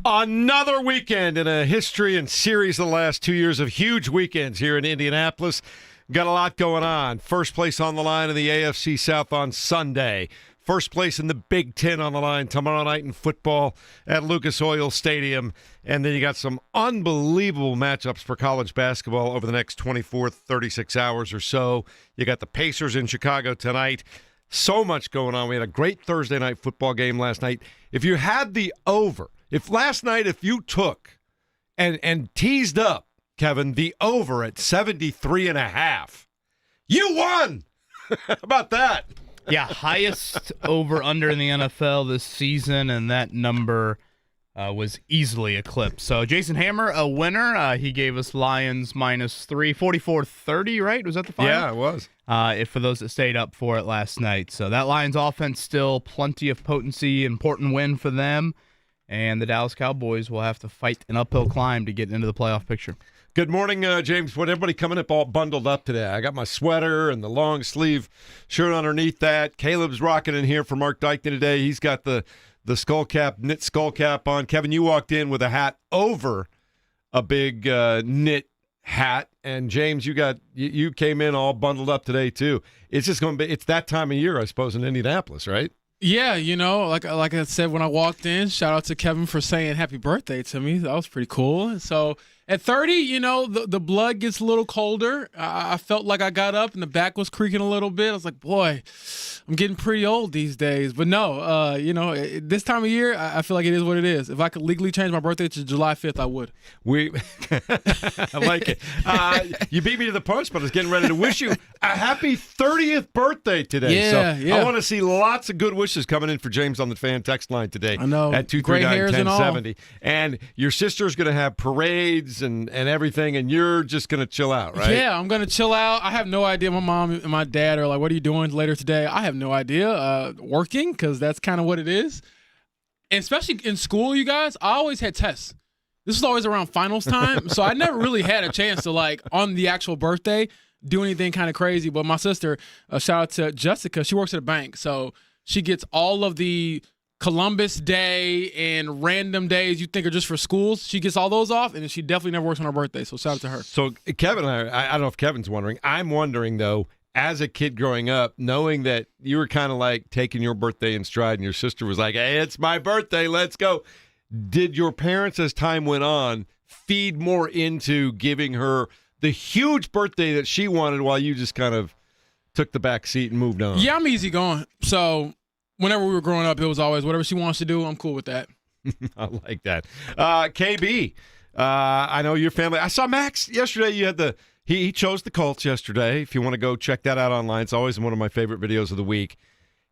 Another weekend in a history and series of the last 2 years of huge weekends here in Indianapolis. Got a lot going on. First place on the line in the AFC South on Sunday. First place in the Big Ten on the line tomorrow night in football at Lucas Oil Stadium. And then you got some unbelievable matchups for college basketball over the next 24, 36 hours or so. You got the Pacers in Chicago tonight. So much going on. We had a great Thursday night football game last night. If you had the over, if you took and teased up, Kevin, the over at 73.5, you won. How about that? Yeah, highest over-under in the NFL this season, and that number was easily eclipsed. So Jason Hammer, a winner. He gave us Lions -3, 44-30, right? Was that the final? Yeah, it was. For those that stayed up for it last night. So that Lions offense still plenty of potency, important win for them. And the Dallas Cowboys will have to fight an uphill climb to get into the playoff picture. Good morning, James. What everybody coming up all bundled up today? I got my sweater and the long sleeve shirt underneath that. Caleb's rocking in here for Mark Dykton today. He's got the skull cap, knit skull cap on. Kevin, you walked in with a hat over a big knit hat, and James, you came in all bundled up today too. It's just going to be. It's that time of year, I suppose, in Indianapolis, right? Yeah, like I said when I walked in, shout out to Kevin for saying happy birthday to me. That was pretty cool. So at 30, the blood gets a little colder. I felt like I got up and the back was creaking a little bit. I was like, boy, I'm getting pretty old these days. But no, this time of year, I feel like it is what it is. If I could legally change my birthday to July 5th, I would. I like it. You beat me to the punch, but I was getting ready to wish you a happy 30th birthday today. Yeah. I want to see lots of good wishes coming in for James on the fan text line today. I know. At 239-1070. And your sister's going to have parades and everything, and you're just going to chill out, right? Yeah, I'm going to chill out. I have no idea. My mom and my dad are like, what are you doing later today? I have no idea. Working, because that's kind of what it is. And especially in school, you guys, I always had tests. This was always around finals time, so I never really had a chance to, on the actual birthday, do anything kind of crazy. But my sister, shout out to Jessica, she works at a bank, so she gets all of the Columbus Day and random days you think are just for schools. She gets all those off, and she definitely never works on her birthday, so shout out to her. So, Kevin, I don't know if Kevin's wondering. I'm wondering, though, as a kid growing up, knowing that you were kind of like taking your birthday in stride and your sister was like, hey, it's my birthday, let's go. Did your parents, as time went on, feed more into giving her the huge birthday that she wanted while you just kind of took the back seat and moved on? Yeah, I'm easy going. So whenever we were growing up, it was always whatever she wants to do, I'm cool with that. I like that. KB, I know your family. I saw Max yesterday. You had he chose the Colts yesterday. If you want to go check that out online, it's always one of my favorite videos of the week.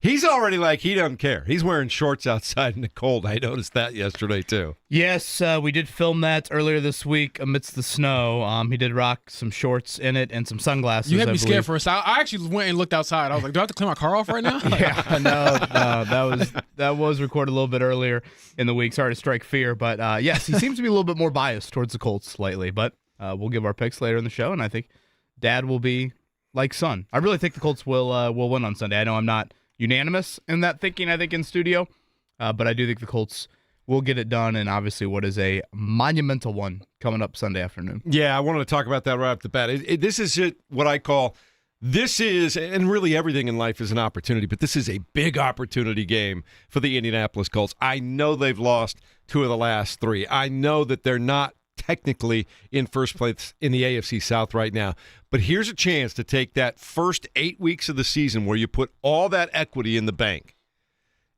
He's already he doesn't care. He's wearing shorts outside in the cold. I noticed that yesterday, too. Yes, we did film that earlier this week amidst the snow. He did rock some shorts in it and some sunglasses. You had me scared for a second. I actually went and looked outside. I was like, do I have to clean my car off right now? Yeah, no, that was recorded a little bit earlier in the week. Sorry to strike fear, but yes, he seems to be a little bit more biased towards the Colts slightly, but we'll give our picks later in the show, and I think Dad will be like son. I really think the Colts will win on Sunday. I know I'm not unanimous in that thinking, I think, in studio, but I do think the Colts will get it done, and obviously what is a monumental one coming up Sunday afternoon. Yeah, I wanted to talk about that right off the bat. This is what I call, and really everything in life is an opportunity, but this is a big opportunity game for the Indianapolis Colts. I know they've lost 2 of the last 3. I know that they're not technically in first place in the AFC South right now. But here's a chance to take that first 8 weeks of the season where you put all that equity in the bank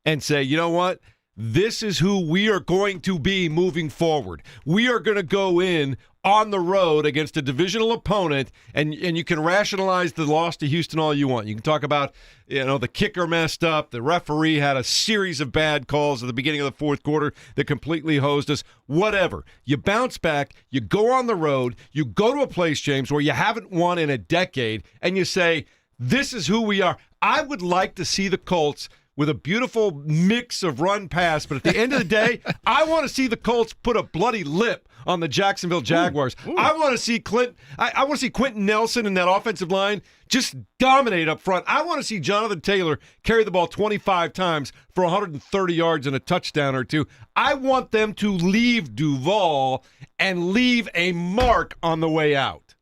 and say, you know what? This is who we are going to be moving forward. We are going to go in on the road against a divisional opponent, and you can rationalize the loss to Houston all you want. You can talk about, the kicker messed up, the referee had a series of bad calls at the beginning of the fourth quarter that completely hosed us, whatever. You bounce back, you go on the road, you go to a place, James, where you haven't won in a decade, and you say, this is who we are. I would like to see the Colts with a beautiful mix of run pass. But at the end of the day, I want to see the Colts put a bloody lip on the Jacksonville Jaguars. Ooh. I want to see I want to see Quentin Nelson and that offensive line just dominate up front. I want to see Jonathan Taylor carry the ball 25 times for 130 yards and a touchdown or two. I want them to leave Duval and leave a mark on the way out.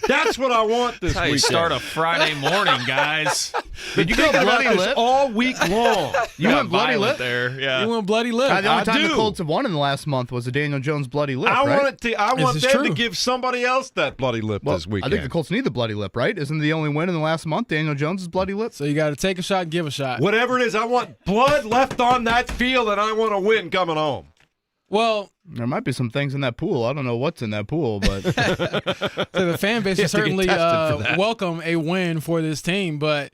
That's what I want this That's how you weekend. start a Friday morning, guys. Did you go Thinking about bloody this lip? all week long. You went bloody Violent lip? there. Yeah. You went bloody lip. The only I time do. the Colts have won in the last month was a Daniel Jones bloody lip, I right? want This is them to true. give somebody else that bloody lip Well, this weekend. I think the Colts need the bloody lip, right? Isn't the only win in the last month Daniel Jones' bloody lip? So you got to take a shot and give a shot. Whatever it is, I want blood left on that field, and I want to win coming home. Well, There might be some things in that pool. I don't know what's in that pool, but so the fan base You will have to get certainly tested for that. welcome a win for this team. But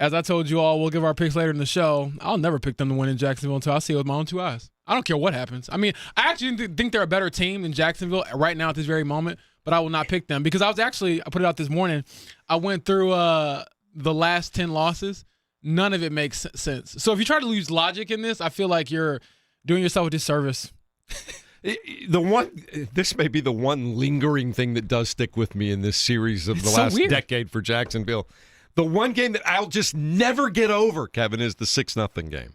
as I told you all, we'll give our picks later in the show. I'll never pick them to win in Jacksonville until I see it with my own two eyes. I don't care what happens. I mean, I actually think they're a better team than Jacksonville right now at this very moment, but I will not pick them because I put it out this morning. I went through the last 10 losses. None of it makes sense. So if you try to use logic in this, I feel like you're doing yourself a disservice. This may be the one lingering thing that does stick with me in this series of the so last weird. decade for Jacksonville. The one game that I'll just never get over, Kevin, is the 6-0 game.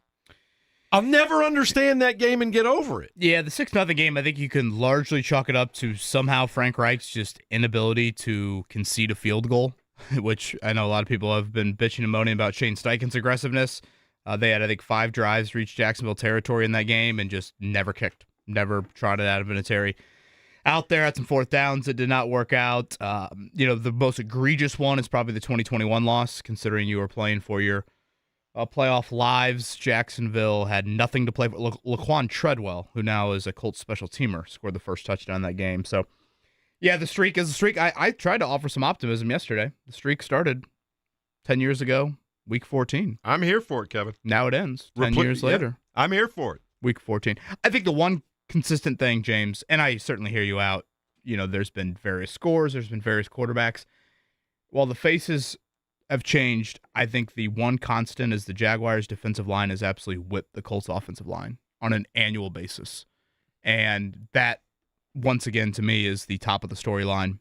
I'll never understand that game and get over it. yeah, the 6-0 game, I think you can largely chalk it up to somehow Frank Reich's just inability to concede a field goal, which I know a lot of people have been bitching and moaning about Shane Steichen's aggressiveness. They had, I think, 5 drives reach Jacksonville territory in that game and just never kicked, never trotted out of Vinatieri. Out there at some fourth downs that did not work out. The most egregious one is probably the 2021 loss, considering you were playing for your playoff lives. Jacksonville had nothing to play for. Laquan Treadwell, who now is a Colts special teamer, scored the first touchdown in that game. So, yeah, the streak is a streak. I tried to offer some optimism yesterday. The streak started 10 years ago, week 14. I'm here for it, Kevin. Now it ends 10 years later, I'm here for it. week 14. I think the one consistent thing, James, and I certainly hear you out, there's been various scores, there's been various quarterbacks. While the faces have changed, I think the one constant is the Jaguars' defensive line has absolutely whipped the Colts' offensive line on an annual basis. And that, once again, to me, is the top of the storyline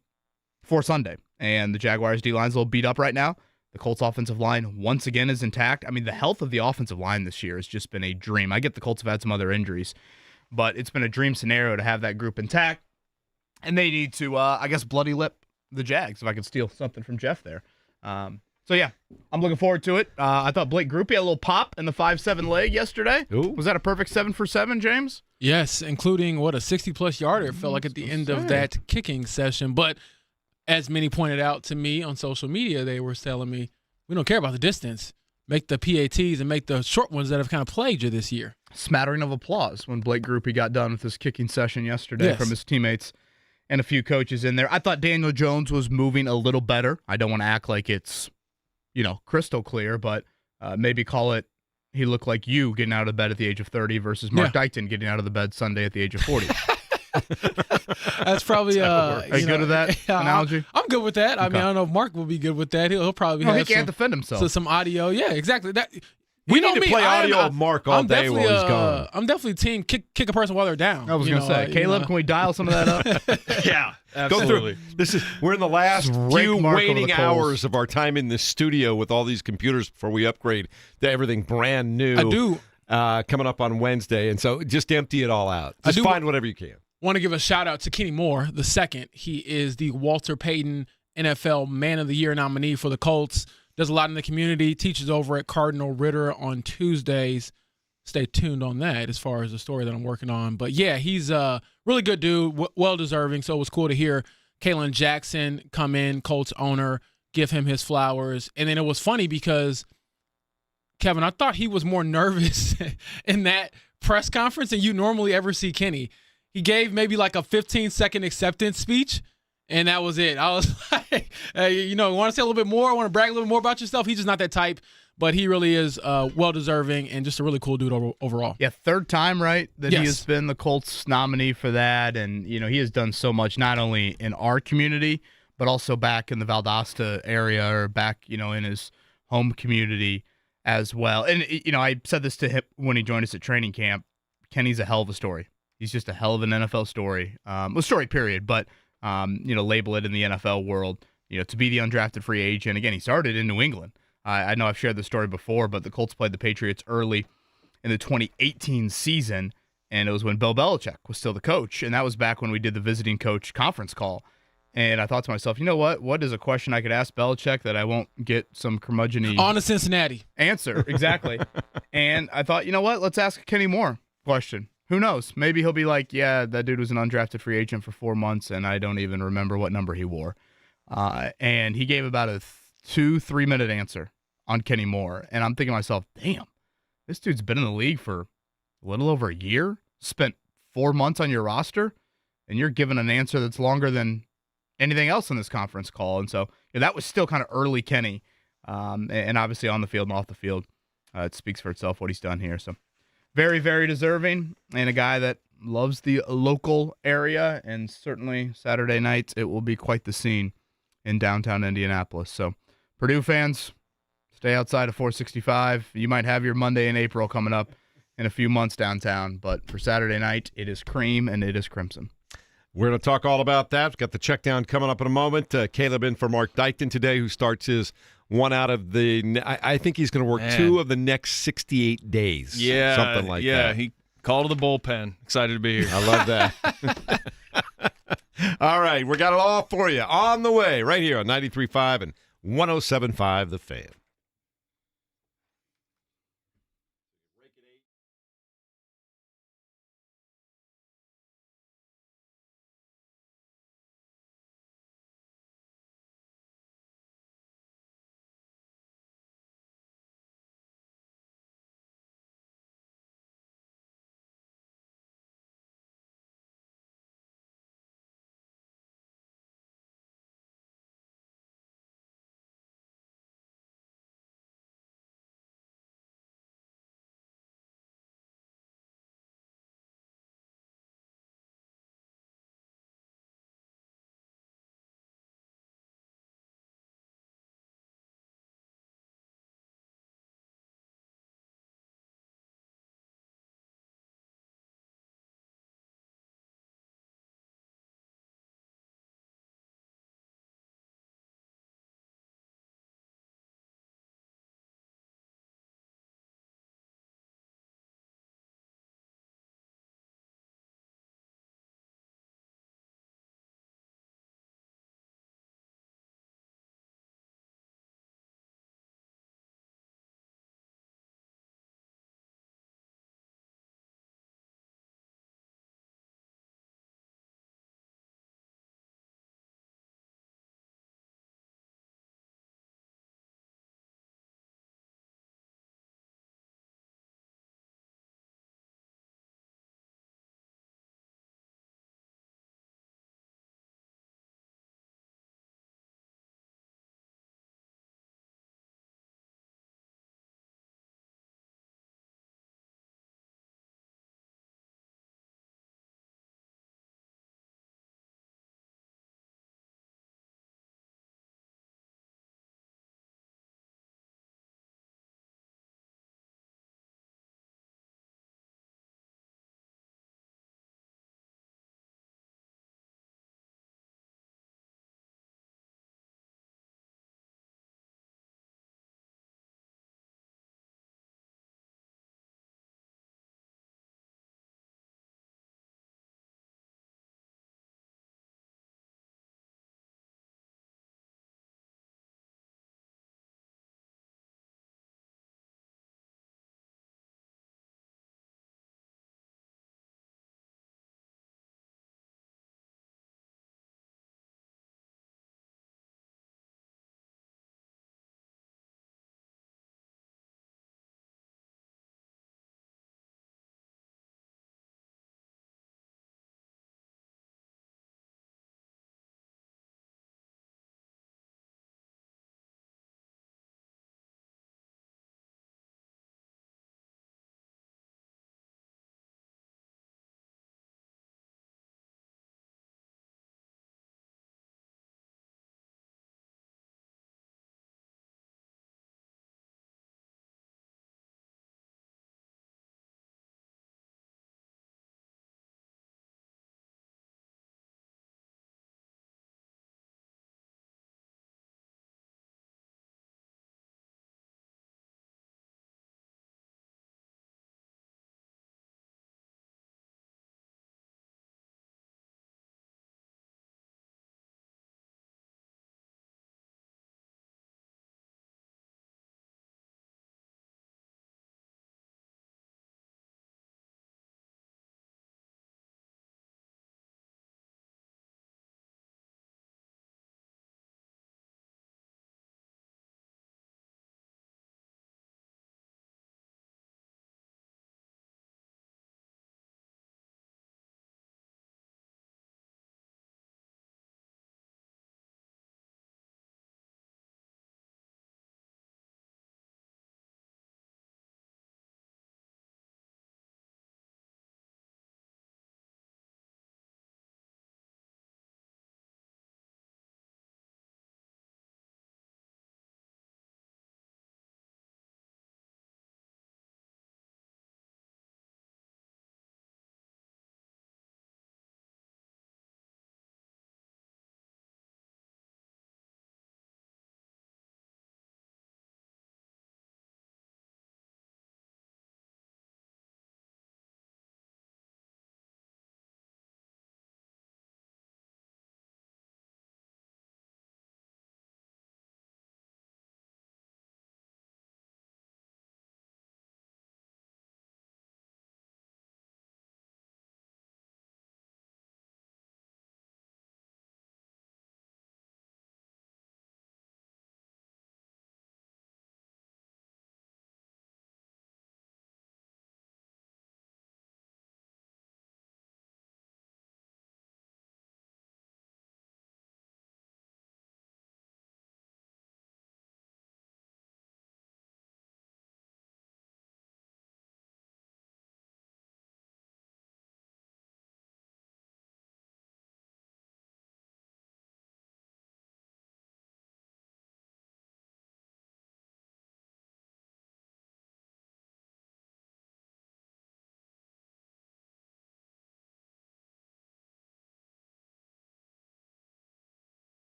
for Sunday. And the Jaguars' D-line's a little beat up right now. The Colts' offensive line, once again, is intact. I mean, the health of the offensive line this year has just been a dream. I get the Colts have had some other injuries, but it's been a dream scenario to have that group intact. And they need to, bloody lip the Jags, if I could steal something from Jeff there. So, yeah, I'm looking forward to it. I thought Blake Grupe had a little pop in the 5-7 leg yesterday. Ooh. Was that a perfect 7 for 7, James? Yes, including, a 60-plus yarder, it felt like at the end of that kicking session. But as many pointed out to me on social media, they were telling me, we don't care about the distance. Make the PATs and make the short ones that have kind of plagued you this year. Smattering of applause when Blake Grupe got done with his kicking session yesterday from his teammates and a few coaches in there. I thought Daniel Jones was moving a little better. I don't want to act like it's, crystal clear, but maybe call it he looked like you getting out of bed at the age of 30 versus Mark Dykton getting out of the bed Sunday at the age of 40. That's probably Are you good with that analogy? I'm good with that. I mean, I don't know if Mark will be good with that. He'll probably No, have he can't defend himself. some audio. Yeah, exactly. That We need to play audio of Mark all day while he's gone. I'm definitely team kick a person while they're down. I was going to say, Caleb, can we dial some of that up? Yeah, Go through. We're in the last rake few Mark over waiting the coals. hours of our time in this studio with all these computers before we upgrade to everything brand new. I do coming up on Wednesday, and so just empty it all out. Just find whatever you can. want to give a shout out to Kenny Moore the second. He is the Walter Payton NFL Man of the Year nominee for the Colts. Does a lot in the community, teaches over at Cardinal Ritter on Tuesdays. Stay tuned on that as far as the story that I'm working on. But, yeah, he's a really good dude, well-deserving, so it was cool to hear Kalen Jackson come in, Colts owner, give him his flowers. And then it was funny because, Kevin, I thought he was more nervous in that press conference than you normally ever see Kenny. He gave maybe like a 15-second acceptance speech, and that was it. I was like, hey, want to say a little bit more? Want to brag a little bit more about yourself? He's just not that type, but he really is well-deserving and just a really cool dude overall. Yeah, third time, right, that Yes. he has been the Colts nominee for that. And, he has done so much not only in our community, but also back in the Valdosta area or back, in his home community as well. And, I said this to him when he joined us at training camp. Kenny's a hell of a story. He's just a hell of an NFL story. Story, period. But, label it in the NFL world, to be the undrafted free agent. Again, he started in New England. I know I've shared the story before, but the Colts played the Patriots early in the 2018 season, and it was when Bill Belichick was still the coach. And that was back when we did the visiting coach conference call. And I thought to myself, you know what? What is a question I could ask Belichick that I won't get some curmudgeon-y On to Cincinnati. answer? Exactly. And I thought, you know what? Let's ask Kenny Moore question. Who knows? Maybe he'll be like, yeah, that dude was an undrafted free agent for 4 months, and I don't even remember what number he wore. And he gave about a 2-3 minute answer on Kenny Moore. And I'm thinking to myself, damn, this dude's been in the league for a little over a year, spent 4 months on your roster, and you're giving an answer that's longer than anything else in this conference call. And so that was still kind of early Kenny. And obviously on the field and off the field, it speaks for itself what he's done here. So very, very deserving, and a guy that loves the local area. And certainly Saturday nights, it will be quite the scene in downtown Indianapolis. So Purdue fans, stay outside of 465. You might have your Monday in April coming up in a few months downtown, but for Saturday night, it is cream and it is crimson. We're going to talk all about that. We've got the check down coming up in a moment. Caleb in for Mark Dykton today, who starts his one out of the, I think he's going to work 2 of the next 68 days. Yeah. Something like that. Yeah, he called to the bullpen. Excited to be here. I love that. All right, we got it all for you on the way right here on 93.5 and 107.5 The Fan.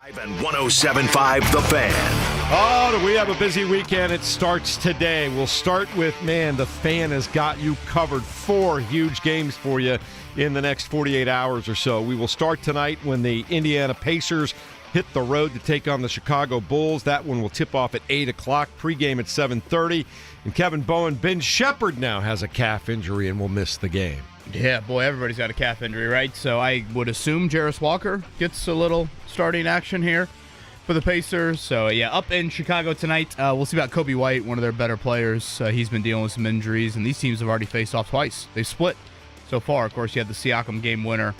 And 107.5 The Fan. Oh, do we have a busy weekend? It starts today. We'll start with, the Fan has got you covered. 4 huge games for you in the next 48 hours or so. We will start tonight when the Indiana Pacers hit the road to take on the Chicago Bulls. That one will tip off at 8 o'clock. Pregame at 7:30. And Kevin Bowen, Ben Shepherd now has a calf injury and will miss the game. Yeah, boy, everybody's got a calf injury, right? So I would assume Jarris Walker gets a little starting action here for the Pacers. So, up in Chicago tonight. We'll see about Kobe White, one of their better players. He's been dealing with some injuries, and these teams have already faced off twice. They split so far. Of course, you had the Siakam game winner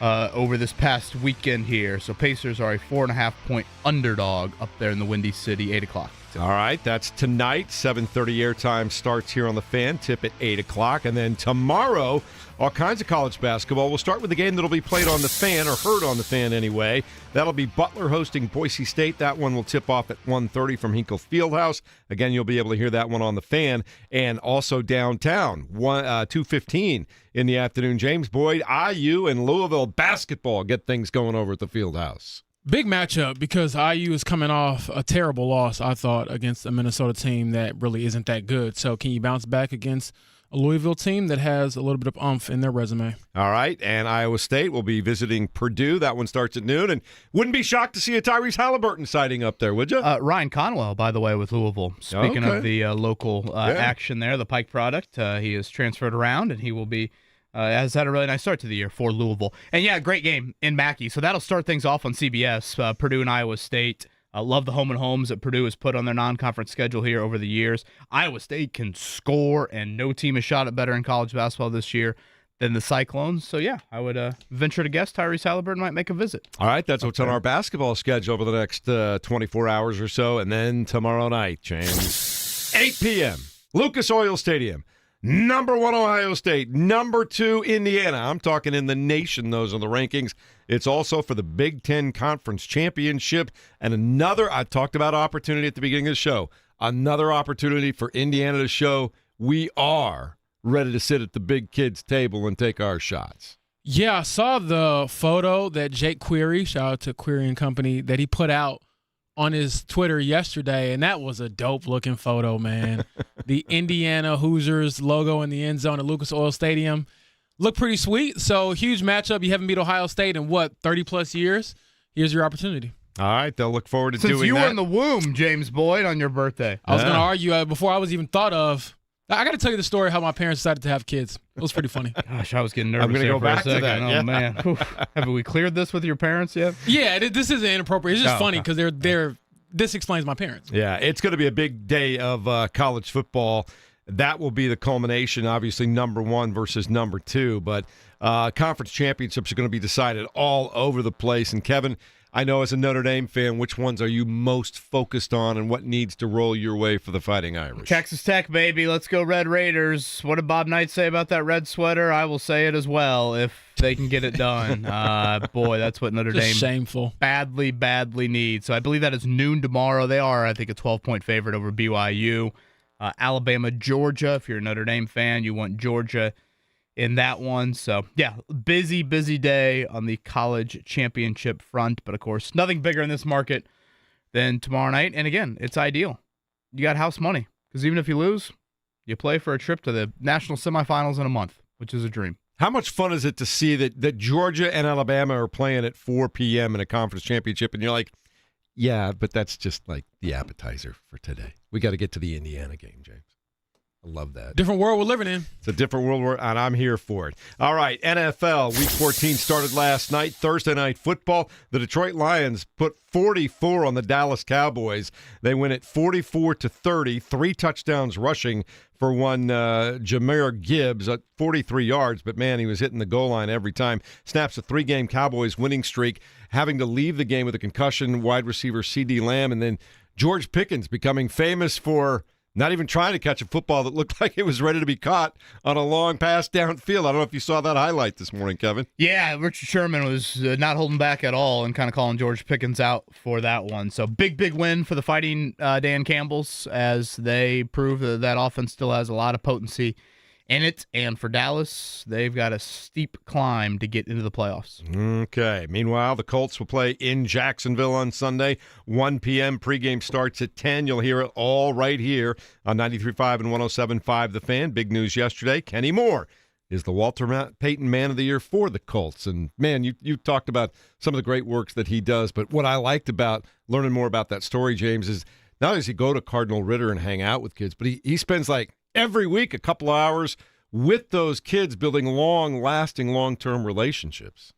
over this past weekend here. So Pacers are a 4.5-point underdog up there in the Windy City, 8 o'clock. All right, that's tonight. 7:30 airtime starts here on the Fan. Tip at 8 o'clock. And then tomorrow, all kinds of college basketball. We'll start with the game that'll be played on the Fan, or heard on the Fan anyway. That'll be Butler hosting Boise State. That one will tip off at 1:30 from Hinkle Fieldhouse. Again, you'll be able to hear that one on the Fan. And also downtown, 2:15 in the afternoon. James Boyd, IU, and Louisville basketball get things going over at the Fieldhouse. Big matchup because IU is coming off a terrible loss, I thought, against a Minnesota team that really isn't that good. So can you bounce back against a Louisville team that has a little bit of oomph in their resume? All right, and Iowa State will be visiting Purdue. That one starts at noon, and wouldn't be shocked to see a Tyrese Halliburton sighting up there, would you? Ryan Conwell, by the way, with Louisville. Speaking of the local action there, the Pike product, he is transferred around, and he will be has had a really nice start to the year for Louisville. And, great game in Mackey. So that'll start things off on CBS, Purdue and Iowa State. I love the home and homes that Purdue has put on their non-conference schedule here over the years. Iowa State can score, and no team has shot it better in college basketball this year than the Cyclones. So, I would venture to guess Tyrese Halliburton might make a visit. All right, that's what's on our basketball schedule over the next 24 hours or so. And then tomorrow night, James, 8 p.m., Lucas Oil Stadium. Number 1, Ohio State. Number 2, Indiana. I'm talking in the nation, those are the rankings. It's also for the Big Ten Conference Championship. And another, I talked about opportunity at the beginning of the show, another opportunity for Indiana to show we are ready to sit at the big kids' table and take our shots. Yeah, I saw the photo that Jake Query, shout out to Query and Company, that he put out on his Twitter yesterday, and that was a dope-looking photo, man. The Indiana Hoosiers logo in the end zone at Lucas Oil Stadium looked pretty sweet. So, huge matchup. You haven't beat Ohio State in, 30-plus years? Here's your opportunity. All right, they'll look forward to doing that. Since you were in the womb, James Boyd, on your birthday. I was going to argue before I was even thought of. I got to tell you the story how my parents decided to have kids. It was pretty funny. Gosh, I was getting nervous. I'm going to go back to that. Oh, man. Have we cleared this with your parents yet? Yeah, this isn't inappropriate. It's just funny because this explains my parents. Yeah, it's going to be a big day of college football. That will be the culmination, obviously, number 1 versus number 2. But conference championships are going to be decided all over the place. And, Kevin, I know as a Notre Dame fan, which ones are you most focused on and what needs to roll your way for the Fighting Irish? Texas Tech, baby. Let's go Red Raiders. What did Bob Knight say about that red sweater? I will say it as well if they can get it done. Boy, that's what Notre Dame shameful. badly needs. So I believe that is noon tomorrow. They are, I think, a 12-point favorite over BYU. Alabama, Georgia. If you're a Notre Dame fan, you want Georgia in that one. So, busy day on the college championship front. But, of course, nothing bigger in this market than tomorrow night. And, again, it's ideal. You got house money because even if you lose, you play for a trip to the national semifinals in a month, which is a dream. How much fun is it to see that Georgia and Alabama are playing at 4 p.m. in a conference championship, and you're like, yeah, but that's just like the appetizer for today. We got to get to the Indiana game, James. I love that. Different world we're living in. It's a different world, and I'm here for it. All right, NFL Week 14 started last night, Thursday Night Football. The Detroit Lions put 44 on the Dallas Cowboys. They win it 44-30, 3 touchdowns rushing for one Jahmyr Gibbs at 43 yards, but man, he was hitting the goal line every time. Snaps a 3-game Cowboys winning streak, having to leave the game with a concussion, wide receiver CeeDee Lamb, and then George Pickens becoming famous for not even trying to catch a football that looked like it was ready to be caught on a long pass downfield. I don't know if you saw that highlight this morning, Kevin. Yeah, Richard Sherman was not holding back at all and kind of calling George Pickens out for that one. So big win for the Fighting Dan Campbells as they prove that offense still has a lot of potency in it. And for Dallas, they've got a steep climb to get into the playoffs. Okay. Meanwhile, the Colts will play in Jacksonville on Sunday, 1 p.m. Pregame starts at 10. You'll hear it all right here on 93.5 and 107.5 The Fan. Big news yesterday. Kenny Moore is the Walter Payton Man of the Year for the Colts. And, man, you talked about some of the great works that he does. But what I liked about learning more about that story, James, is not only does he go to Cardinal Ritter and hang out with kids, but he spends, like, every week a couple of hours with those kids building long-lasting, long-term relationships.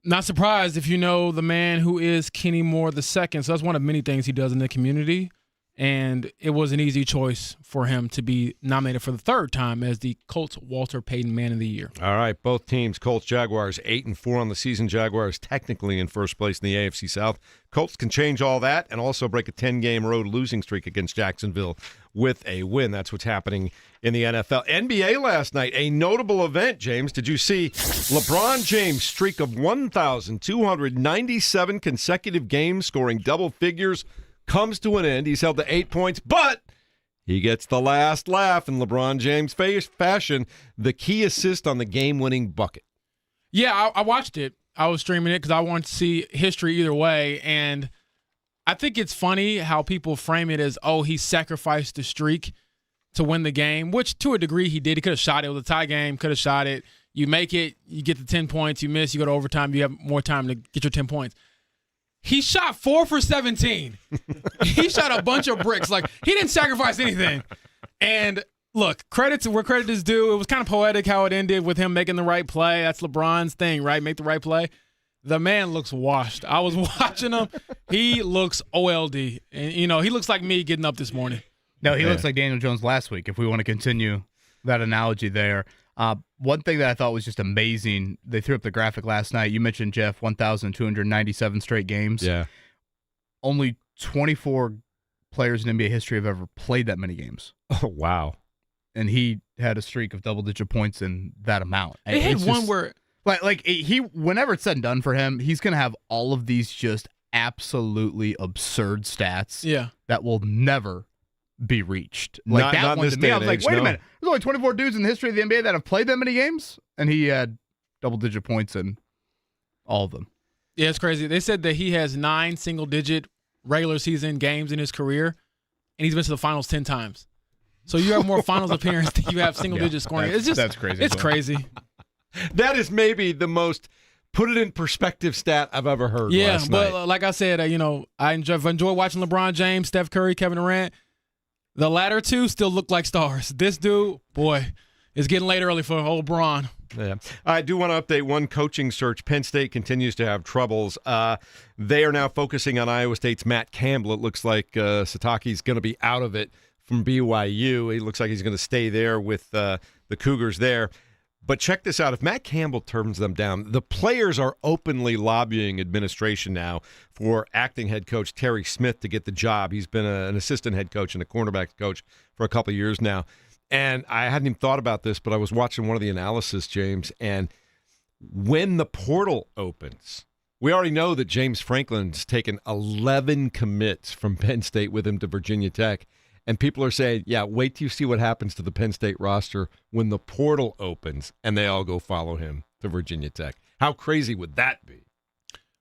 Not surprised if you know the man who is Kenny Moore II. So that's one of many things he does in the community. And it was an easy choice for him to be nominated for the third time as the Colts Walter Payton Man of the Year. All right, both teams, Colts, Jaguars, 8-4 on the season. Jaguars technically in first place in the AFC South. Colts can change all that and also break a 10-game road losing streak against Jacksonville with a win. That's what's happening in the NFL. NBA last night, a notable event, James. Did you see LeBron James' streak of 1,297 consecutive games scoring double figures comes to an end. He's held to 8 points, but he gets the last laugh in LeBron James fashion, the key assist on the game-winning bucket. Yeah, I watched it. I was streaming it because I wanted to see history either way, and I think it's funny how people frame it as, oh, he sacrificed the streak to win the game, which to a degree he did. He could have shot it. It was a tie game, could have shot it. You make it, you get the 10 points, you miss, you go to overtime, you have more time to get your 10 points. He shot 4 for 17. He shot a bunch of bricks. Like, he didn't sacrifice anything. And look, credit to where credit is due. It was kind of poetic how it ended with him making the right play. That's LeBron's thing, right? Make the right play. The man looks washed. I was watching him. He looks OLD. And, he looks like me getting up this morning. No, he looks like Daniel Jones last week, if we want to continue that analogy there. One thing that I thought was just amazing, they threw up the graphic last night. You mentioned, Jeff, 1,297 straight games. Yeah. Only 24 players in NBA history have ever played that many games. Oh, wow. And he had a streak of double-digit points in that amount. They had one where he, whenever it's said and done for him, he's going to have all of these just absolutely absurd stats that will never be reached. Like not that one to me, I was like, wait a minute. There's only 24 dudes in the history of the NBA that have played that many games, and he had double-digit points in all of them. Yeah, it's crazy. They said that he has 9 single-digit regular season games in his career, and he's been to the finals 10 times. So you have more finals appearances than you have single-digit scoring. That's crazy. It's crazy. That is maybe the most put it in perspective stat I've ever heard. Last but night. Like I said, I enjoy watching LeBron James, Steph Curry, Kevin Durant. The latter two still look like stars. This dude, boy, is getting late early for old Bron. Yeah. I do want to update one coaching search. Penn State continues to have troubles. They are now focusing on Iowa State's Matt Campbell. It looks like Sataki's going to be out of it from BYU. It looks like he's going to stay there with the Cougars there. But check this out. If Matt Campbell turns them down, the players are openly lobbying administration now for acting head coach Terry Smith to get the job. He's been an assistant head coach and a cornerback coach for a couple of years now. And I hadn't even thought about this, but I was watching one of the analysis, James, and when the portal opens, we already know that James Franklin's taken 11 commits from Penn State with him to Virginia Tech. And people are saying, yeah, wait till you see what happens to the Penn State roster when the portal opens and they all go follow him to Virginia Tech. How crazy would that be?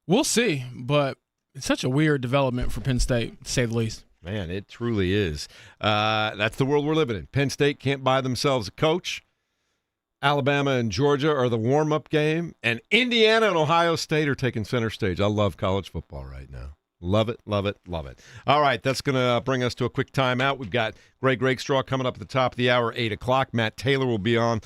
We'll see, but it's such a weird development for Penn State, to say the least. Man, it truly is. That's the world we're living in. Penn State can't buy themselves a coach. Alabama and Georgia are the warm-up game. And Indiana and Ohio State are taking center stage. I love college football right now. Love it, love it, love it. All right, that's going to bring us to a quick timeout. We've got Greg Rakestraw coming up at the top of the hour, 8 o'clock. Matt Taylor will be on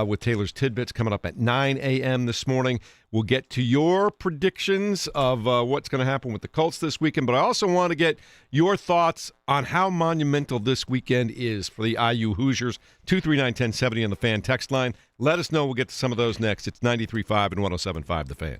with Taylor's Tidbits coming up at 9 a.m. this morning. We'll get to your predictions of what's going to happen with the Colts this weekend, but I also want to get your thoughts on how monumental this weekend is for the IU Hoosiers. 239-1070 on the Fan text line. Let us know. We'll get to some of those next. It's 93.5 and 107.5 The Fan.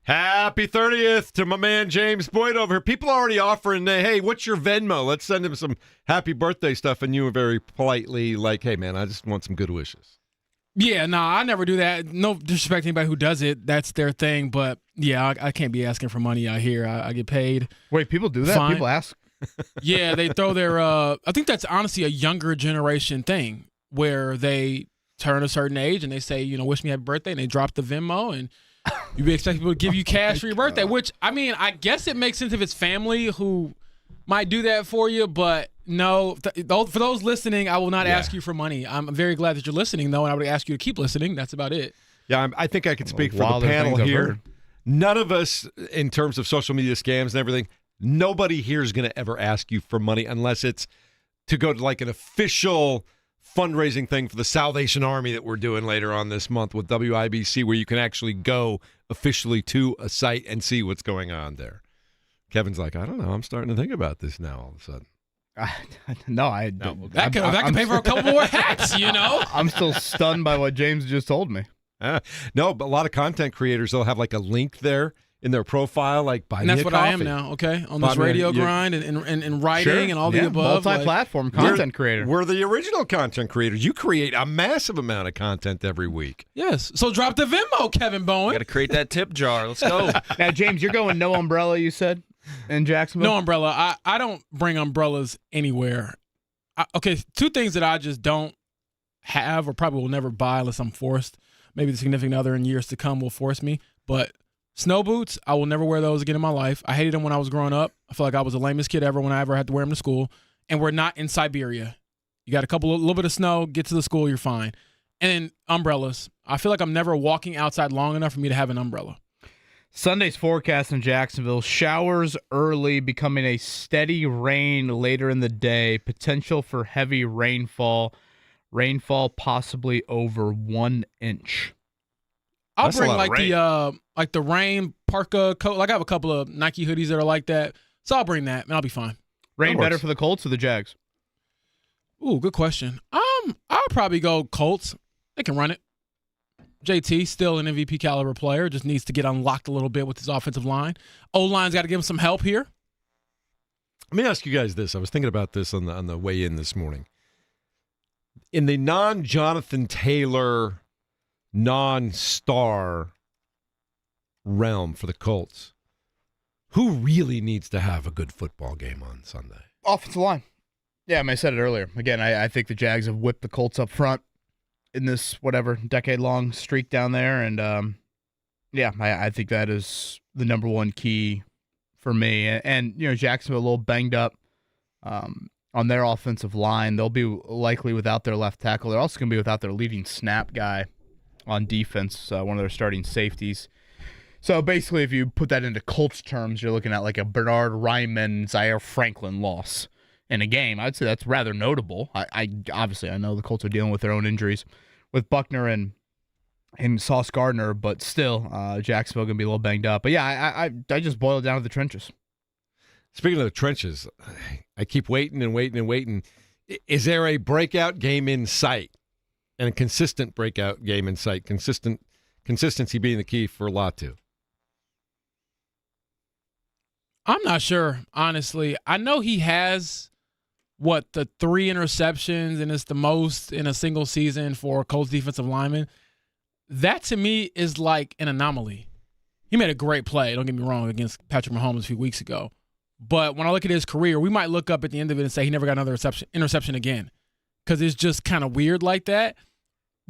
Happy 30th to my man James Boyd over here. People are already offering, hey, what's your Venmo? Let's send him some happy birthday stuff. And you were very politely like, hey, man, I just want some good wishes. Yeah, no, I never do that. No disrespect to anybody who does it. That's their thing. But, yeah, I can't be asking for money out here. I get paid. Wait, people do that? Fine. People ask? Yeah, they throw their I think that's honestly a younger generation thing where they turn a certain age and they say, wish me happy birthday, and they drop the Venmo, and you expect people to give you cash for your birthday, which, I mean, I guess it makes sense if it's family who might do that for you, but no, for those listening, I will not ask you for money. I'm very glad that you're listening, though, and I would ask you to keep listening. That's about it. Yeah, I think I could speak for the panel here. None of us, in terms of social media scams and everything, nobody here is going to ever ask you for money unless it's to go to like an official fundraising thing for the Salvation Army that we're doing later on this month with WIBC, where you can actually go officially to a site and see what's going on there. Kevin's like, I don't know. I'm starting to think about this now all of a sudden. That could pay for a couple more hats, I'm still stunned by what James just told me. No, but a lot of content creators, they'll have like a link there in their profile, like buy me a coffee. And that's what I am now, okay? On this radio grind and writing and all the above. Multi-platform content creator. We're the original content creators. You create a massive amount of content every week. Yes. So drop the Venmo, Kevin Bowen. Got to create that tip jar. Let's go. Now, James, you're going no umbrella, you said, in Jacksonville? No umbrella. I don't bring umbrellas anywhere. Okay, two things that I just don't have or probably will never buy unless I'm forced. Maybe the significant other in years to come will force me, but snow boots, I will never wear those again in my life. I hated them when I was growing up. I feel like I was the lamest kid ever when I ever had to wear them to school. And we're not in Siberia. You got a little bit of snow, get to the school, you're fine. And then umbrellas. I feel like I'm never walking outside long enough for me to have an umbrella. Sunday's forecast in Jacksonville, showers early, becoming a steady rain later in the day, potential for heavy rainfall possibly over 1 inch. I'll bring like the rain parka coat. Like I have a couple of Nike hoodies that are like that, so I'll bring that and I'll be fine. Rain better for the Colts or the Jags? Ooh, good question. I'll probably go Colts. They can run it. JT, still an MVP caliber player, just needs to get unlocked a little bit with his offensive line. O-line's got to give him some help here. Let me ask you guys this. I was thinking about this on the way in this morning. In the non-Jonathan Taylor, non-star realm for the Colts, who really needs to have a good football game on Sunday? Offensive line. Yeah, I said it earlier. Again, I think the Jags have whipped the Colts up front in this, decade-long streak down there. And, I think that is the number one key for me. And Jacksonville a little banged up on their offensive line. They'll be likely without their left tackle. They're also going to be without their leading snap guy on defense, one of their starting safeties. So basically, if you put that into Colts terms, you're looking at like a Bernard Ryman, Zaire Franklin loss in a game. I'd say that's rather notable. I obviously, I know the Colts are dealing with their own injuries with Buckner and Sauce Gardner, but still, Jacksonville going to be a little banged up. But yeah, I just boil it down to the trenches. Speaking of the trenches, I keep waiting and waiting and waiting. Is there a breakout game in sight? And a consistent breakout game in sight? Consistency being the key for Latu. I'm not sure, honestly. I know he has, the 3 interceptions, and it's the most in a single season for a Colts defensive lineman. That, to me, is like an anomaly. He made a great play, don't get me wrong, against Patrick Mahomes a few weeks ago. But when I look at his career, we might look up at the end of it and say he never got another interception again, because it's just kind of weird like that.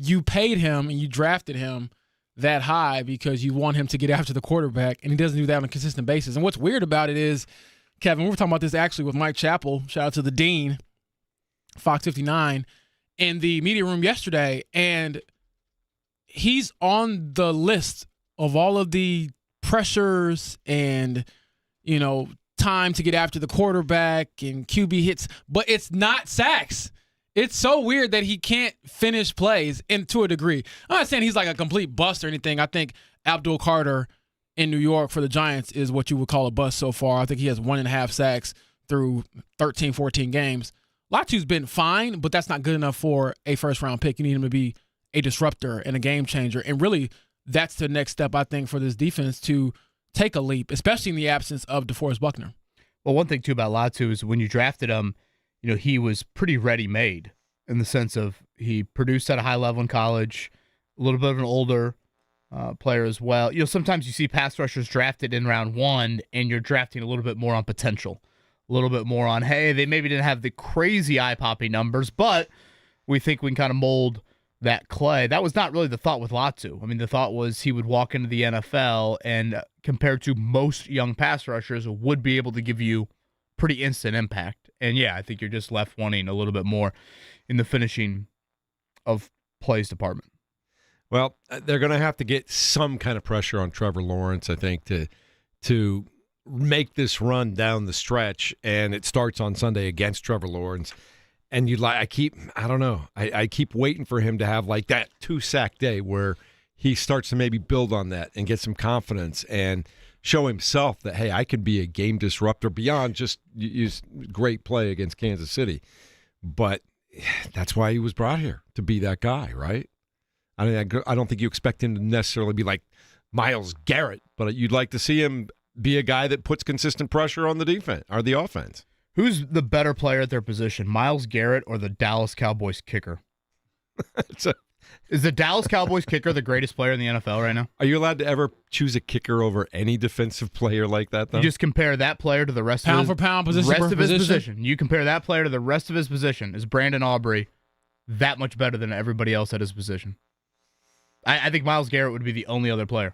You paid him and you drafted him that high because you want him to get after the quarterback, and he doesn't do that on a consistent basis. And what's weird about it is, Kevin, we were talking about this actually with Mike Chappell, shout out to the Dean, Fox 59, in the media room yesterday, and he's on the list of all of the pressures and, time to get after the quarterback and QB hits, but it's not sacks. It's so weird that he can't finish plays, and to a degree. I'm not saying he's like a complete bust or anything. I think Abdul Carter in New York for the Giants is what you would call a bust so far. I think he has 1.5 sacks through 13, 14 games. Latu's been fine, but that's not good enough for a first-round pick. You need him to be a disruptor and a game changer. And really, that's the next step, I think, for this defense to take a leap, especially in the absence of DeForest Buckner. Well, one thing, too, about Latu is when you drafted him, he was pretty ready-made in the sense of he produced at a high level in college, a little bit of an older player as well. Sometimes you see pass rushers drafted in round 1, and you're drafting a little bit more on potential, a little bit more on, hey, they maybe didn't have the crazy eye-popping numbers, but we think we can kind of mold that clay. That was not really the thought with Latu. I mean, the thought was he would walk into the NFL and, compared to most young pass rushers, would be able to give you pretty instant impact. And yeah, I think you're just left wanting a little bit more in the finishing of plays department. Well, they're going to have to get some kind of pressure on Trevor Lawrence, I think, to make this run down the stretch. And it starts on Sunday against Trevor Lawrence. And I keep waiting for him to have like that 2-sack day where he starts to maybe build on that and get some confidence and show himself that, hey, I could be a game disruptor beyond just use great play against Kansas City. But that's why he was brought here, to be that guy, right? I mean, I don't think you expect him to necessarily be like Myles Garrett, but you'd like to see him be a guy that puts consistent pressure on the defense or the offense. Who's the better player at their position, Myles Garrett or the Dallas Cowboys kicker? Is the Dallas Cowboys kicker the greatest player in the NFL right now? Are you allowed to ever choose a kicker over any defensive player like that, though? You just compare that player to the rest pound of his, for pound, position rest for of position. his position. You compare that player to the rest of his position. Is Brandon Aubrey that much better than everybody else at his position? I think Myles Garrett would be the only other player.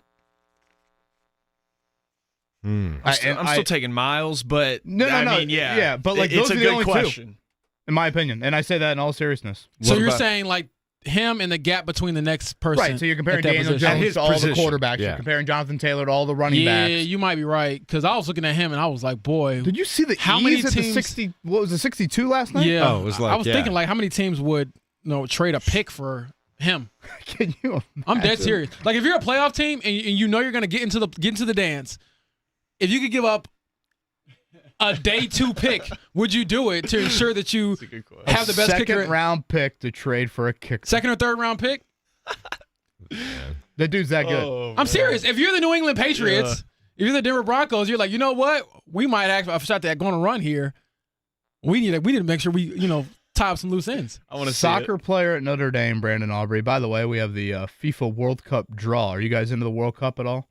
I'm still taking Miles, but no. Yeah, but like it's those a are the good only question. two, in my opinion, and I say that in all seriousness. So What you're about- saying like him and the gap between the next person, Right, so you're comparing at that Daniel position. At Jones his to all position, the quarterbacks. yeah. You're comparing Jonathan Taylor to all the running Yeah, backs. you might be right because I was looking at him and I was like, boy, Did you see the How many ease at the teams- 60? What was it, 62 last night? yeah. Oh, it was like, I was yeah. thinking like how many teams would trade a pick for him? Can you? I'm dead imagine? serious. Like if you're a playoff team and you know you're gonna get into the dance, if you could give up a day 2 pick, would you do it to ensure that you have the best second kicker? round pick to trade for a kicker. Second or third round pick? That dude's that good. I'm serious. If you're the New England Patriots, if you're the Denver Broncos, you're like, you know what? We might actually have a shot at going to run here. We need to make sure we tie up some loose ends. I want to Soccer player at Notre Dame, Brandon Aubrey. By the way, we have the FIFA World Cup draw. Are you guys into the World Cup at all?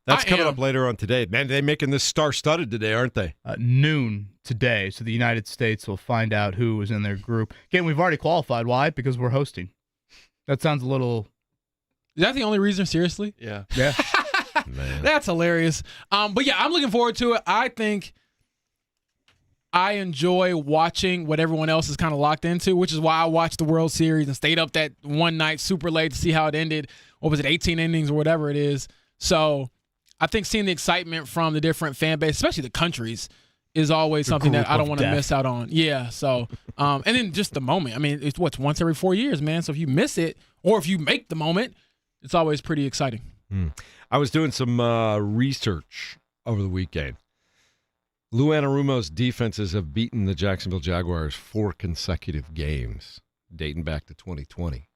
That's I coming am. up later on today. Man, they're making this star-studded today, aren't they? Noon today. So the United States will find out who is in their group. Again, we've already qualified. Why? Because we're hosting. That sounds a little... Is that the only reason? Seriously? Yeah. Yeah. Man. That's hilarious. But yeah, I'm looking forward to it. I think I enjoy watching what everyone else is kind of locked into, which is why I watched the World Series and stayed up that one night super late to see how it ended. What was it, 18 innings or whatever it is? So I think seeing the excitement from the different fan base, especially the countries, is always something that I don't want to miss out on. Yeah. So, and then just the moment. I mean, it's once every 4 years, man. So if you miss it or if you make the moment, it's always pretty exciting. I was doing some research over the weekend. Lou Anarumo's defenses have beaten the Jacksonville Jaguars 4 consecutive games, dating back to 2020.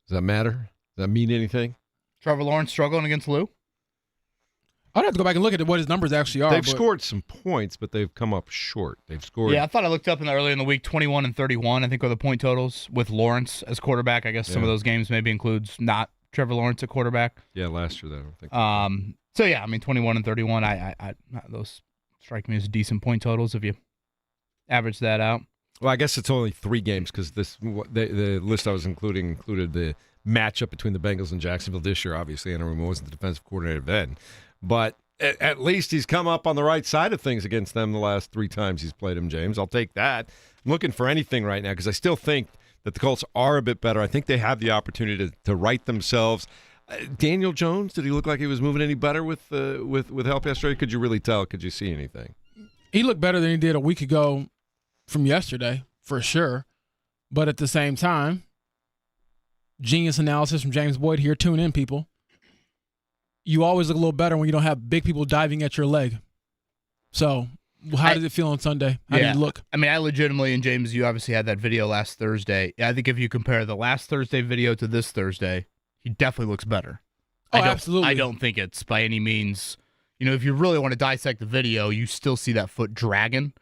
Does that matter? Does that mean anything? Trevor Lawrence struggling against Lou? I'd have to go back and look at what his numbers actually are. They've but scored some points, but they've come up short. They've scored. Yeah, I thought I looked up earlier in the week, 21 and 31, I think, are the point totals with Lawrence as quarterback. I guess some of those games maybe includes not Trevor Lawrence at quarterback. Yeah, last year, though. I don't think. So, yeah, I mean, 21 and 31, I those strike me as decent point totals if you average that out. Well, I guess it's only 3 games because the list I was including included the matchup between the Bengals and Jacksonville this year. Obviously, Anarumo wasn't the defensive coordinator then. But at least he's come up on the right side of things against them the last 3 times he's played them, James. I'll take that. I'm looking for anything right now because I still think that the Colts are a bit better. I think they have the opportunity to right themselves. Daniel Jones, did he look like he was moving any better with help yesterday? Could you really tell? Could you see anything? he looked better than he did a week ago from yesterday, for sure. But at the same time, genius analysis from James Boyd here. Tune in, people. You always look a little better when you don't have big people diving at your leg. So how did it feel on Sunday? How did it look? I mean, I legitimately, and James, you obviously had that video last Thursday. I think if you compare the last Thursday video to this Thursday, he definitely looks better. Absolutely. I don't think it's by any means. If you really want to dissect the video, you still see that foot dragging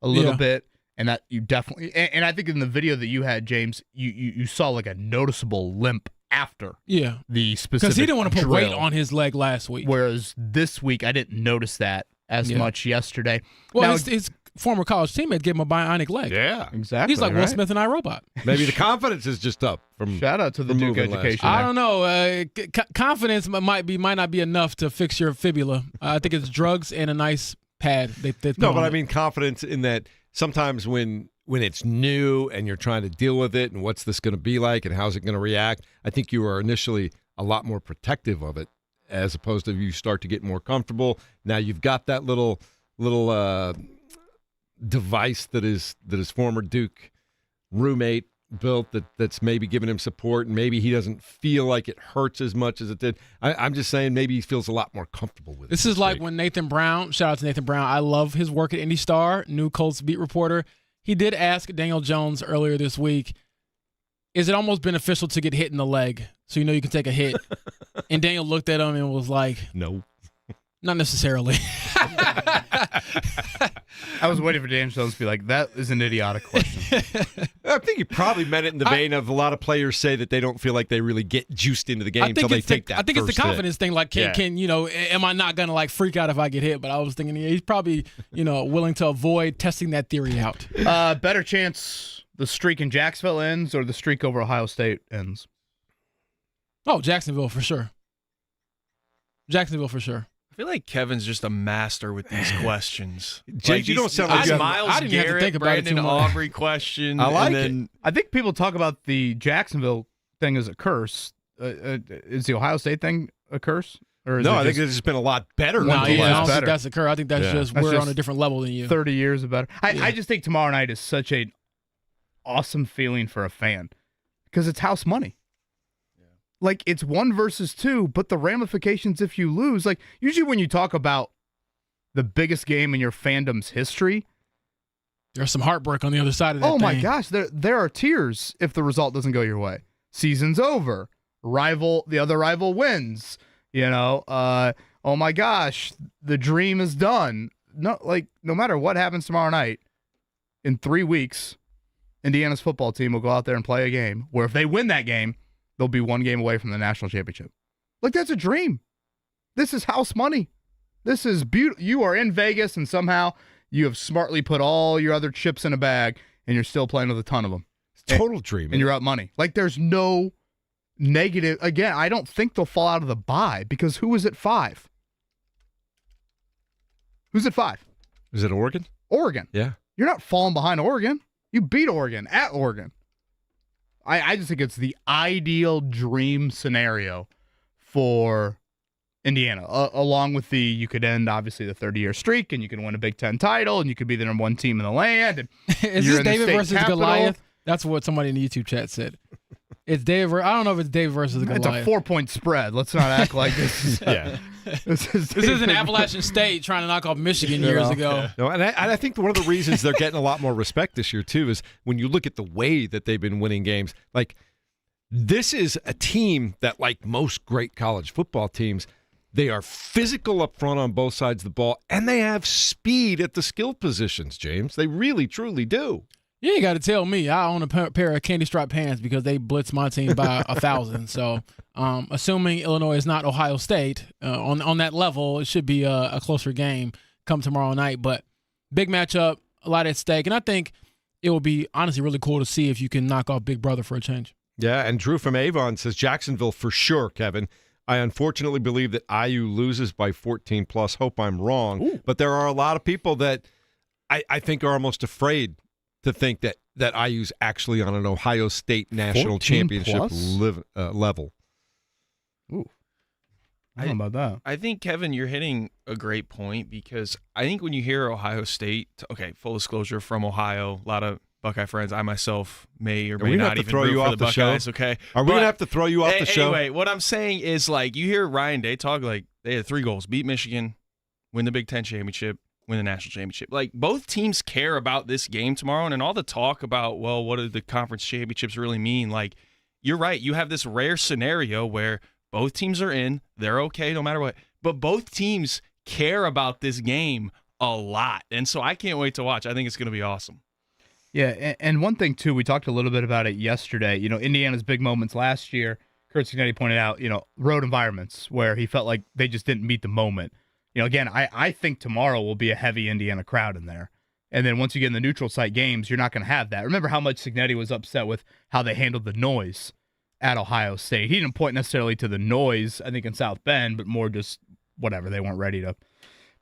a little bit, and that you definitely. And I think in the video that you had, James, you saw like a noticeable limp after. Yeah. The specific because he didn't want to put drill. weight on his leg last week. Whereas this week, I didn't notice that as much yesterday. Well, now, his former college teammate gave him a bionic leg. Yeah, exactly. He's like Will Smith and iRobot. Maybe the confidence is just up from. Shout out to the Duke education. I don't know. Confidence might not be enough to fix your fibula. I think it's drugs and a nice pad. No, but I mean confidence in that sometimes when it's new and you're trying to deal with it and what's this going to be like and how's it going to react, I think you are initially a lot more protective of it as opposed to you start to get more comfortable. Now you've got that little device that his former Duke roommate built that's maybe giving him support, and maybe he doesn't feel like it hurts as much as it did. I'm just saying maybe he feels a lot more comfortable with it. This is like when Nathan Brown, shout out to Nathan Brown, I love his work at Indy Star, new Colts beat reporter. He did ask Daniel Jones earlier this week, is it almost beneficial to get hit in the leg so you can take a hit? And Daniel looked at him and was like, no. Not necessarily. I was waiting for Dan Jones to be like, that is an idiotic question. I think he probably meant it in the vein of a lot of players say that they don't feel like they really get juiced into the game until they take that. I think it's the confidence thing. Like, am I not going to freak out if I get hit? But I was thinking he's probably, willing to avoid testing that theory out. Better chance the streak in Jacksonville ends or the streak over Ohio State ends? Oh, Jacksonville for sure. Jacksonville for sure. I feel like Kevin's just a master with these questions. James, you don't sound like you have- Miles I didn't have to Garrett, think about it too Brandon much. Aubrey question. I like it. I think people talk about the Jacksonville thing as a curse. Is the Ohio State thing a curse? Or is No, it I think just it's just been a lot better. No, than the I last- don't better. think that's a curse. I think that's just That's we're just on a different level than you. 30 years of better. I just think tomorrow night is such an awesome feeling for a fan because it's house money. Like, it's 1 versus 2, but the ramifications if you lose, like, usually when you talk about the biggest game in your fandom's history, There's some heartbreak on the other side of that oh my thing. gosh, there are tears if the result doesn't go your way. Season's over. The other rival wins. Oh my gosh, the dream is done. No matter what happens tomorrow night, in 3 weeks, Indiana's football team will go out there and play a game where if they win that game, they'll be 1 game away from the national championship. Like, that's a dream. This is house money. This is beautiful. You are in Vegas, and somehow you have smartly put all your other chips in a bag, and you're still playing with a ton of them. Total dream. And you're out money. Like, there's no negative. Again, I don't think they'll fall out of the bye because who is at 5? Who's at 5? Is it Oregon? Oregon. Yeah. You're not falling behind Oregon. You beat Oregon at Oregon. I just think it's the ideal dream scenario for Indiana, along with you could end, obviously, the 30-year streak, and you can win a Big Ten title, and you could be the number 1 team in the land. And Is you're this in the David state versus capital. Goliath? That's what somebody in the YouTube chat said. It's David. I don't know if it's David versus It's Goliath. a 4-point spread. Let's not act like this is. This isn't Appalachian State trying to knock off Michigan years ago. No, and I think one of the reasons they're getting a lot more respect this year, too, is when you look at the way that they've been winning games. Like, this is a team that, like most great college football teams, they are physical up front on both sides of the ball, and they have speed at the skill positions, James. They really, truly do. You ain't got to tell me. I own a pair of candy stripe pants because they blitzed my team by 1,000. So, assuming Illinois is not Ohio State on that level, it should be a closer game come tomorrow night. But big matchup, a lot at stake, and I think it will be honestly really cool to see if you can knock off Big Brother for a change. Yeah, and Drew from Avon says Jacksonville for sure, Kevin. I unfortunately believe that IU loses by 14 plus. Hope I'm wrong. Ooh. But there are a lot of people that I think are almost afraid to think that IU's actually on an Ohio State national 14 championship plus? level. Ooh. I don't know about that. I think, Kevin, you're hitting a great point because I think when you hear Ohio State, okay, full disclosure, from Ohio, a lot of Buckeye friends. I myself may or may not even root for the Buckeyes. Okay, Are we going to have to throw you off the show? Anyway, what I'm saying is, like, you hear Ryan Day talk, like, they had 3 goals: beat Michigan, win the Big Ten championship, win the national championship. Like, both teams care about this game tomorrow, and all the talk about, well, what do the conference championships really mean? Like, you're right. You have this rare scenario where Both teams are in. They're okay no matter what. But both teams care about this game a lot. And so I can't wait to watch. I think it's going to be awesome. Yeah, and one thing, too, we talked a little bit about it yesterday. Indiana's big moments last year, Kurt Cignetti pointed out, road environments where he felt like they just didn't meet the moment. Again, I think tomorrow will be a heavy Indiana crowd in there. And then once you get in the neutral site games, you're not going to have that. Remember how much Cignetti was upset with how they handled the noise at Ohio State. He didn't point necessarily to the noise, I think, in South Bend, but more just whatever. They weren't ready to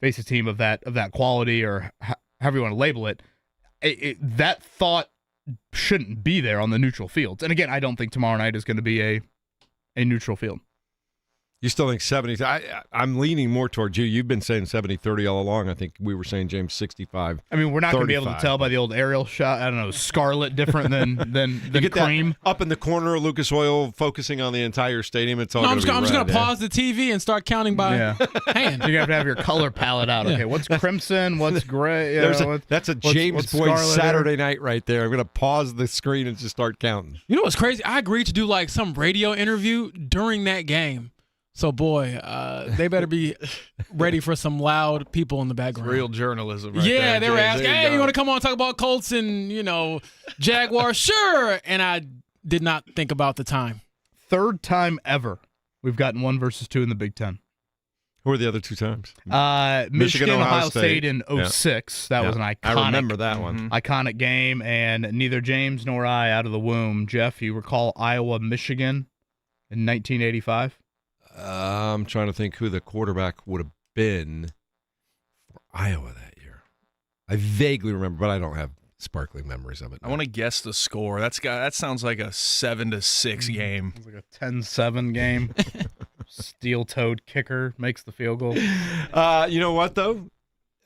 face a team of that quality, or however you want to label it. That thought shouldn't be there on the neutral fields. And again, I don't think tomorrow night is going to be a neutral field. You still think 70? I'm leaning more towards you. You've been saying 70-30 all along. I think we were saying, James, 65. I mean, we're not going to be able to tell by the old aerial shot. I don't know, scarlet different than you get cream. That up in the corner of Lucas Oil, focusing on the entire stadium. It's all I'm just going to yeah. pause the TV and start counting by hand. You're going to have your color palette out. Okay, what's crimson? What's gray? That's a James Boyd Saturday here? night right there. I'm going to pause the screen and just start counting. You know what's crazy? I agreed to do like some radio interview during that game. So, boy, they better be ready for some loud people in the background. Real journalism right yeah, there. They were asking, hey, you want to come on and talk about Colts and, Jaguars? Sure. And I did not think about the time. Third time ever we've gotten 1 versus 2 in the Big Ten. Who were the other 2 times? Michigan, Ohio State in 06. That was an iconic. I remember that one. Iconic game, and neither James nor I out of the womb. Jeff, you recall Iowa, Michigan in 1985? I'm trying to think who the quarterback would have been for Iowa that year. I vaguely remember, but I don't have sparkling memories of it. I want to guess the score. That sounds like a 7-6 game. It's like a 10-7 game. Steel-toed kicker makes the field goal. You know what, though?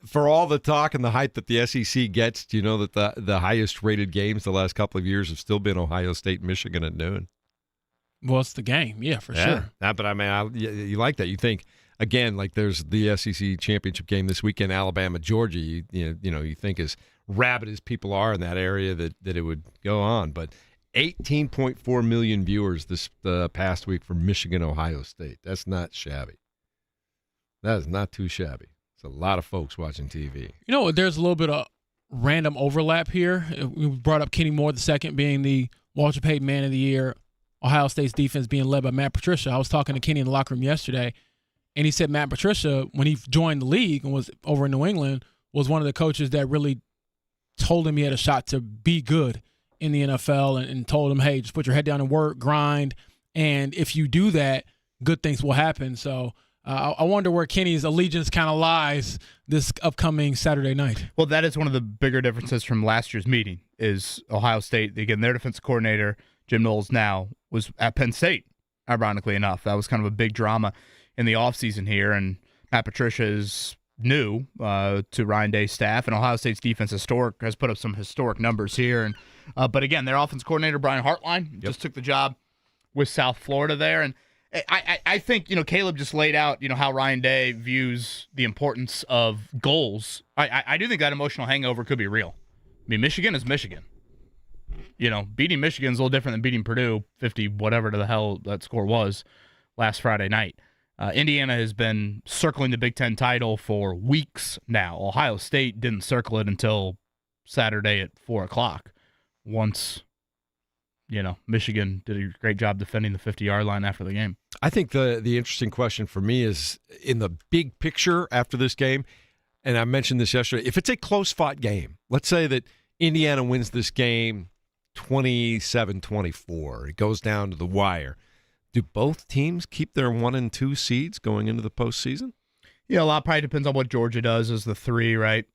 For all the talk and the hype that the SEC gets, do you know that the highest-rated games the last couple of years have still been Ohio State, Michigan at noon? Well, it's the game, for sure. But I mean, you like that. You think again, like there's the SEC championship game this weekend, Alabama, Georgia. You think as rabid as people are in that area that it would go on. But 18.4 million viewers this past week for Michigan, Ohio State. That's not shabby. That is not too shabby. It's a lot of folks watching TV. There's a little bit of random overlap here. We brought up Kenny Moore II being the Walter Payton Man of the Year. Ohio State's defense being led by Matt Patricia. I was talking to Kenny in the locker room yesterday, and he said Matt Patricia, when he joined the league and was over in New England, was one of the coaches that really told him he had a shot to be good in the NFL and told him, hey, just put your head down and work, grind, and if you do that, good things will happen. So I wonder where Kenny's allegiance kind of lies this upcoming Saturday night. Well, that is one of the bigger differences from last year's meeting is Ohio State. Again, their defensive coordinator, Jim Knowles now, was at Penn State, ironically enough. That was kind of a big drama in the offseason here, and Matt Patricia is new to Ryan Day's staff, and Ohio State's defense has put up some historic numbers here. And but again, their offense coordinator, Brian Hartline, just took the job with South Florida there. And I think, Caleb just laid out, how Ryan Day views the importance of goals. I do think that emotional hangover could be real. I mean, Michigan is Michigan. Beating Michigan is a little different than beating Purdue, 50 whatever to the hell that score was last Friday night. Indiana has been circling the Big Ten title for weeks now. Ohio State didn't circle it until Saturday at 4 o'clock. Once, Michigan did a great job defending the 50-yard line after the game. I think the interesting question for me is in the big picture after this game, and I mentioned this yesterday, if it's a close-fought game, let's say that Indiana wins this game 27-24. It goes down to the wire. Do both teams keep their 1 and 2 seeds going into the postseason? Yeah, a lot probably depends on what Georgia does as the 3, right?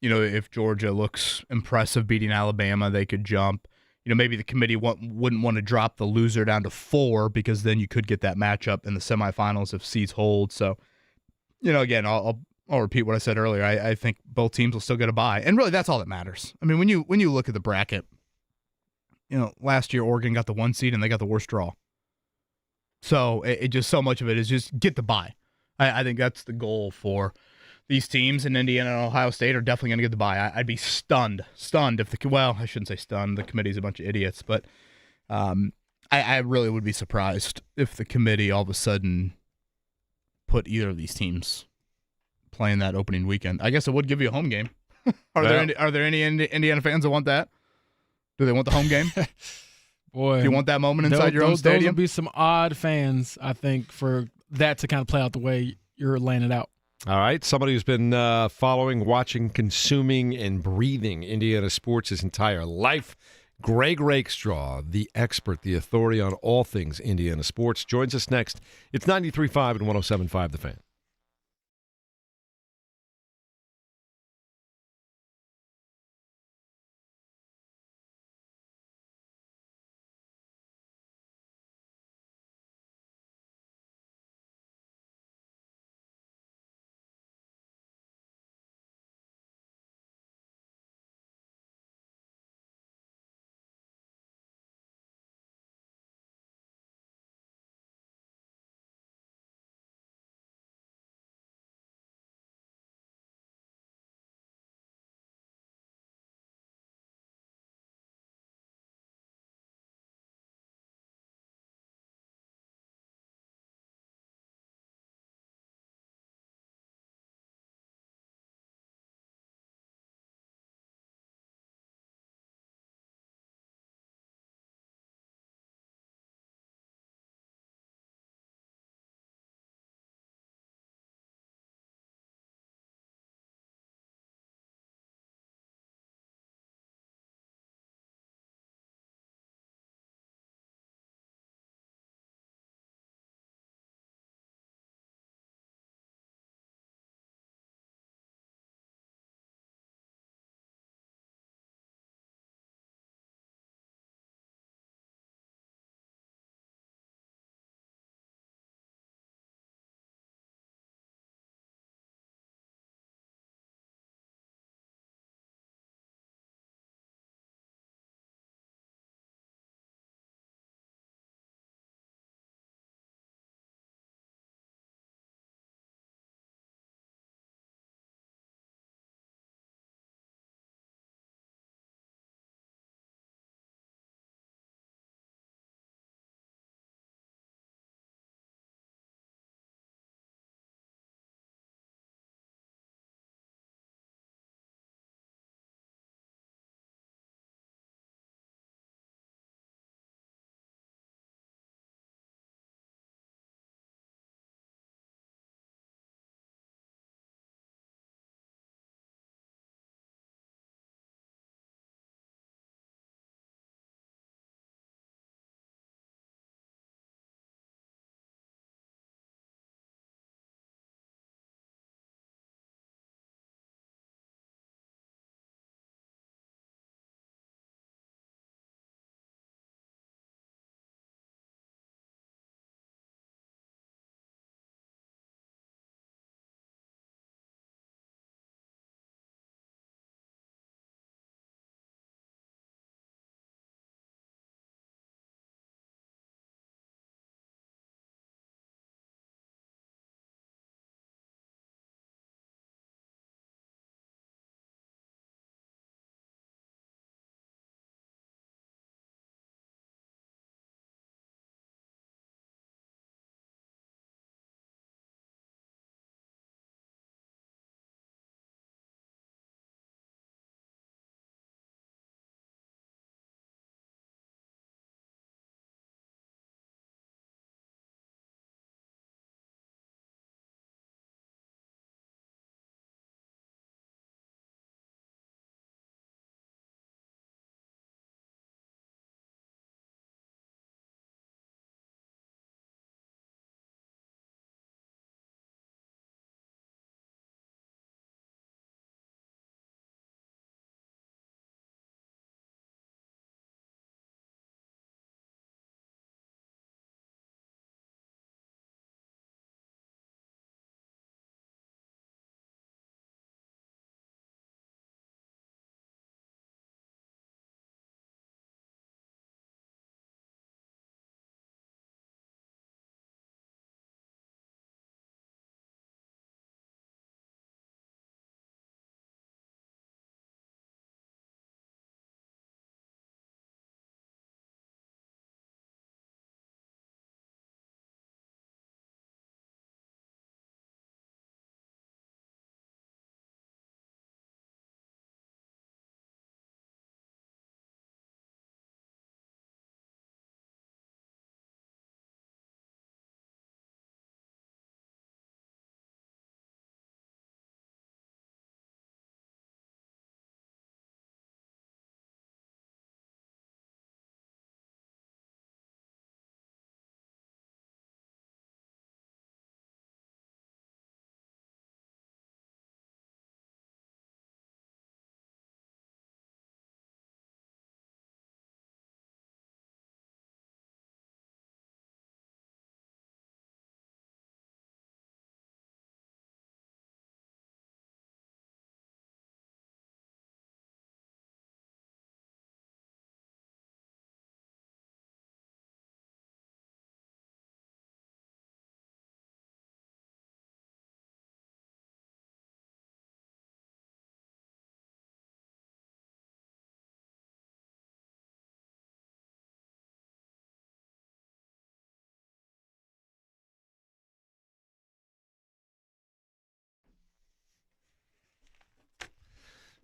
If Georgia looks impressive beating Alabama, they could jump. Maybe the committee wouldn't want to drop the loser down to 4 because then you could get that matchup in the semifinals if seeds hold. So, again, I'll repeat what I said earlier. I think both teams will still get a bye. And really, that's all that matters. I mean, when you look at the bracket, last year Oregon got the 1 seed and they got the worst draw. So it just so much of it is just get the bye. I think that's the goal for these teams, and Indiana and Ohio State are definitely going to get the bye. I'd be stunned if I shouldn't say stunned. The committee's a bunch of idiots, but I really would be surprised if the committee all of a sudden put either of these teams playing that opening weekend. I guess it would give you a home game. Are there any Indiana fans that want that? Do they want the home game? Boy, do you want that moment inside your own stadium? Those would be some odd fans, I think, for that to kind of play out the way you're laying it out. All right, somebody who's been following, watching, consuming, and breathing Indiana sports his entire life, Greg Rakestraw, the expert, the authority on all things Indiana sports, joins us next. It's 93.5 and 107.5 The Fan.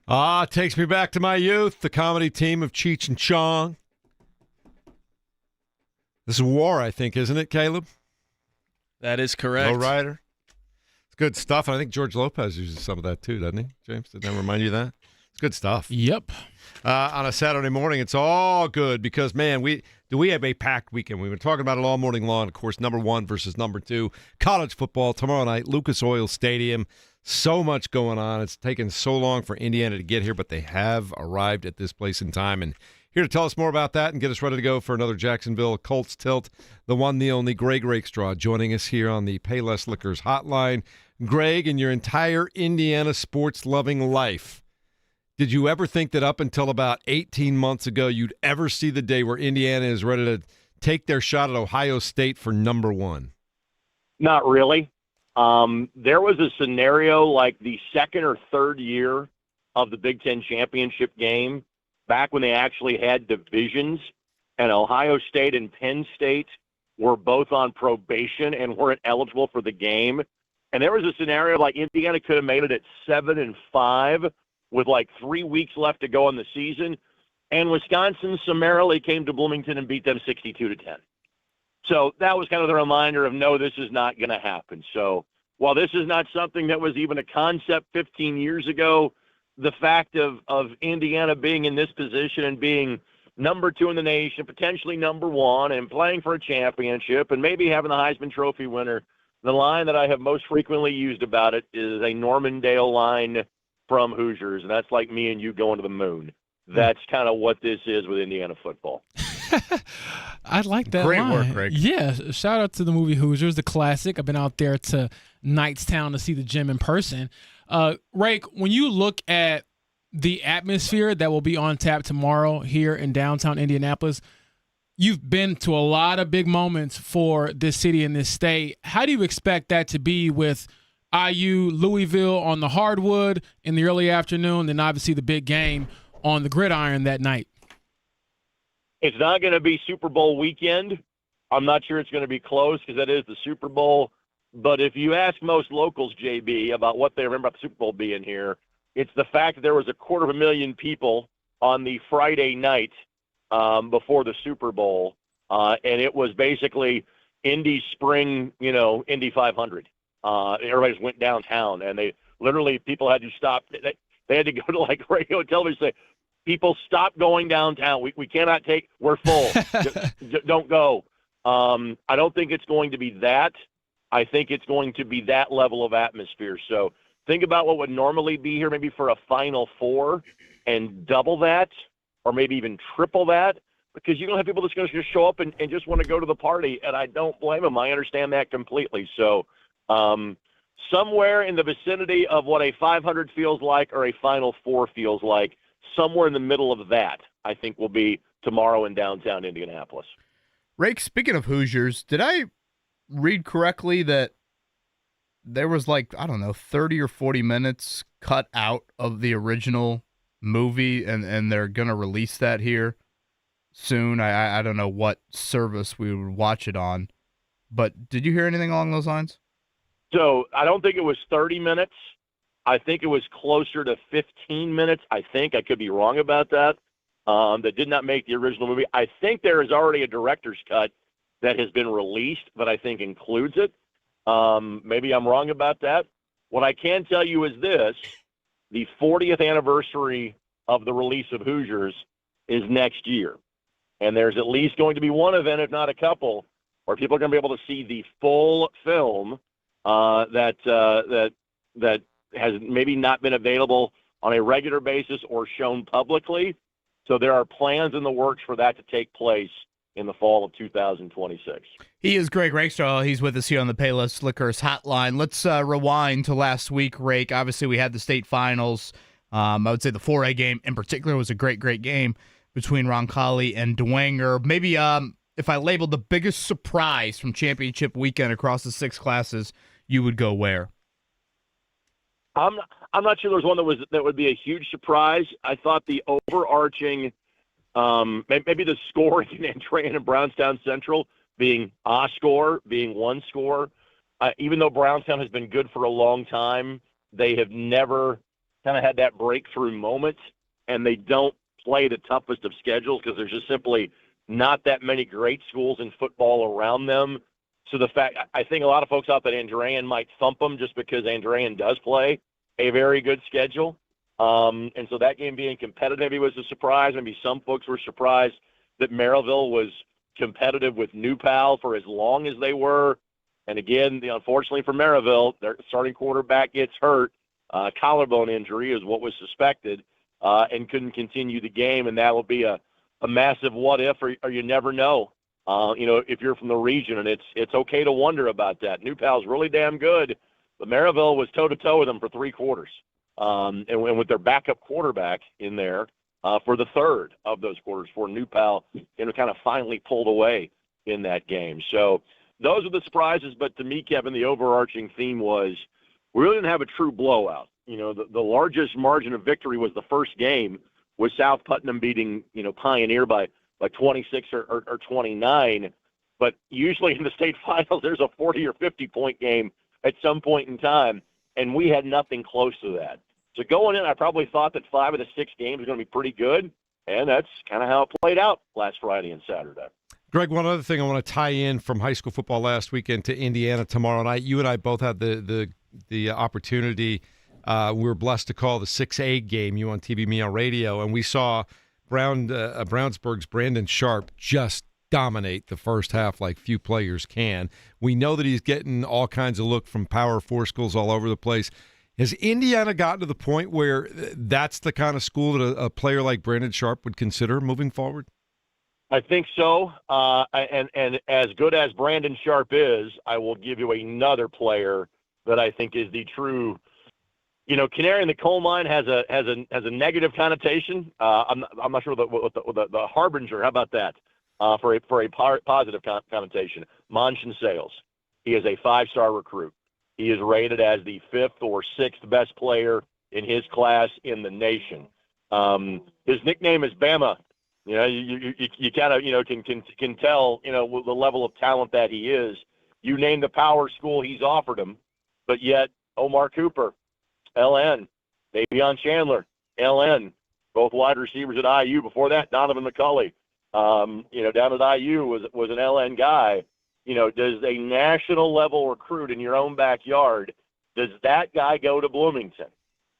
Takes me back to my youth, the comedy team of Cheech and Chong. This is War, I think, isn't it, Caleb? That is correct. Low Rider. It's good stuff, and I think George Lopez uses some of that too, doesn't he, James? Did that remind you of that? It's good stuff. Yep. On a Saturday morning, it's all good because, man, we have a packed weekend. We've been talking about it all morning long. Of course, number 1 versus number 2. College football tomorrow night, Lucas Oil Stadium. So much going on. It's taken so long for Indiana to get here, but they have arrived at this place in time. And here to tell us more about that and get us ready to go for another Jacksonville Colts tilt, the one, the only, Greg Rakestraw, joining us here on the Payless Liquors hotline. Greg, in your entire Indiana sports-loving life, did you ever think that up until about 18 months ago you'd ever see the day where Indiana is ready to take their shot at Ohio State for number 1? Not really. There was a scenario like the second or third year of the Big Ten championship game, back when they actually had divisions, and Ohio State and Penn State were both on probation and weren't eligible for the game. And there was a scenario like Indiana could have made it at 7-5 with like 3 weeks left to go in the season, and Wisconsin summarily came to Bloomington and beat them 62-10. So that was kind of the reminder of, no, this is not going to happen. So while this is not something that was even a concept 15 years ago, the fact of Indiana being in this position and being number 2 in the nation, potentially number 1, and playing for a championship and maybe having the Heisman Trophy winner, the line that I have most frequently used about it is a Normandale line from Hoosiers, and that's like me and you going to the moon. That's kind of what this is with Indiana football. I like that Great line. work, Greg. Yeah, shout out to the movie Hoosiers, the classic. I've been out there to Knightstown to see the gym in person. Rake, when you look at the atmosphere that will be on tap tomorrow here in downtown Indianapolis, you've been to a lot of big moments for this city and this state. How do you expect that to be with IU, Louisville on the hardwood in the early afternoon, then obviously the big game on the gridiron that night? It's not going to be Super Bowl weekend. I'm not sure it's going to be close because that is the Super Bowl. But if you ask most locals, JB, about what they remember about the Super Bowl being here, it's the fact that there was 250,000 people on the Friday night before the Super Bowl, and it was basically Indy Spring, Indy 500. Everybody just went downtown, and people had to stop. They had to go to like radio and television and say, people, stop going downtown. We cannot take. We're full. Don't go. I don't think it's going to be that. I think it's going to be that level of atmosphere. So think about what would normally be here, maybe for a Final Four, and double that, or maybe even triple that, because you're going to have people that's going to just show up and just want to go to the party, and I don't blame them. I understand that completely. So somewhere in the vicinity of what a 500 feels like or a Final Four feels like, somewhere in the middle of that, I think will be tomorrow in downtown Indianapolis. Rake, speaking of Hoosiers, did I read correctly that there was 30 or 40 minutes cut out of the original movie and they're going to release that here soon? I don't know what service we would watch it on, but did you hear anything along those lines? So I don't think it was 30 minutes. I think it was closer to 15 minutes. I could be wrong about that. That did not make the original movie. I think there is already a director's cut that has been released that I think includes it. Maybe I'm wrong about that. What I can tell you is this: the 40th anniversary of the release of Hoosiers is next year. And there's at least going to be one event, if not a couple, where people are going to be able to see the full film that has maybe not been available on a regular basis or shown publicly. So there are plans in the works for that to take place in the fall of 2026. He is Greg Rakestraw. He's with us here on the Payless Liquors hotline. Let's rewind to last week, Rake. Obviously, we had the state finals. I would say the 4A game in particular was a great, great game between Roncalli and Dwenger. Maybe if I labeled the biggest surprise from championship weekend across the 6 classes, you would go where? I'm not sure there's one that would be a huge surprise. I thought the overarching, maybe the scoring in Antrean and Brownstown Central being a score, being one score. Even though Brownstown has been good for a long time, they have never kind of had that breakthrough moment, and they don't play the toughest of schedules because there's just simply not that many great schools in football around them. So I think a lot of folks thought that Andrean might thump them just because Andrean does play a very good schedule. And so that game being competitive maybe was a surprise. Maybe some folks were surprised that Maryville was competitive with New Pal for as long as they were. And again, unfortunately for Maryville, their starting quarterback gets hurt. Collarbone injury is what was suspected, and couldn't continue the game. And that will be a massive what if, or you never know. If you're from the region, and it's okay to wonder about that. New Pal's really damn good, but Maryville was toe-to-toe with them for 3 quarters. And with their backup quarterback in there for the third of those quarters for New Pal, kind of finally pulled away in that game. So those are the surprises, but to me, Kevin, the overarching theme was we really didn't have a true blowout. The largest margin of victory was the first game with South Putnam beating, Pioneer by 26 or 29. But usually in the state finals, there's a 40 or 50-point game at some point in time, and we had nothing close to that. So going in, I probably thought that 5 of the 6 games were going to be pretty good, and that's kind of how it played out last Friday and Saturday. Greg, one other thing I want to tie in from high school football last weekend to Indiana tomorrow night. You and I both had the opportunity. We were blessed to call the 6A game, you on TV, me on radio, and we saw Brownsburg's Brandon Sharp just dominate the first half like few players can. We know that he's getting all kinds of look from Power 4 schools all over the place. Has Indiana gotten to the point where that's the kind of school that a player like Brandon Sharp would consider moving forward? I think so. And as good as Brandon Sharp is, I will give you another player that I think is the true. Canary in the coal mine has a negative connotation. I'm not sure what the harbinger. How about that? For a positive connotation, Manchin Sales. He is a 5-star recruit. He is rated as the 5th or 6th best player in his class in the nation. His nickname is Bama. You kind of can tell the level of talent that he is. You name the power school he's offered him, but yet Omar Cooper, LN, Davion Chandler, LN, both wide receivers at IU. Before that, Donovan McCulley, down at IU was an LN guy. Does a national level recruit in your own backyard, does that guy go to Bloomington?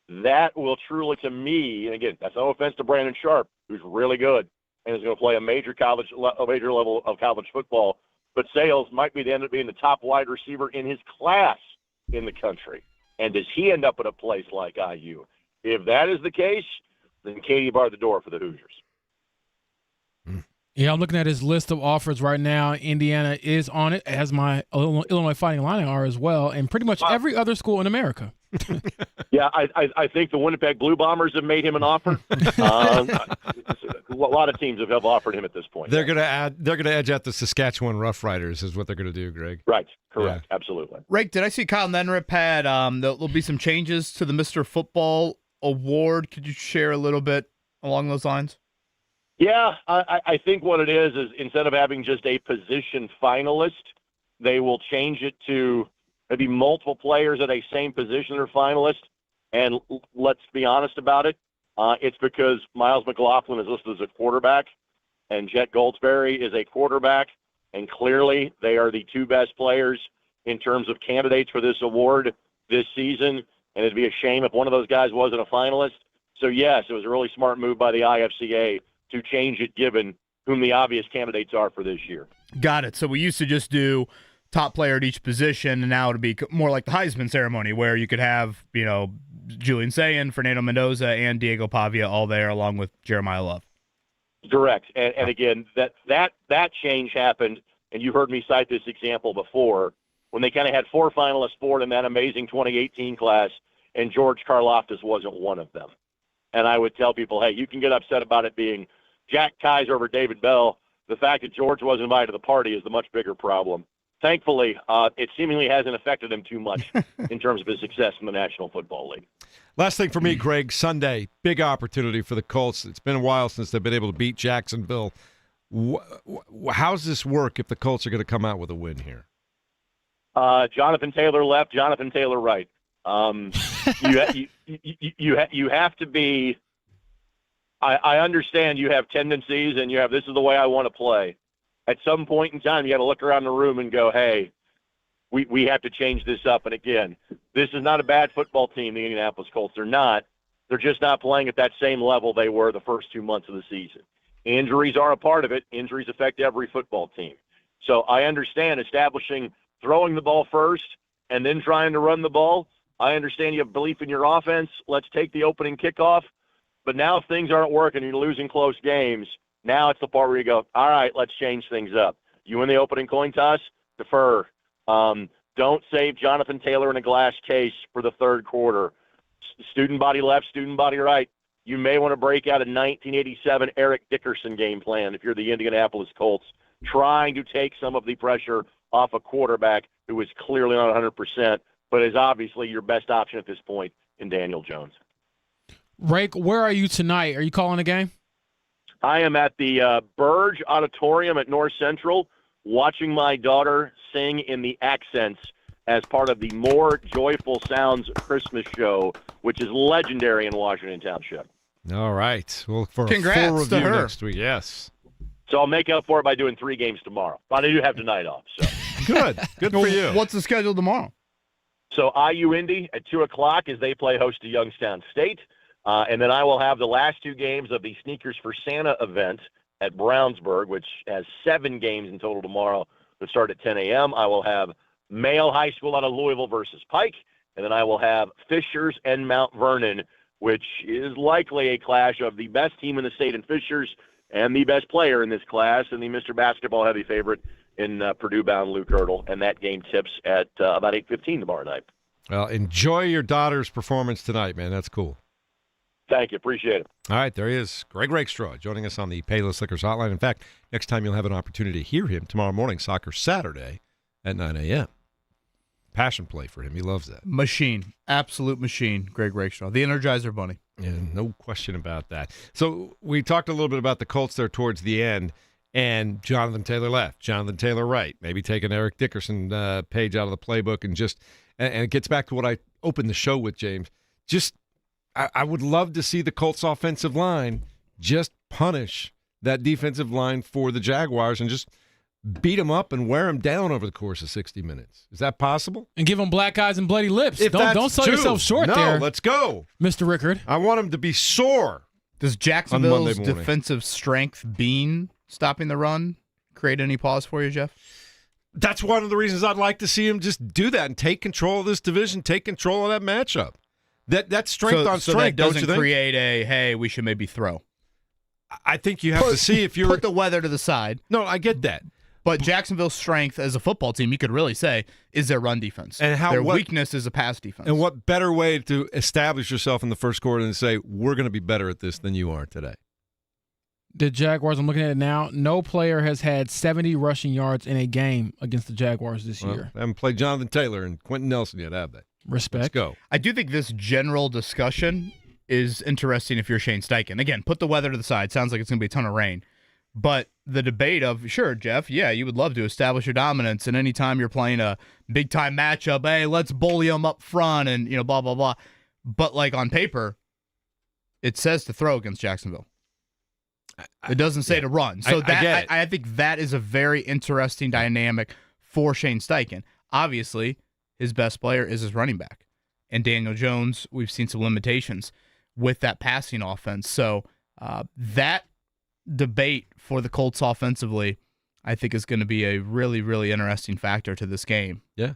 That will truly, to me, and again, that's no offense to Brandon Sharp, who's really good and is going to play a major level of college football, but Sales might end up being the top wide receiver in his class in the country. And does he end up at a place like IU? If that is the case, then Katie barred the door for the Hoosiers. Yeah, I'm looking at his list of offers right now. Indiana is on it, as my Illinois Fighting Illini are as well, and pretty much every other school in America. Yeah, I think the Winnipeg Blue Bombers have made him an offer. A lot of teams have offered him at this point. They're going to edge out the Saskatchewan Roughriders is what they're going to do, Greg. Right, correct, yeah. Absolutely. Rake, did I see Kyle Nenrip had there'll be some changes to the Mr. Football Award? Could you share a little bit along those lines? Yeah, I think what it is instead of having just a position finalist, they will change it to maybe multiple players at a same position are finalists. And let's be honest about it. It's because Miles McLaughlin is listed as a quarterback and Jet Goldsberry is a quarterback. And clearly they are the 2 best players in terms of candidates for this award this season. And it'd be a shame if one of those guys wasn't a finalist. So, yes, it was a really smart move by the IFCA to change it given whom the obvious candidates are for this year. Got it. So we used to just do top player at each position, and now it'll be more like the Heisman ceremony where you could have, Julian Sayin, Fernando Mendoza, and Diego Pavia all there along with Jeremiah Love. Correct. And again, that change happened, and you heard me cite this example before, when they kind of had 4 finalists for it in that amazing 2018 class, and George Karloftis wasn't one of them. And I would tell people, hey, you can get upset about it being Jack Kaiser over David Bell. The fact that George wasn't invited to the party is the much bigger problem. Thankfully, it seemingly hasn't affected him too much in terms of his success in the National Football League. Last thing for me, Greg, Sunday, big opportunity for the Colts. It's been a while since they've been able to beat Jacksonville. How's this work if the Colts are going to come out with a win here? Jonathan Taylor left, Jonathan Taylor right. You have to be. I understand you have tendencies, and you have, this is the way I want to play. At some point in time, you got to look around the room and go, hey, we have to change this up. And again, this is not a bad football team, the Indianapolis Colts. They're not. They're just not playing at that same level they were the first 2 months of the season. Injuries are a part of it. Injuries affect every football team. So I understand establishing throwing the ball first and then trying to run the ball. I understand you have belief in your offense. Let's take the opening kickoff. But now if things aren't working and you're losing close games, now it's the part where you go, all right, let's change things up. You win the opening coin toss, defer. Don't save Jonathan Taylor in a glass case for the third quarter. Student body left, student body right. You may want to break out a 1987 Eric Dickerson game plan if you're the Indianapolis Colts, trying to take some of the pressure off a quarterback who is clearly not 100%, but is obviously your best option at this point in Daniel Jones. Rake, where are you tonight? Are you calling a game? I am at the Burge Auditorium at North Central, watching my daughter sing in the accents as part of the More Joyful Sounds Christmas show, which is legendary in Washington Township. All right. Well, for Congrats a full to review her. next week. Yes. So I'll make up for it by doing 3 games tomorrow. But I do have tonight off. So Good. Good for you. What's the schedule tomorrow? So IU Indy at 2 o'clock as they play host to Youngstown State. And then I will have the last 2 games of the Sneakers for Santa event at Brownsburg, which has 7 games in total tomorrow that start at 10 a.m. I will have Male High School out of Louisville versus Pike. And then I will have Fishers and Mount Vernon, which is likely a clash of the best team in the state in Fishers and the best player in this class and the Mr. Basketball heavy favorite in Purdue-bound Luke Hurdle. And that game tips at about 8:15 tomorrow night. Well, enjoy your daughter's performance tonight, man. That's cool. Thank you. Appreciate it. All right, there he is, Greg Rakestraw, joining us on the Payless Liquors Hotline. In fact, next time you'll have an opportunity to hear him tomorrow morning, Soccer Saturday at 9 a.m. Passion play for him. He loves that. Machine. Absolute machine, Greg Rakestraw. The Energizer Bunny. Yeah, no question about that. So we talked a little bit about the Colts there towards the end, and Jonathan Taylor left, Jonathan Taylor right, maybe take an Eric Dickerson page out of the playbook and it gets back to what I opened the show with, James. I would love to see the Colts offensive line just punish that defensive line for the Jaguars and just beat them up and wear them down over the course of 60 minutes. Is that possible? And give them black eyes and bloody lips. Don't sell yourself short no, there. Let's go. Mr. Rickard. I want them to be sore. Does Jacksonville's defensive strength being stopping the run create any pause for you, Jeff? That's one of the reasons I'd like to see him just do that and take control of this division, take control of that matchup. That strength on strength, so that don't you doesn't think? create a, hey, we should maybe throw. I think you have to see if you're... Put the weather to the side. No, I get that. But Jacksonville's strength as a football team, you could really say, is their run defense. And their weakness is a pass defense. And what better way to establish yourself in the first quarter than to say, we're going to be better at this than you are today? The Jaguars, I'm looking at it now, no player has had 70 rushing yards in a game against the Jaguars this year. They haven't played Jonathan Taylor and Quentin Nelson yet, have they? Respect. Let's go. I do think this general discussion is interesting if you're Shane Steichen. Again, put the weather to the side. Sounds like it's going to be a ton of rain. But the debate of, sure, Jeff, yeah, you would love to establish your dominance, and anytime you're playing a big-time matchup, hey, let's bully them up front and, blah, blah, blah. But, like, on paper, it says to throw against Jacksonville. It doesn't say to run. So I think that is a very interesting dynamic for Shane Steichen. Obviously, his best player is his running back. And Daniel Jones, we've seen some limitations with that passing offense. So that debate for the Colts offensively, I think, is going to be a really, really interesting factor to this game. Yeah.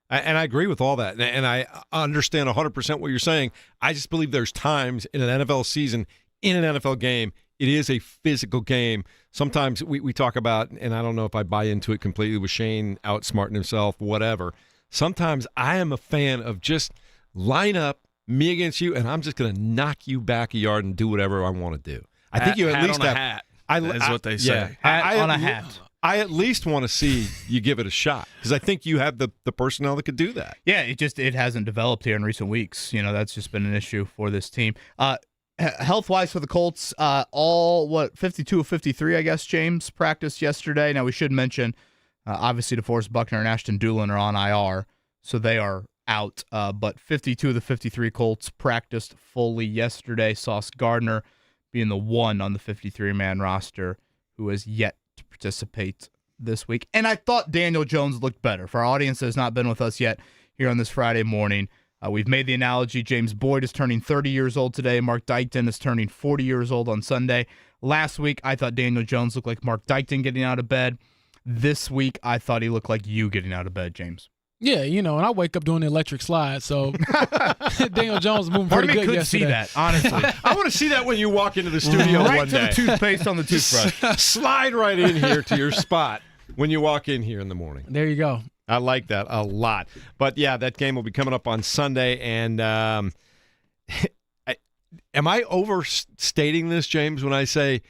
And I agree with all that. And I understand 100% what you're saying. I just believe there's times in an NFL season, in an NFL game, it is a physical game. Sometimes we talk about, and I don't know if I buy into it completely with Shane outsmarting himself, whatever. Sometimes I am a fan of just line up, me against you, and I'm just going to knock you back a yard and do whatever I want to do. I think you at least have. Hat. Is what they say. Yeah, Hat on a hat. I at least want to see you give it a shot because I think you have the personnel that could do that. Yeah, it hasn't developed here in recent weeks. That's just been an issue for this team. Health-wise for the Colts, 52 of 53, I guess, James, practiced yesterday. Now, we should mention, obviously, DeForest Buckner and Ashton Doolin are on IR, so they are out. But 52 of the 53 Colts practiced fully yesterday. Sauce Gardner being the one on the 53-man roster who has yet to participate this week. And I thought Daniel Jones looked better. For our audience that has not been with us yet here on this Friday morning, we've made the analogy. James Boyd is turning 30 years old today. Mark Dykton is turning 40 years old on Sunday. Last week, I thought Daniel Jones looked like Mark Dykton getting out of bed. This week, I thought he looked like you getting out of bed, James. Yeah, and I wake up doing the electric slide, so Daniel Jones is moving pretty good yesterday. See that, honestly. I want to see that when you walk into the studio right one to day. the toothpaste on the toothbrush. Slide right in here to your spot when you walk in here in the morning. There you go. I like that a lot. But, yeah, that game will be coming up on Sunday. And am I overstating this, James, when I say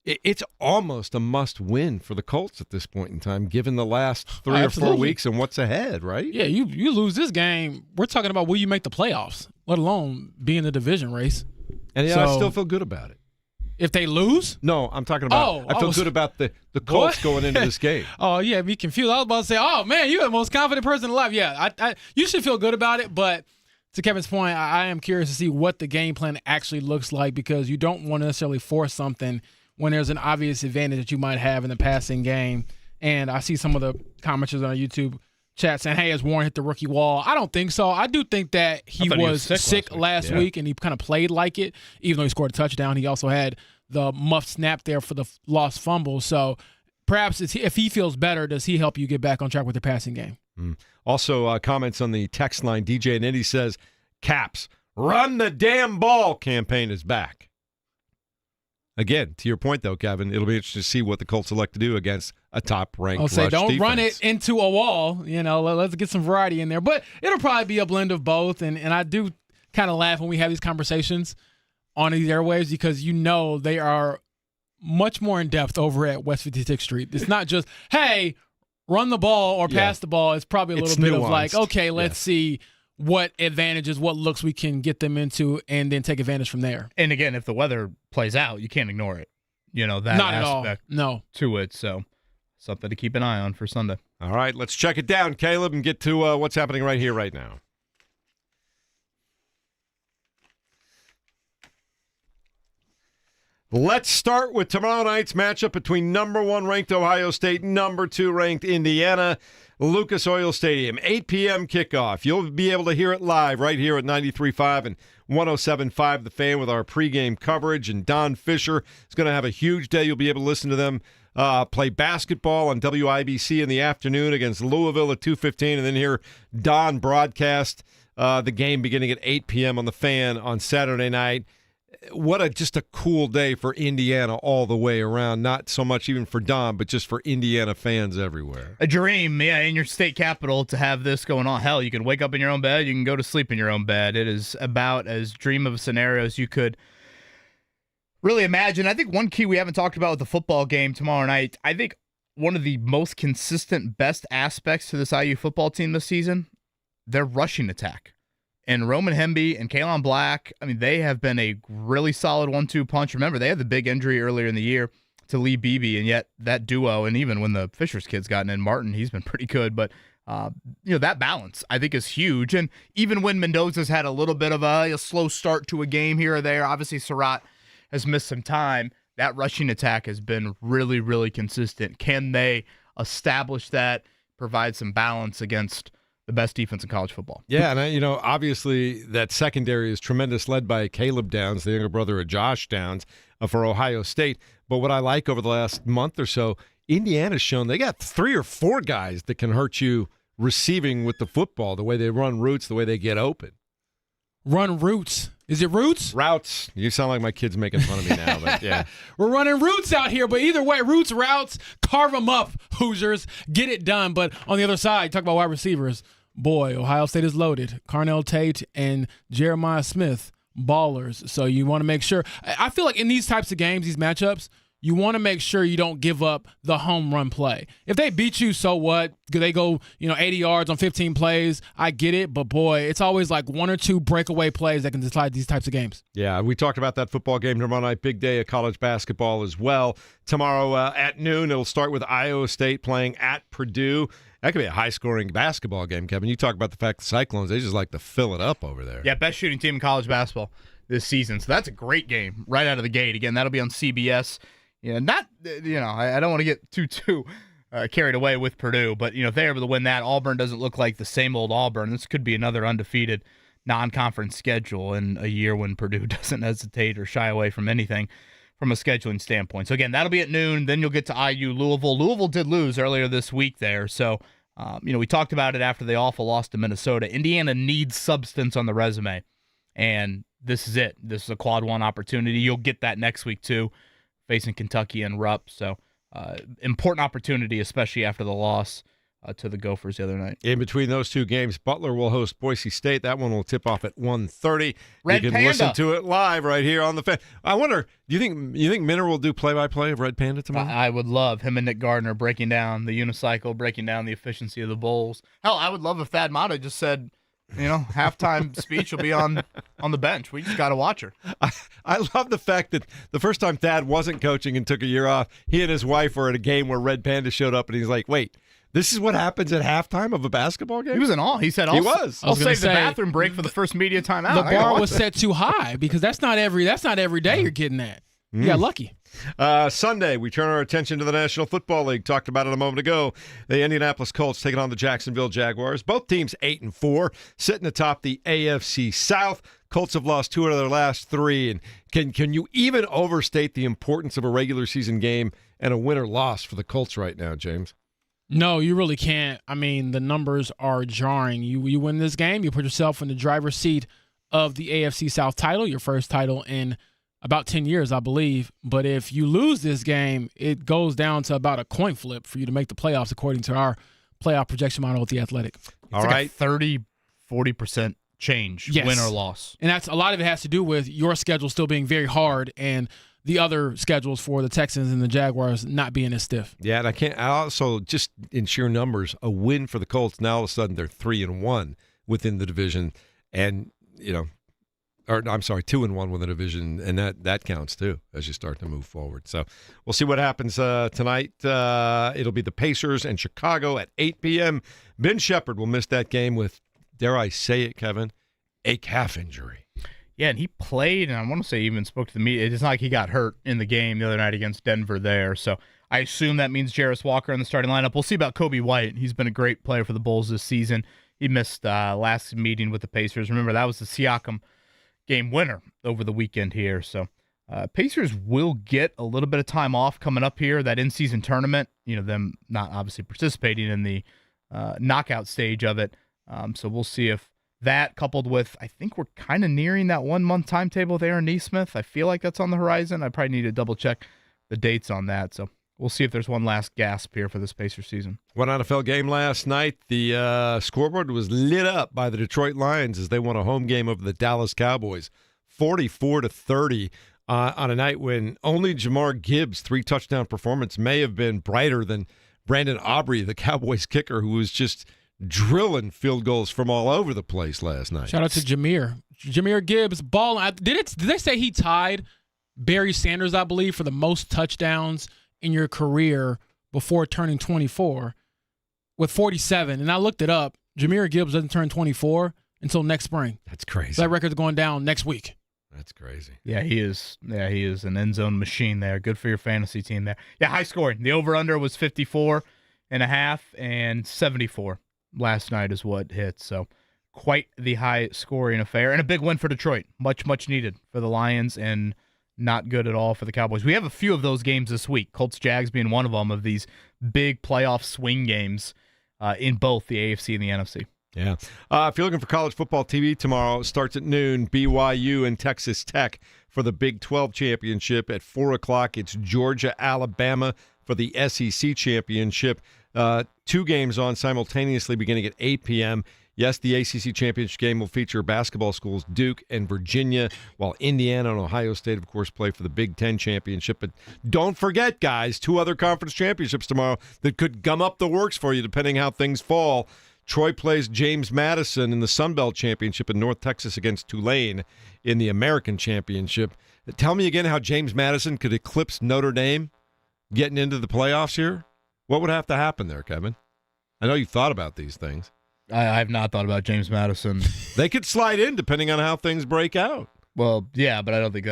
it's almost a must-win for the Colts at this point in time, given the last 3 or 4 weeks and what's ahead, right? Yeah, you lose this game, we're talking about will you make the playoffs, let alone be in the division race. And, I still feel good about it. If they lose? No, I'm talking about I feel good about the Colts going into this game. Oh, yeah, be confused. I was about to say, oh, man, you're the most confident person alive. Yeah, you should feel good about it, but to Kevin's point, I am curious to see what the game plan actually looks like because you don't want to necessarily force something when there's an obvious advantage that you might have in the passing game. And I see some of the commenters on our YouTube chat saying, hey, has Warren hit the rookie wall? I don't think so. I do think that he was sick last week, and he kind of played like it, even though he scored a touchdown. He also had the muffed snap there for the lost fumble. So perhaps if he feels better, does he help you get back on track with the passing game? Also, comments on the text line. DJ and Eddie says, Caps, run the damn ball campaign is back. Again, to your point, though, Kevin, it'll be interesting to see what the Colts elect to do against a top-ranked rush defense. Don't run it into a wall. Let's get some variety in there. But it'll probably be a blend of both. And I do kind of laugh when we have these conversations on these airwaves because they are much more in-depth over at West 56th Street. It's not just, hey, run the ball or pass the ball. It's probably a little bit nuanced. Of like, okay, let's see what advantages, what looks we can get them into, and then take advantage from there. And again, if the weather plays out, you can't ignore it. That Not aspect at all. No. To it. So something to keep an eye on for Sunday. All right, let's check it down, Caleb, and get to what's happening right here, right now. Let's start with tomorrow night's matchup between number 1 ranked Ohio State and number 2 ranked Indiana. Lucas Oil Stadium, 8 p.m. kickoff. You'll be able to hear it live right here at 93.5 and 107.5 The Fan with our pregame coverage. And Don Fisher is going to have a huge day. You'll be able to listen to them play basketball on WIBC in the afternoon against Louisville at 2:15, and then hear Don broadcast the game beginning at 8 p.m. on The Fan on Saturday night. What just a cool day for Indiana all the way around. Not so much even for Don, but just for Indiana fans everywhere. A dream, in your state capital to have this going on. Hell, you can wake up in your own bed. You can go to sleep in your own bed. It is about as dream of a scenario as you could really imagine. I think one key we haven't talked about with the football game tomorrow night, I think one of the most consistent, best aspects to this IU football team this season, their rushing attack. And Roman Hemby and Kalen Black, they have been a really solid 1-2 punch. Remember, they had the big injury earlier in the year to Lee Beebe, and yet that duo, and even when the Fishers kid's gotten in, Martin, he's been pretty good. But, that balance, I think, is huge. And even when Mendoza's had a little bit of a slow start to a game here or there, obviously Surratt has missed some time, that rushing attack has been really, really consistent. Can they establish that, provide some balance against the best defense in college football? Yeah, and obviously that secondary is tremendous, led by Caleb Downs, the younger brother of Josh Downs for Ohio State. But what I like over the last month or so, Indiana's shown they got 3 or 4 guys that can hurt you receiving with the football, the way they run routes, the way they get open. Run routes. Is it routes? Routes. You sound like my kid's making fun of me now, but yeah. We're running routes out here, but either way, routes, routes, carve them up, Hoosiers. Get it done. But on the other side, talk about wide receivers. Boy, Ohio State is loaded. Carnell Tate and Jeremiah Smith, ballers. So you want to make sure. I feel like in these types of games, these matchups, you want to make sure you don't give up the home run play. If they beat you, so what? They go, 80 yards on 15 plays. I get it, but boy, it's always like 1 or 2 breakaway plays that can decide these types of games. Yeah, we talked about that football game tomorrow night. Big day of college basketball as well. Tomorrow at noon, it'll start with Iowa State playing at Purdue. That could be a high-scoring basketball game, Kevin. You talk about the fact the Cyclones, they just like to fill it up over there. Yeah, best shooting team in college basketball this season. So that's a great game right out of the gate. Again, that'll be on CBS. Yeah, I don't want to get too carried away with Purdue, but if they're able to win that, Auburn doesn't look like the same old Auburn. This could be another undefeated non-conference schedule in a year when Purdue doesn't hesitate or shy away from anything from a scheduling standpoint. So again, that'll be at noon. Then you'll get to IU Louisville. Louisville did lose earlier this week there, so we talked about it after the awful loss to Minnesota. Indiana needs substance on the resume, and this is it. This is a quad one opportunity. You'll get that next week too, facing Kentucky and Rupp. So important opportunity, especially after the loss to the Gophers the other night. In between those two games, Butler will host Boise State. That one will tip off at 1:30. Red You can Panda. listen to it live right here on the Fan. I wonder, do you think Minner will do play-by-play of Red Panda tomorrow? I would love him and Nick Gardner breaking down the unicycle, breaking down the efficiency of the bowls. Hell, I would love if Thad Matta just said, halftime speech will be on the bench. We just got to watch her. I love the fact that the first time Thad wasn't coaching and took a year off, he and his wife were at a game where Red Panda showed up, and he's like, wait, this is what happens at halftime of a basketball game? He was in awe. He said, He was. I'll save the bathroom break for the first media timeout. The bar was set too high because that's not every day you're getting that. You got lucky. Sunday, we turn our attention to the National Football League. Talked about it a moment ago. The Indianapolis Colts taking on the Jacksonville Jaguars. Both teams 8-4, sitting atop the AFC South. Colts have lost 2 out of their last 3. And can you even overstate the importance of a regular season game and a win or loss for the Colts right now, James? No, you really can't. I mean, the numbers are jarring. You win this game, you put yourself in the driver's seat of the AFC South title, your first title in about 10 years, I believe. But if you lose this game, it goes down to about a coin flip for you to make the playoffs according to our playoff projection model with The Athletic. All right. 30-40% change, yes. Win or loss. And that's a lot of it has to do with your schedule still being very hard and the other schedules for the Texans and the Jaguars not being as stiff. Yeah, and I also, just in sheer numbers, a win for the Colts, now all of a sudden they're 3-1 within the division, and 2-1 with the division, and that counts too as you start to move forward. So we'll see what happens tonight. It'll be the Pacers and Chicago at 8 p.m. Ben Shepherd will miss that game with, dare I say it, Kevin, a calf injury. Yeah, and he played, and I want to say even spoke to the media. It's not like he got hurt in the game the other night against Denver there. So I assume that means Jarris Walker in the starting lineup. We'll see about Kobe White. He's been a great player for the Bulls this season. He missed last meeting with the Pacers. Remember, that was the Siakam game winner over the weekend here. So Pacers will get a little bit of time off coming up here, that in-season tournament, them not obviously participating in the knockout stage of it. So we'll see if that, coupled with, I think we're kind of nearing that 1-month timetable with Aaron Nesmith. I feel like that's on the horizon. I probably need to double-check the dates on that. So we'll see if there's one last gasp here for this Pacers season. One NFL game last night. The scoreboard was lit up by the Detroit Lions as they won a home game over the Dallas Cowboys, 44-30, on a night when only Jamar Gibbs' 3-touchdown performance may have been brighter than Brandon Aubrey, the Cowboys kicker, who was just drilling field goals from all over the place last night. Shout out to Jahmyr Gibbs balling. Did they say he tied Barry Sanders, I believe, for the most touchdowns in your career before turning 24 with 47? And I looked it up. Jahmyr Gibbs doesn't turn 24 until next spring. That's crazy. So that record's going down next week. That's crazy. Yeah, he is. Yeah, he is an end zone machine there. Good for your fantasy team there. Yeah, high scoring. The over-under was 54.5 and 74. Last night is what hit, so quite the high-scoring affair. And a big win for Detroit. Much, much needed for the Lions and not good at all for the Cowboys. We have a few of those games this week, Colts-Jags being one of them, of these big playoff swing games in both the AFC and the NFC. Yeah. If you're looking for college football TV tomorrow, it starts at noon, BYU and Texas Tech for the Big 12 championship. At 4 o'clock, it's Georgia-Alabama for the SEC championship. 2 games on simultaneously beginning at 8 p.m. Yes, the ACC championship game will feature basketball schools Duke and Virginia, while Indiana and Ohio State, of course, play for the Big Ten championship. But don't forget, guys, 2 other conference championships tomorrow that could gum up the works for you depending how things fall. Troy plays James Madison in the Sun Belt Championship in North Texas against Tulane in the American Championship. Tell me again how James Madison could eclipse Notre Dame getting into the playoffs here. What would have to happen there, Kevin? I know you've thought about these things. I have not thought about James Madison. They could slide in depending on how things break out. Well, yeah, but I don't think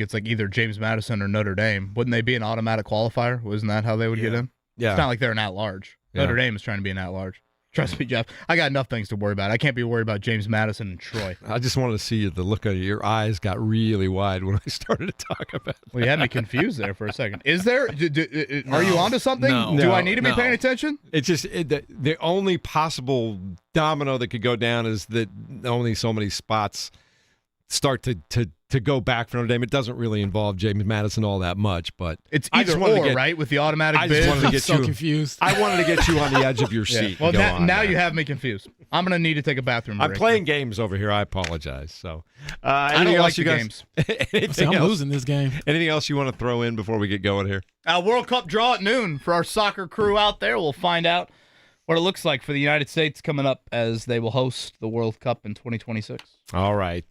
it's like either James Madison or Notre Dame. Wouldn't they be an automatic qualifier? Wasn't that how they would get in? Yeah. It's not like they're an at-large. Yeah. Notre Dame is trying to be an at-large. Trust me, Jeff. I got enough things to worry about. I can't be worried about James Madison and Troy. I just wanted to see the look of your eyes got really wide when I started to talk about that. Well, you had me confused there for a second. Is there? Are you onto something? No. Do I need to be paying attention? It's just the only possible domino that could go down is that only so many spots start to go back for Notre Dame. It doesn't really involve James Madison all that much, but It's either or, right? With the automatic I bid. just wanted to I'm get so you confused. I wanted to get you on the edge of your Yeah. seat. Well, and go on now that. you have me confused. I'm going to need to take a bathroom break. I'm playing games over here. I apologize. So, I don't like the games. anything I'm else? losing this game. Anything else you want to throw in before we get going here? World Cup draw at noon for our soccer crew out there. We'll find out what it looks like for the United States coming up as they will host the World Cup in 2026. All right.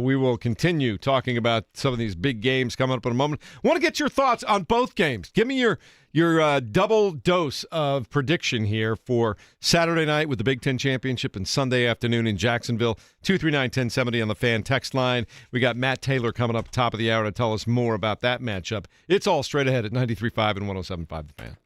We will continue talking about some of these big games coming up in a moment. Want to get your thoughts on both games. Give me your double dose of prediction here for Saturday night with the Big Ten Championship and Sunday afternoon in Jacksonville. 239-1070 on the Fan text line. We got Matt Taylor coming up top of the hour to tell us more about that matchup. It's all straight ahead at 93.5 and 107.5 The Fan.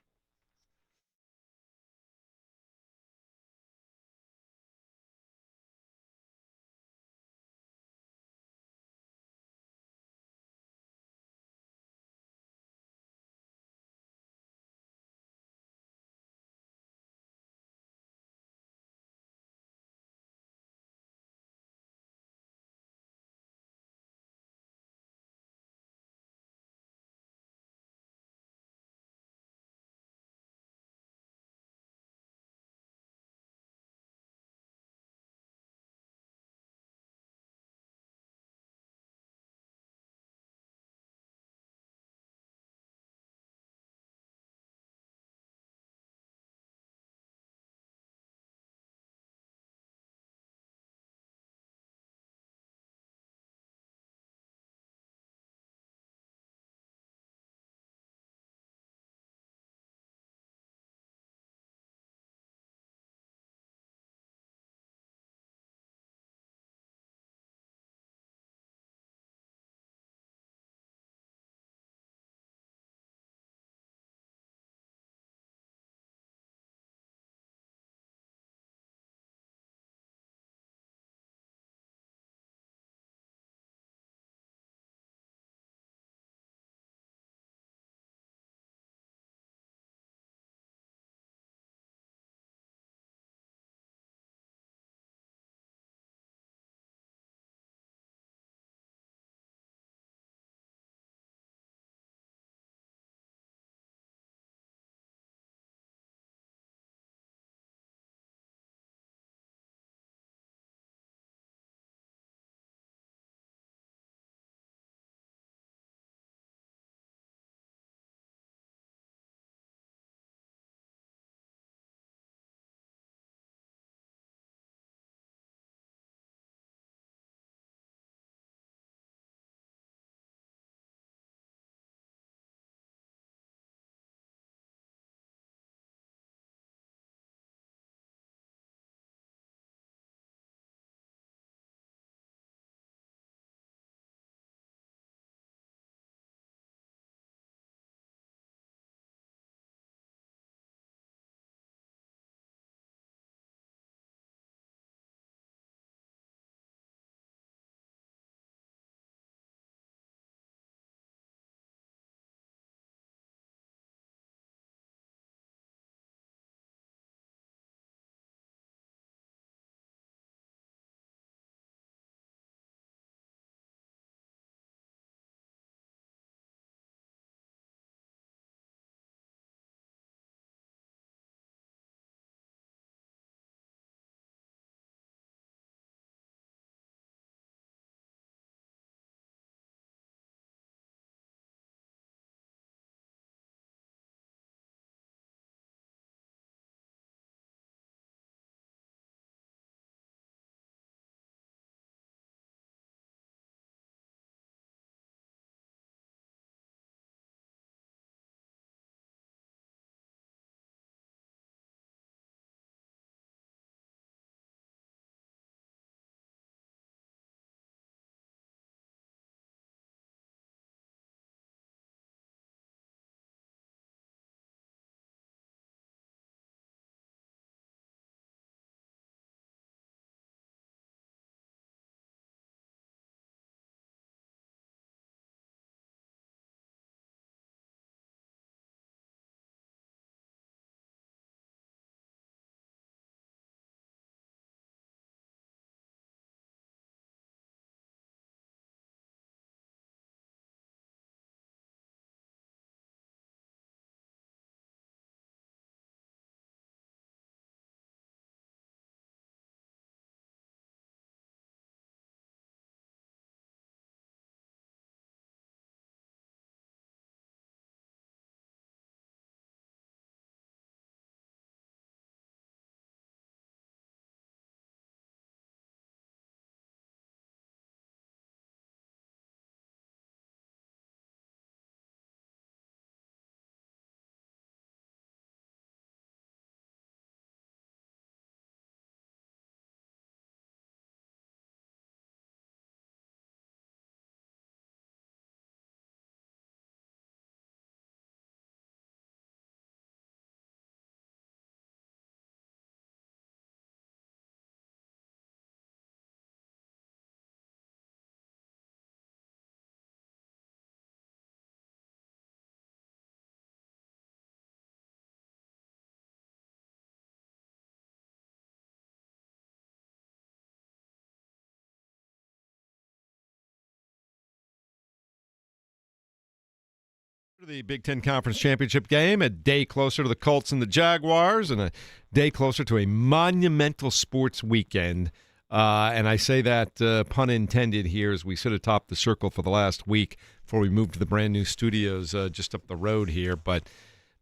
The Big Ten Conference Championship game, a day closer to the Colts and the Jaguars, and a day closer to a monumental sports weekend. And I say that pun intended here as we sit atop the circle for the last week before we move to the brand new studios just up the road here. But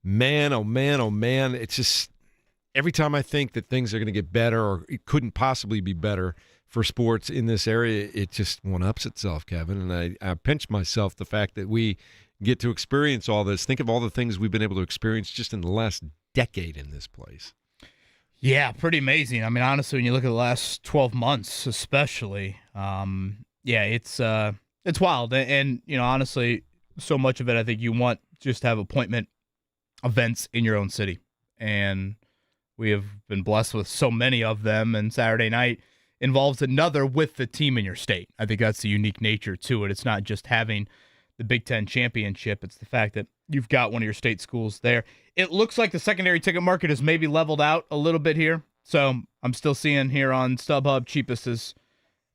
man, oh man, it's just every time I think that things are going to get better or it couldn't possibly be better for sports in this area, it just one-ups itself, Kevin. And I pinch myself the fact that we get to experience all this. Think of all the things we've been able to experience just in the last decade in this place. Yeah, pretty amazing. I mean, honestly, when you look at the last 12 months especially, it's wild. And, you know, honestly, so much of it I think you want just to have appointment events in your own city. And we have been blessed with so many of them, and Saturday night involves another with the team in your state. I think that's the unique nature to it. It's not just having the Big Ten championship. It's the fact that you've got one of your state schools there. It looks like the secondary ticket market has maybe leveled out a little bit here. So I'm still seeing here on StubHub, cheapest is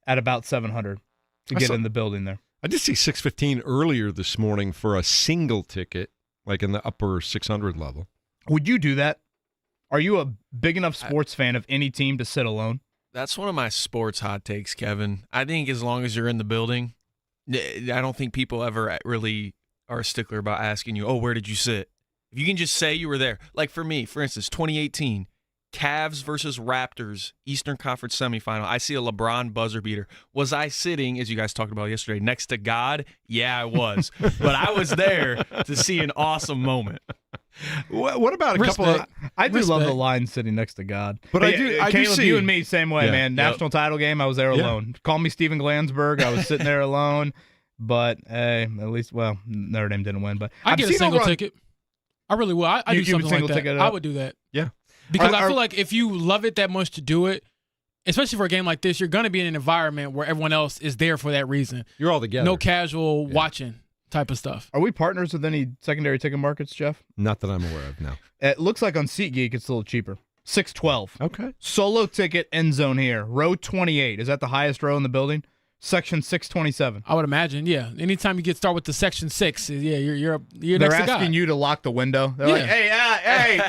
at about $700 to get in the building there. I did see $615 earlier this morning for a single ticket, like in the upper 600 level. Would you do that? Are you a big enough sports fan of any team to sit alone? That's one of my sports hot takes, Kevin. I think as long as you're in the building, I don't think people ever really are a stickler about asking you, oh, where did you sit? If you can just say you were there. Like for me, for instance, 2018, Cavs versus Raptors, Eastern Conference semifinal. I see a LeBron buzzer beater. Was I sitting, as you guys talked about yesterday, next to God? Yeah, I was. But I was there to see an awesome moment. What about a couple of... I do love the line sitting next to God. But I do Caleb, see... you and me, same way, man. National title game, I was there alone. Call me Steven Glansberg. I was sitting there alone. But at least, well, Notre Dame didn't win. But I get a single ticket. I really will. I do something like that. I would do that. Yeah. Because I feel like if you love it that much to do it, especially for a game like this, you're going to be in an environment where everyone else is there for that reason. You're all together. No casual watching type of stuff. Are we partners with any secondary ticket markets, Jeff? Not that I'm aware of, no. It looks like on SeatGeek it's a little cheaper. $612. Okay. Solo ticket end zone here. Row 28. Is that the highest row in the building? Section 627. I would imagine, yeah. Anytime you start with the Section 6, you're They're next to God. asking you to lock the window. They're like, hey,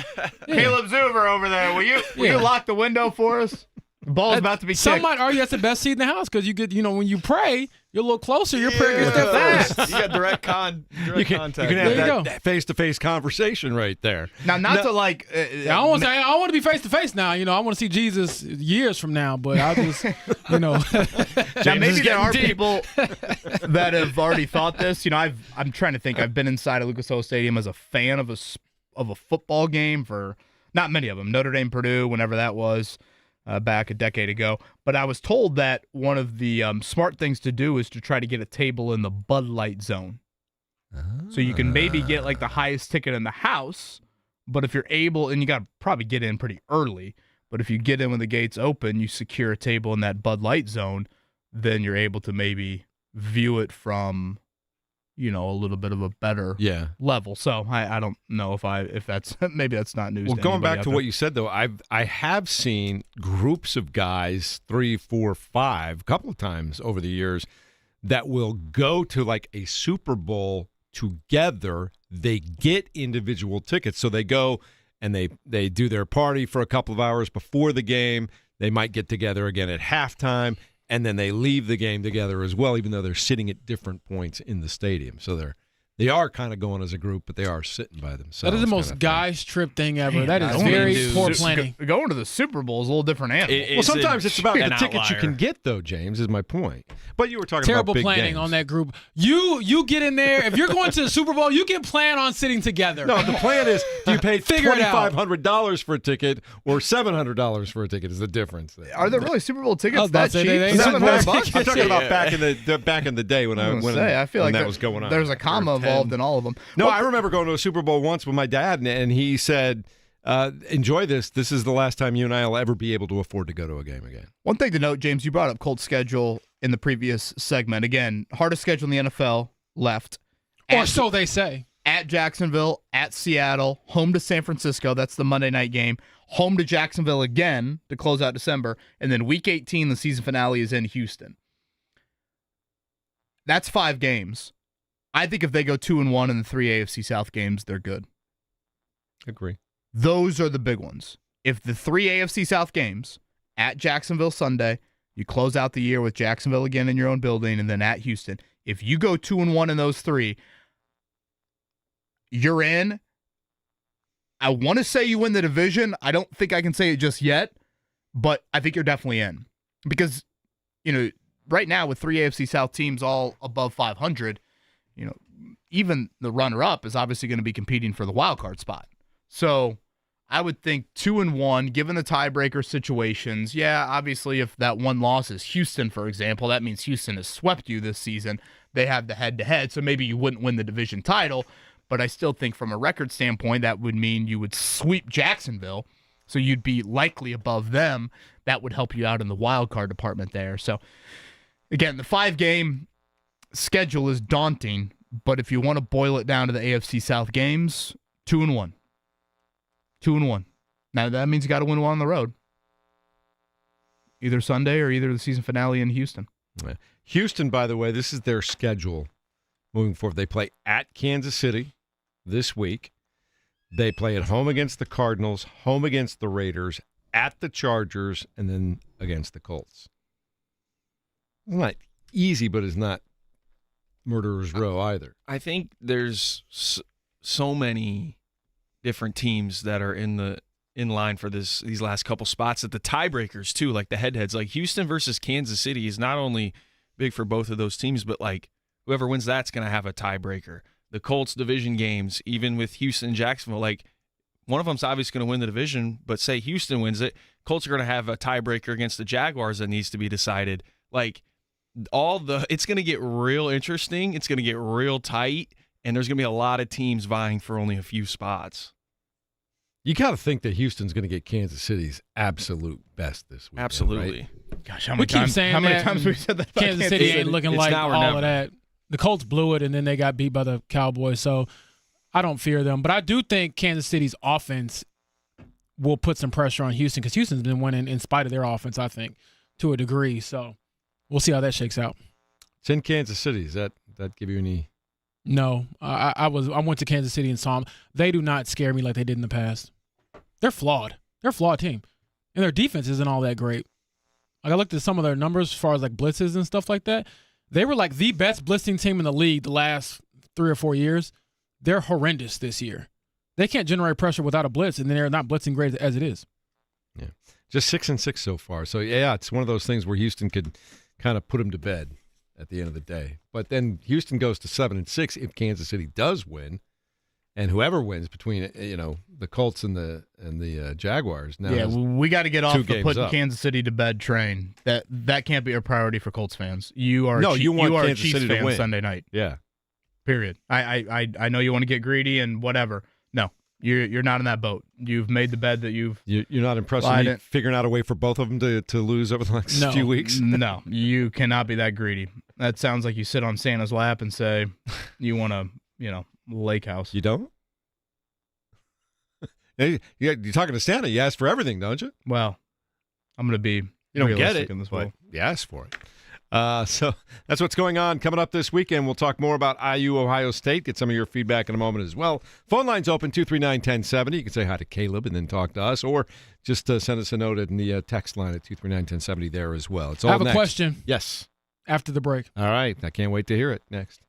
Caleb Zuber over there. Will you lock the window for us? The ball's about to be kicked. Some might argue that's the best seat in the house because you get, when you pray, you're a little closer. Your prayer gets there first. You got direct contact. You can have that face-to-face conversation right there. Now, to like... I want to be face-to-face now. I want to see Jesus years from now, but I just, Now, maybe there are people that have already thought this. I'm trying to think. I've been inside of Lucas Oil Stadium as a fan of a football game for not many of them. Notre Dame, Purdue, whenever that was. Back a decade ago. But I was told that one of the smart things to do is to try to get a table in the Bud Light zone. So you can maybe get like the highest ticket in the house, but if you're able, and you got to probably get in pretty early, but if you get in when the gates open, you secure a table in that Bud Light zone, then you're able to maybe view it from, a little bit of a better level. So I don't know if that's maybe that's not news. Well, to going back to there. what you said though, I have seen groups of guys, 3, 4, 5, a couple of times over the years, that will go to like a Super Bowl together. They get individual tickets, so they go and they do their party for a couple of hours before the game. They might get together again at halftime. And then they leave the game together as well, even though they're sitting at different points in the stadium. So they are kind of going as a group, but they are sitting by themselves. That is the most guys trip thing ever. Man, that is very poor planning. Going to the Super Bowl is a little different animal. Well, sometimes it's about the tickets you can get, though, James, is my point. But you were talking terrible about big planning games. on that group. You get in there. If you're going to the Super Bowl, you can plan on sitting together. No, the plan is, do you pay $2,500 for a ticket or $700 for a ticket is the difference there. Are there really Super Bowl tickets that cheap? $700? I'm talking about back in the day when I feel like that was going on. There's a comma involved in all of them. No, I remember going to a Super Bowl once with my dad, and he said, enjoy this. This is the last time you and I will ever be able to afford to go to a game again. One thing to note, James, you brought up Colts' schedule in the previous segment. Again, hardest schedule in the NFL left. Or so they say. At Jacksonville, at Seattle, home to San Francisco. That's the Monday night game. Home to Jacksonville again to close out December. And then Week 18, the season finale is in Houston. That's 5 games. I think if they go 2-1 in the 3 AFC South games, they're good. Agree. Those are the big ones. If the 3 AFC South games at Jacksonville Sunday, you close out the year with Jacksonville again in your own building, and then at Houston. If you go 2-1 in those 3, you're in. I want to say you win the division. I don't think I can say it just yet, but I think you're definitely in. Because, right now with 3 AFC South teams all above 500, even the runner-up is obviously going to be competing for the wild card spot. So I would think 2-1, given the tiebreaker situations. Yeah, obviously if that one loss is Houston, for example, that means Houston has swept you this season. They have the head-to-head, so maybe you wouldn't win the division title. But I still think from a record standpoint, that would mean you would sweep Jacksonville, so you'd be likely above them. That would help you out in the wild card department there. So, again, the 5-game schedule is daunting, but if you want to boil it down to the AFC South games, 2-1. 2-1. Now, that means you got to win one on the road. Either Sunday or either the season finale in Houston. Houston, by the way, this is their schedule moving forward. They play at Kansas City this week. They play at home against the Cardinals, home against the Raiders, at the Chargers, and then against the Colts. It's not easy, but it's not murderer's row either. I think there's so many different teams that are in line for these last couple spots at the tiebreakers too, like the head-to-heads. Like Houston versus Kansas City is not only big for both of those teams, but like whoever wins that's going to have a tiebreaker. The Colts division games, even with Houston and Jacksonville, like one of them's obviously going to win the division, but say Houston wins it, Colts are going to have a tiebreaker against the Jaguars that needs to be decided. Like it's going to get real interesting. It's going to get real tight, and there's going to be a lot of teams vying for only a few spots. You got to think that Houston's going to get Kansas City's absolute best this week. Absolutely. Right? Gosh, how many times have we said that about Kansas City ain't looking It's like now or all never. of that. The Colts blew it, and then they got beat by the Cowboys, so I don't fear them. But I do think Kansas City's offense will put some pressure on Houston because Houston's been winning in spite of their offense, I think, to a degree. So we'll see how that shakes out. It's in Kansas City. Does that give you any? No, I went to Kansas City and saw them. They do not scare me like they did in the past. They're flawed. They're a flawed team, and their defense isn't all that great. Like I looked at some of their numbers as far as like blitzes and stuff like that. They were like the best blitzing team in the league the last 3 or 4 years. They're horrendous this year. They can't generate pressure without a blitz, and then they're not blitzing great as it is. Yeah, just 6-6 so far. So yeah, it's one of those things where Houston could kind of put them to bed at the end of the day. But then Houston goes to 7-6 if Kansas City does win, and whoever wins between the Colts and the Jaguars. Now Yeah, we got to get off the putting up. Kansas City to bed train. That can't be a priority for Colts fans. You are you want a Kansas Chiefs City to fan win. Sunday night. Yeah. Period. I know you want to get greedy and whatever. No, you're not in that boat. You've made the bed that you're not impressed with me figuring out a way for both of them to lose over the next few weeks. No, you cannot be that greedy. That sounds like you sit on Santa's lap and say you want a lake house. You don't? Hey, you're talking to Santa. You ask for everything, don't you? Well, I'm going to be You don't get realistic it, in this but way. you ask for it. So that's what's going on coming up this weekend. We'll talk more about IU Ohio State, get some of your feedback in a moment as well. Phone line's open, 239-1070. You can say hi to Caleb and then talk to us, or just send us a note in the text line at 239-1070 there as well. It's all I have next. a question Yes. after the break. All right. I can't wait to hear it next.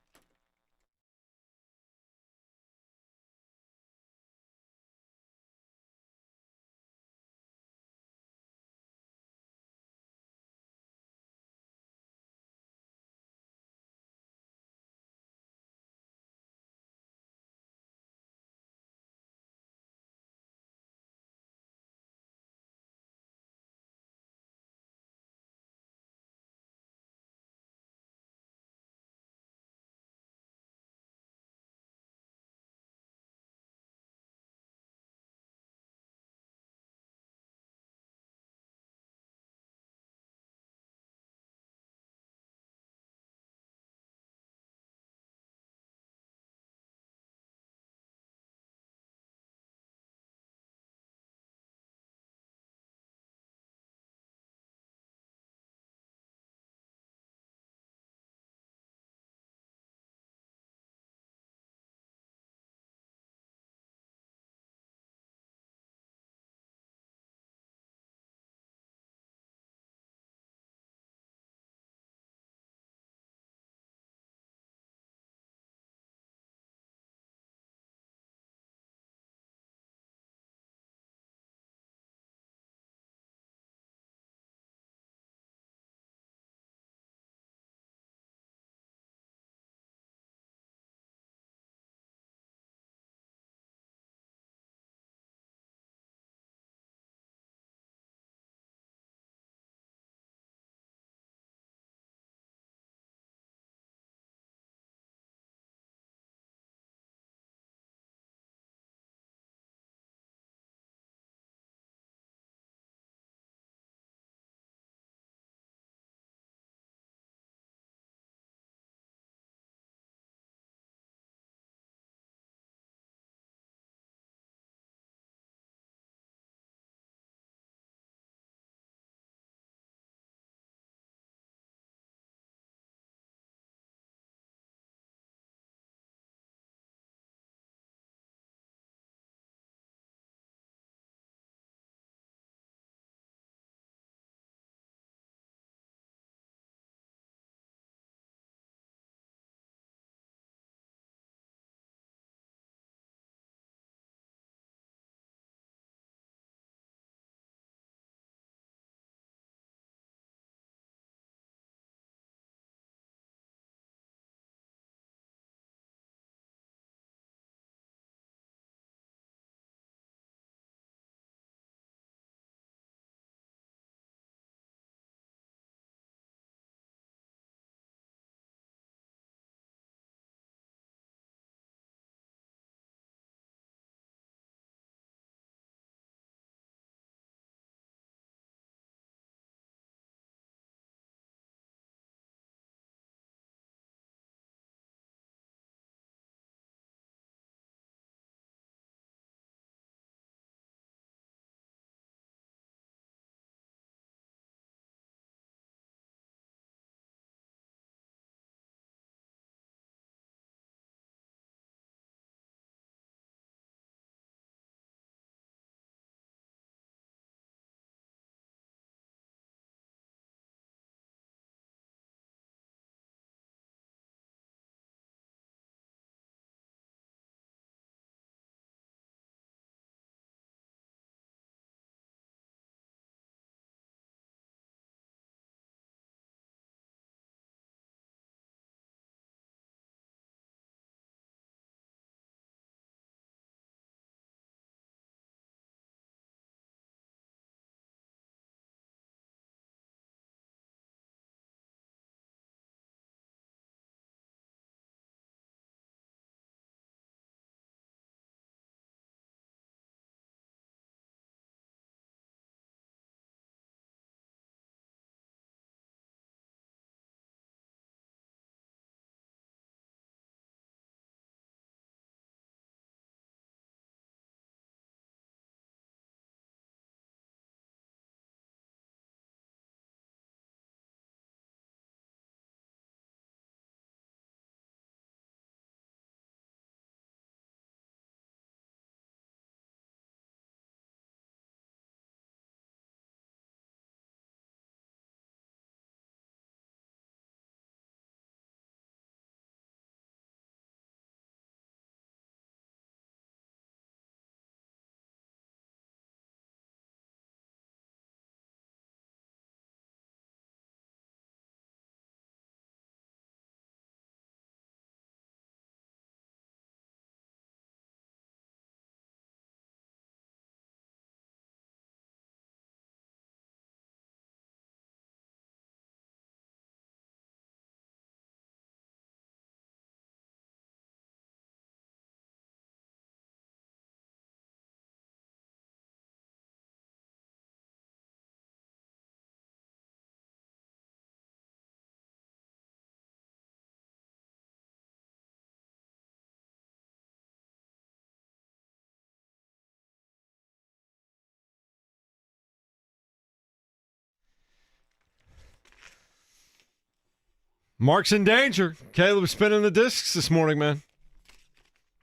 Mark's in danger. Caleb's spinning the discs this morning, man.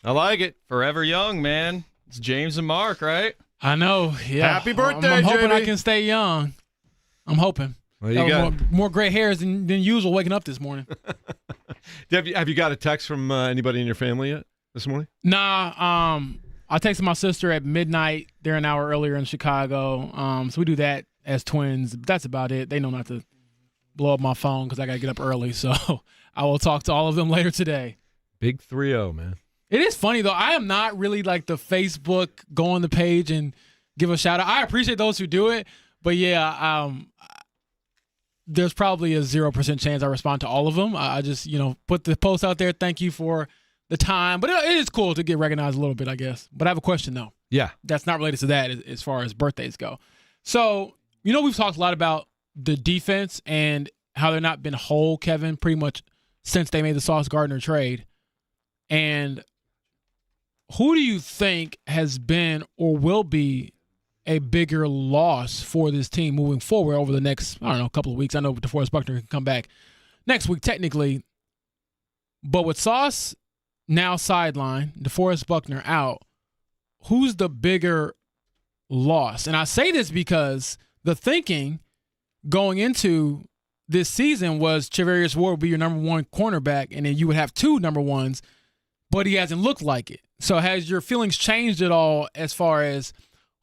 I like it. Forever young, man. It's James and Mark, right? I know. Yeah. Happy birthday, I'm hoping JB. I can stay young. I'm hoping. Well, you got more gray hairs than usual waking up this morning. Have you got a text from anybody in your family yet this morning? Nah. I texted my sister at midnight. They're an hour earlier in Chicago. So we do that as twins. That's about it. They know not to blow up my phone because I got to get up early. So I will talk to all of them later today. Big 3-0, man. It is funny, though. I am not really like the Facebook go on the page and give a shout out. I appreciate those who do it. But, yeah, there's probably a 0% chance I respond to all of them. I just, put the post out there. Thank you for the time. But it is cool to get recognized a little bit, I guess. But I have a question, though. Yeah. That's not related to that as far as birthdays go. So, we've talked a lot about the defense and how they've not been whole, Kevin, pretty much since they made the Sauce Gardner trade. And who do you think has been or will be a bigger loss for this team moving forward over the next, couple of weeks? I know DeForest Buckner can come back next week technically. But with Sauce now sidelined, DeForest Buckner out, who's the bigger loss? And I say this because the thinking going into this season was Charvarius Ward would be your number one cornerback, and then you would have two number ones, but he hasn't looked like it. So has your feelings changed at all as far as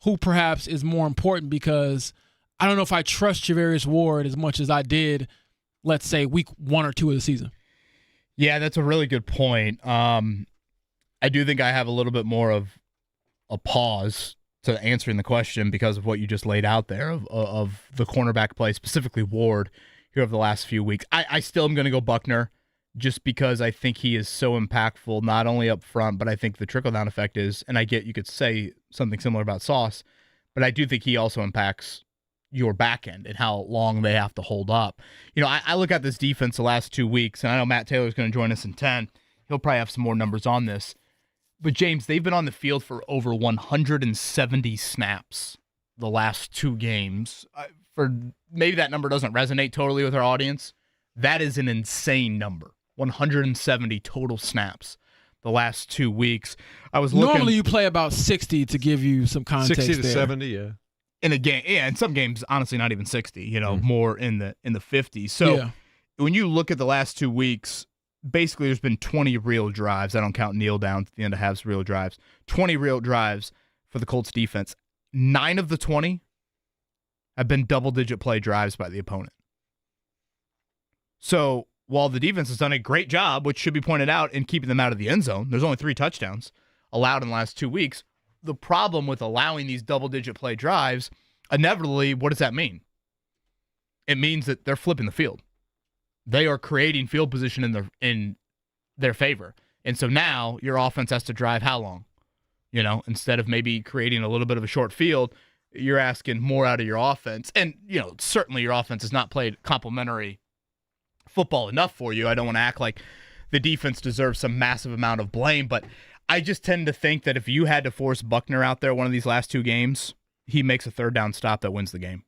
who perhaps is more important? Because I don't know if I trust Charvarius Ward as much as I did, let's say, week 1 or 2 of the season. Yeah, that's a really good point. I do think I have a little bit more of a pause to answering the question because of what you just laid out there of the cornerback play, specifically Ward, here over the last few weeks. I still am going to go Buckner just because I think he is so impactful, not only up front, but I think the trickle-down effect is, and I get you could say something similar about Sauce, but I do think he also impacts your back end and how long they have to hold up. I look at this defense the last 2 weeks, and I know Matt Taylor's going to join us in 10. He'll probably have some more numbers on this. But, James, they've been on the field for over 170 snaps the last 2 games. For maybe that number doesn't resonate totally with our audience. That is an insane number. 170 total snaps the last 2 weeks. I was looking. Normally you play about 60 to give you some context 60 to there. 70, yeah. In a game, yeah, in some games, honestly, not even 60, more in the 50s. So when you look at the last 2 weeks, basically there's been 20 real drives. I don't count kneel downs at the end of halves, real drives. 20 real drives for the Colts defense. 9 of the 20 have been double-digit play drives by the opponent. So while the defense has done a great job, which should be pointed out, in keeping them out of the end zone, there's only 3 touchdowns allowed in the last 2 weeks. The problem with allowing these double-digit play drives, inevitably, what does that mean? It means that they're flipping the field. They are creating field position in their favor. And so now your offense has to drive how long? Instead of maybe creating a little bit of a short field, you're asking more out of your offense. And, certainly your offense has not played complementary football enough for you. I don't want to act like the defense deserves some massive amount of blame, but I just tend to think that if you had to force Buckner out there one of these last 2 games, he makes a third down stop that wins the game.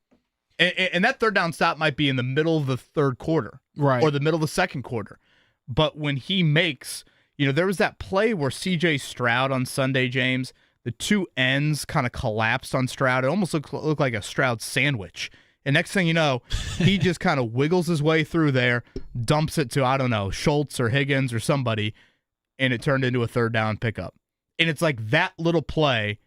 And that third down stop might be in the middle of the third quarter, right, or the middle of the second quarter. But when he makes, there was that play where C.J. Stroud on Sunday, James, the 2 ends kind of collapsed on Stroud. It almost looked like a Stroud sandwich. And next thing you know, he just kind of wiggles his way through there, dumps it to, I don't know, Schultz or Higgins or somebody, and it turned into a third down pickup. And it's like that little play,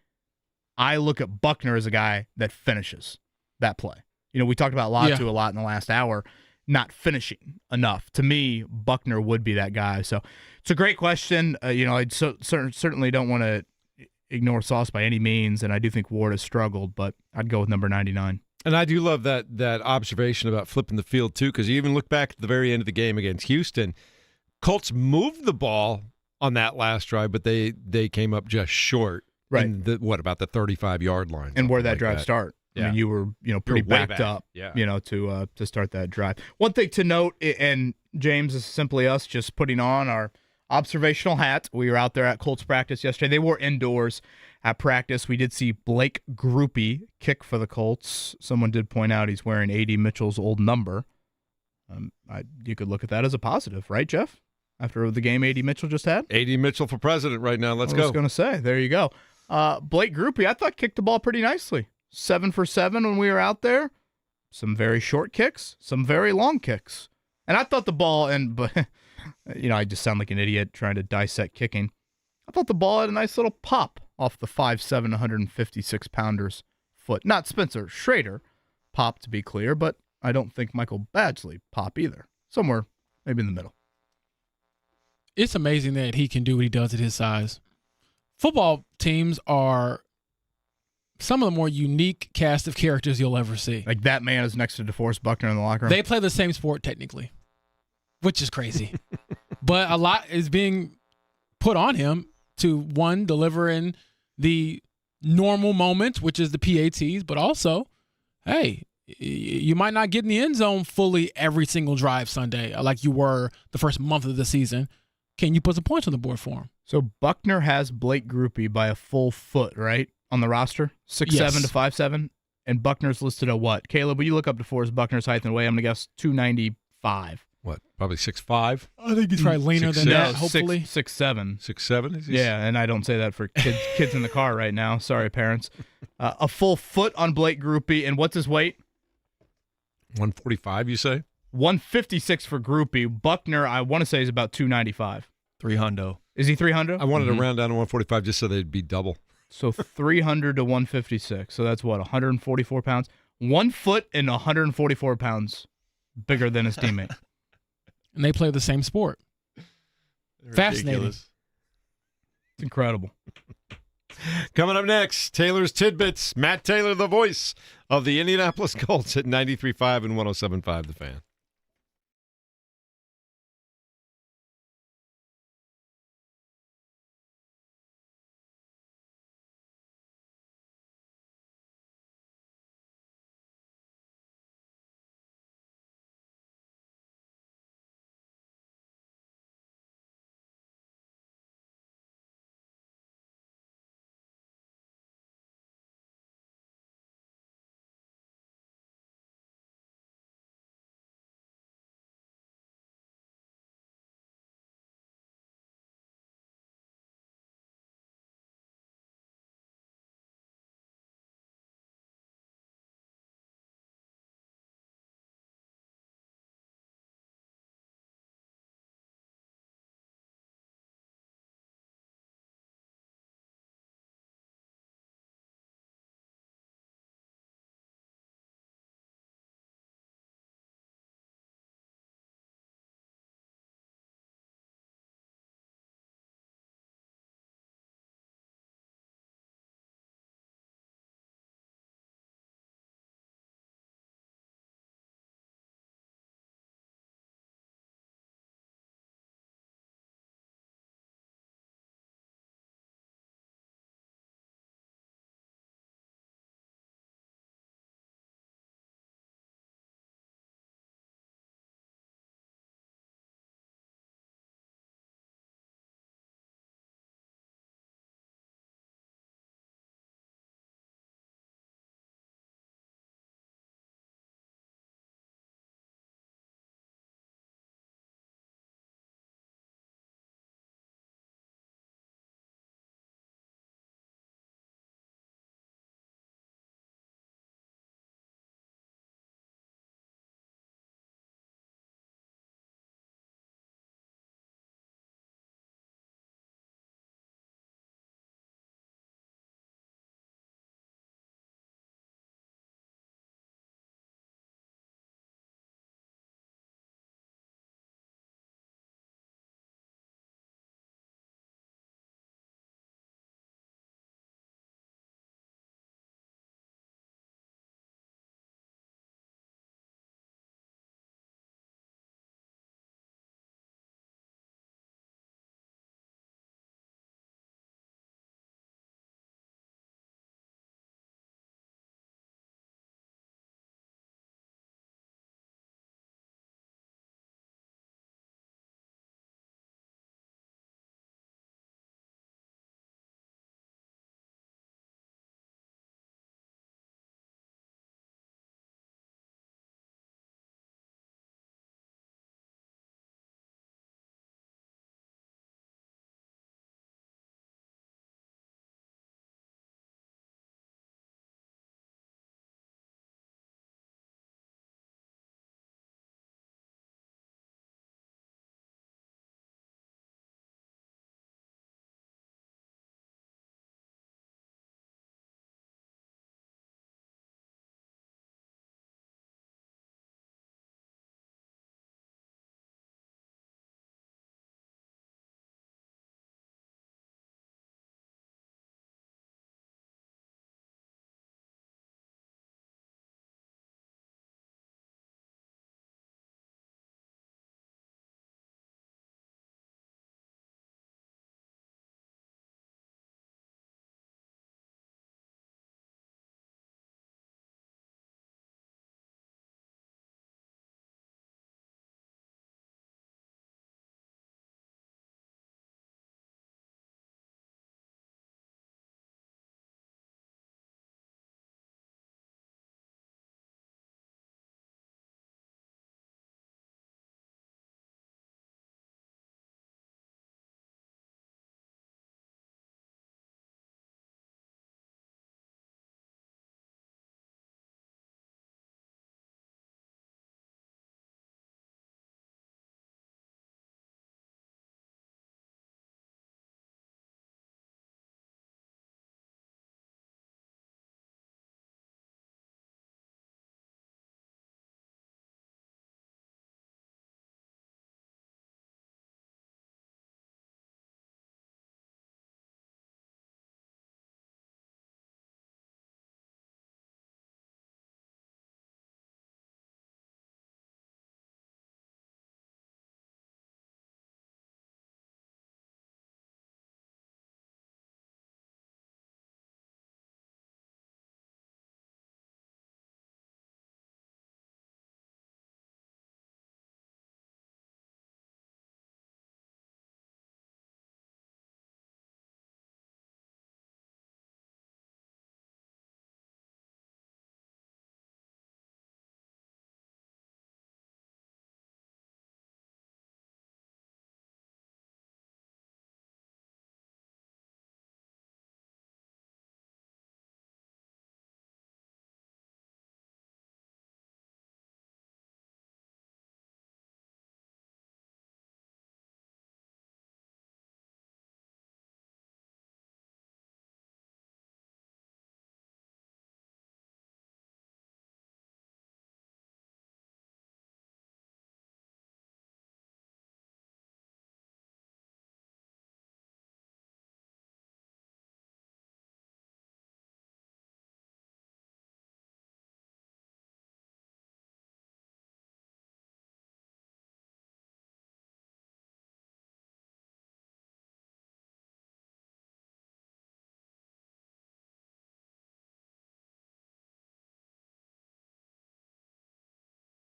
I look at Buckner as a guy that finishes that play. We talked about Latu a lot in the last hour, not finishing enough. To me, Buckner would be that guy. So it's a great question. I certainly don't want to ignore Sauce by any means, and I do think Ward has struggled, but I'd go with number 99. And I do love that observation about flipping the field, too, because you even look back at the very end of the game against Houston. Colts moved the ball on that last drive, but they came up just short. Right. About the 35-yard line. And where that drive start. Yeah. I mean, you were, pretty backed up, to start that drive. One thing to note, and James, is simply us just putting on our observational hat. We were out there at Colts practice yesterday. They were indoors at practice. We did see Blake Groupie kick for the Colts. Someone did point out he's wearing A.D. Mitchell's old number. You could look at that as a positive, right, Jeff? After the game A.D. Mitchell just had? A.D. Mitchell for president right now. Let's go. I was going to say, there you go. Blake Grupe, I thought kicked the ball pretty nicely. 7 for 7 when we were out there. Some very short kicks, some very long kicks. And I thought the ball, but I just sound like an idiot trying to dissect kicking. I thought the ball had a nice little pop off the 5'7", 156-pounder's foot. Not Spencer Schrader pop, to be clear, but I don't think Michael Badgley pop either. Somewhere maybe in the middle. It's amazing that he can do what he does at his size. Football teams are some of the more unique cast of characters you'll ever see. Like that man is next to DeForest Buckner in the locker room. They play the same sport technically, which is crazy. But a lot is being put on him to, one, deliver in the normal moments, which is the PATs, but also, hey, you might not get in the end zone fully every single drive Sunday like you were the first month of the season. Can you put some points on the board for him? So Buckner has Blake Grupe by a full foot, right, on the roster? 6'7" to 5'7", and Buckner's listed at what? Caleb, will you look up DeForest Buckner's height and weight? I'm going to guess 295. What, probably 6'5"? I think he's probably leaner than that, hopefully. 6'7". 6'7"? Yeah, and I don't say that for kids in the car right now. Sorry, parents. A full foot on Blake Grupe, and what's his weight? 145, you say? 156 for Grupe. Buckner, I want to say, is about 295. 300. Is he 300? I wanted to round down to 145 just so they'd be double. So 300 to 156. So that's what, 144 pounds? 1 foot and 144 pounds bigger than his teammate. And they play the same sport. Fascinating. Ridiculous. It's incredible. Coming up next, Taylor's Tidbits. Matt Taylor, the voice of the Indianapolis Colts at 93.5 and 107.5 The Fan.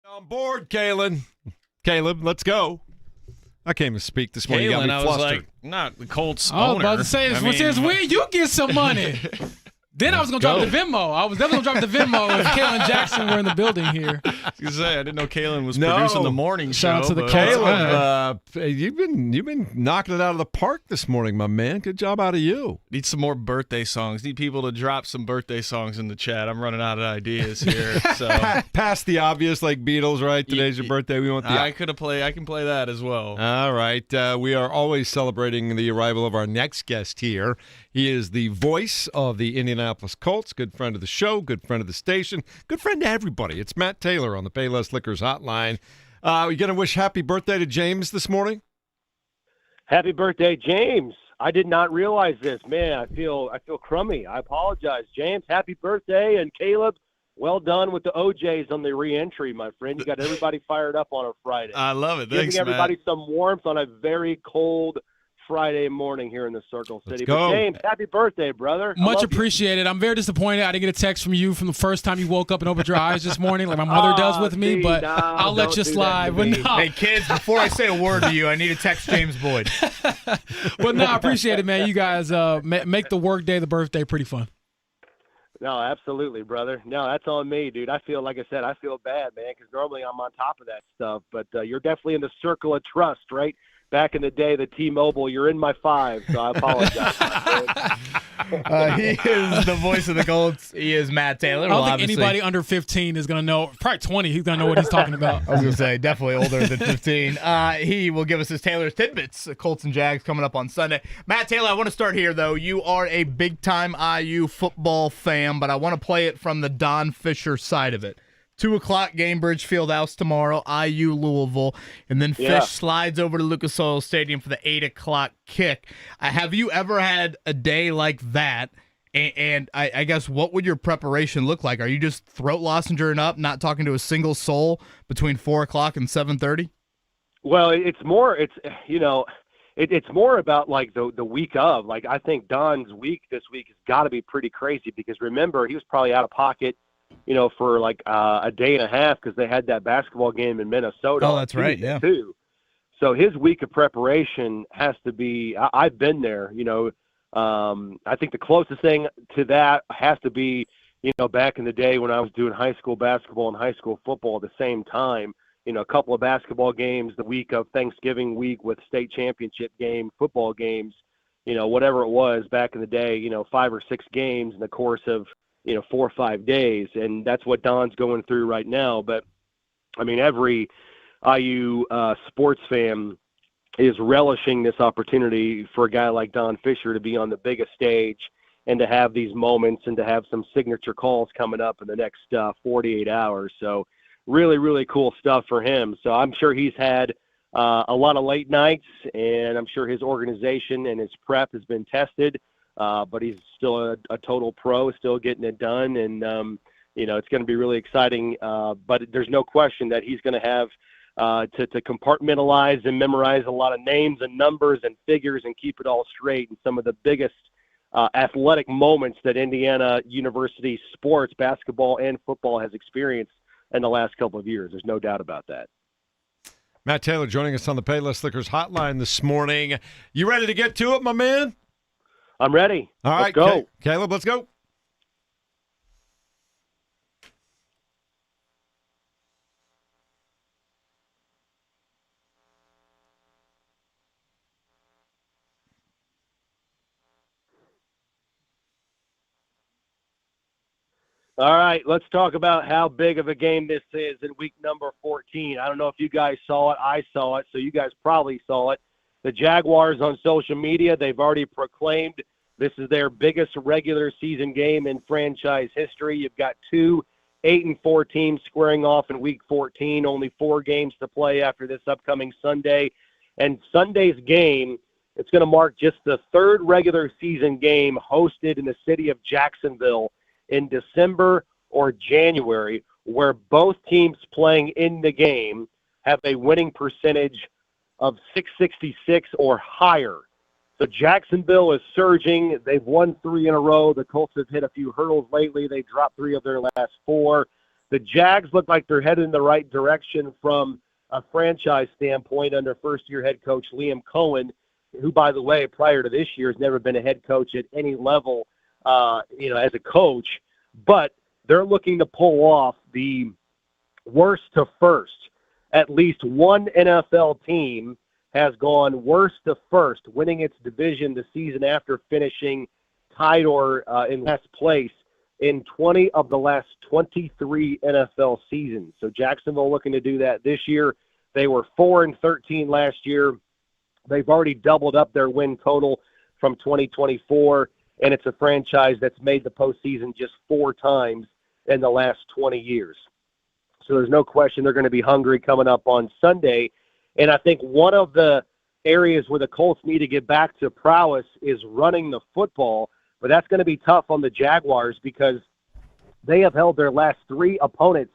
On board, Kalen. Caleb, let's go. I came to speak this morning. You got Kalen, me I was flustered. like, not the Colts I was owner. about to say, since when you get some money? Then I was going to drop the Venmo. I was definitely going to drop the Venmo if Kalen Jackson were in the building here. I was gonna say, I didn't know Kalen was producing the morning show. Shout out to the but- Caleb, you've been knocking it out of the park this morning, my man. Good job out of you. Need some more birthday songs. Need people to drop some birthday songs in the chat. I'm running out of ideas here. So Past the obvious, like Beatles, right? Today's your birthday. We want the. I can play that as well. All right. We are always celebrating the arrival of our next guest here. He is the voice of the Indianapolis Colts, good friend of the show, good friend of the station, good friend to everybody. It's Matt Taylor on the Payless Liquors hotline. Are you going to wish happy birthday to James this morning? Happy birthday, James. I did not realize this. Man, I feel crummy. I apologize. James, happy birthday. And Caleb, well done with the OJs on the re-entry, my friend. You got everybody fired up on a Friday. I love it. Thanks, Giving everybody Matt. some warmth on a very cold Friday morning here in the Circle City. go. But James, happy birthday, brother. I Much love you. appreciated. I'm very disappointed. I didn't get a text from you from the first time you woke up and opened your eyes this morning, like my mother does with me. see, But no, I'll let don't you do that slide. to But me. no, Hey, kids, before I say a word to you, I need to text James Boyd. but no, I appreciate it, man. You guys make the work day, the birthday, pretty fun. No, absolutely, brother. No, that's on me, dude. I feel, like I said, I feel bad, man, because normally I'm on top of that stuff. But you're definitely in the circle of trust, right? Back in the day, the T-Mobile, you're in my five, so I apologize. my friend. He is the voice of the Colts. He is Matt Taylor. I don't Well, think obviously- anybody under 15 is going to know. Probably 20, he's going to know what he's talking about. I was going to say, definitely older than 15. He will give us his Taylor's tidbits. Colts and Jags coming up on Sunday. Matt Taylor, I want to start here, though. You are a big-time IU football fan, but I want to play it from the Don Fisher side of it. 2 o'clock Gainbridge Fieldhouse tomorrow, IU Louisville, and then Yeah. Fish slides over to Lucas Oil Stadium for the 8 o'clock kick. Have you ever had a day like that? And I guess what would your preparation look like? Are you just throat lozenging up, not talking to a single soul between 4 o'clock and 7:30? Well, it's more about like the week of. Like, I think Don's week this week has got to be pretty crazy because remember, he was probably out of pocket, for like a day and a half because they had that basketball game in Minnesota. Oh, on that's right, Tuesday, yeah. Too. So his week of preparation has to be. I've been there. I think the closest thing to that has to be, back in the day when I was doing high school basketball and high school football at the same time. A couple of basketball games the week of Thanksgiving week with state championship game, football games, whatever it was back in the day, 5 or 6 games in the course of, 4 or 5 days. And that's what Don's going through right now. But, I mean, every IU sports fan is relishing this opportunity for a guy like Don Fisher to be on the biggest stage and to have these moments and to have some signature calls coming up in the next 48 hours. So really, really cool stuff for him. So I'm sure he's had a lot of late nights, and I'm sure his organization and his prep has been tested. But he's still a total pro, still getting it done. And, it's going to be really exciting. But there's no question that he's going to have to compartmentalize and memorize a lot of names and numbers and figures and keep it all straight. And some of the biggest athletic moments that Indiana University sports, basketball and football has experienced in the last couple of years. There's no doubt about that. Matt Taylor joining us on the Payless Liquors hotline this morning. You ready to get to it, my man? I'm ready. All right, Let's go. Caleb, let's go. All right, let's talk about how big of a game this is in week number 14. I don't know if you guys saw it. I saw it, so you guys probably saw it. The Jaguars on social media, they've already proclaimed this is their biggest regular season game in franchise history. You've got 2 8-4 teams squaring off in week 14, only 4 games to play after this upcoming Sunday. And Sunday's game, it's going to mark just the 3rd regular season game hosted in the city of Jacksonville in December or January, where both teams playing in the game have a winning percentage of .666 or higher. So Jacksonville is surging. They've won 3 in a row. The Colts have hit a few hurdles lately. They dropped 3 of their last 4. the Jags look like they're headed in the right direction from a franchise standpoint under first-year head coach Liam Cohen, who, by the way, prior to this year has never been a head coach at any level, as a coach. But they're looking to pull off the worst to first. At least one NFL team has gone worst to first, winning its division the season after finishing tied or in last place in 20 of the last 23 NFL seasons. So Jacksonville looking to do that this year. They were 4-13 last year. They've already doubled up their win total from 2024, and it's a franchise that's made the postseason just 4 times in the last 20 years. So there's no question they're going to be hungry coming up on Sunday. And I think one of the areas where the Colts need to get back to prowess is running the football, but that's going to be tough on the Jaguars because they have held their last 3 opponents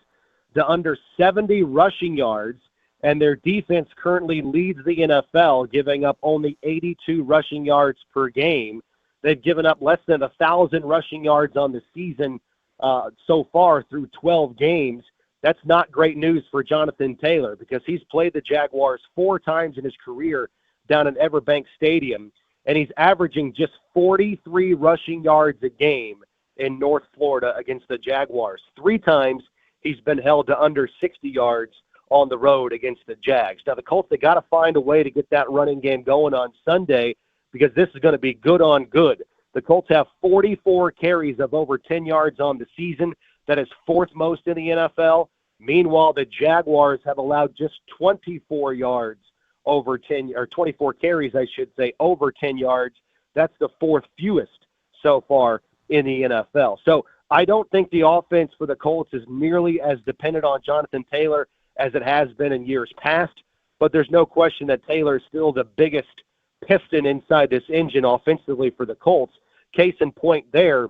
to under 70 rushing yards, and their defense currently leads the NFL, giving up only 82 rushing yards per game. They've given up less than 1,000 rushing yards on the season so far through 12 games. That's not great news for Jonathan Taylor because he's played the Jaguars 4 times in his career down in Everbank Stadium, and he's averaging just 43 rushing yards a game in North Florida against the Jaguars. 3 times he's been held to under 60 yards on the road against the Jags. Now, the Colts, they got to find a way to get that running game going on Sunday because this is going to be good on good. The Colts have 44 carries of over 10 yards on the season. That is 4th most in the NFL. Meanwhile, the Jaguars have allowed just 24 yards over 10, or 24 carries, I should say, over 10 yards. That's the 4th fewest so far in the NFL. So I don't think the offense for the Colts is nearly as dependent on Jonathan Taylor as it has been in years past, but there's no question that Taylor is still the biggest piston inside this engine offensively for the Colts. Case in point there,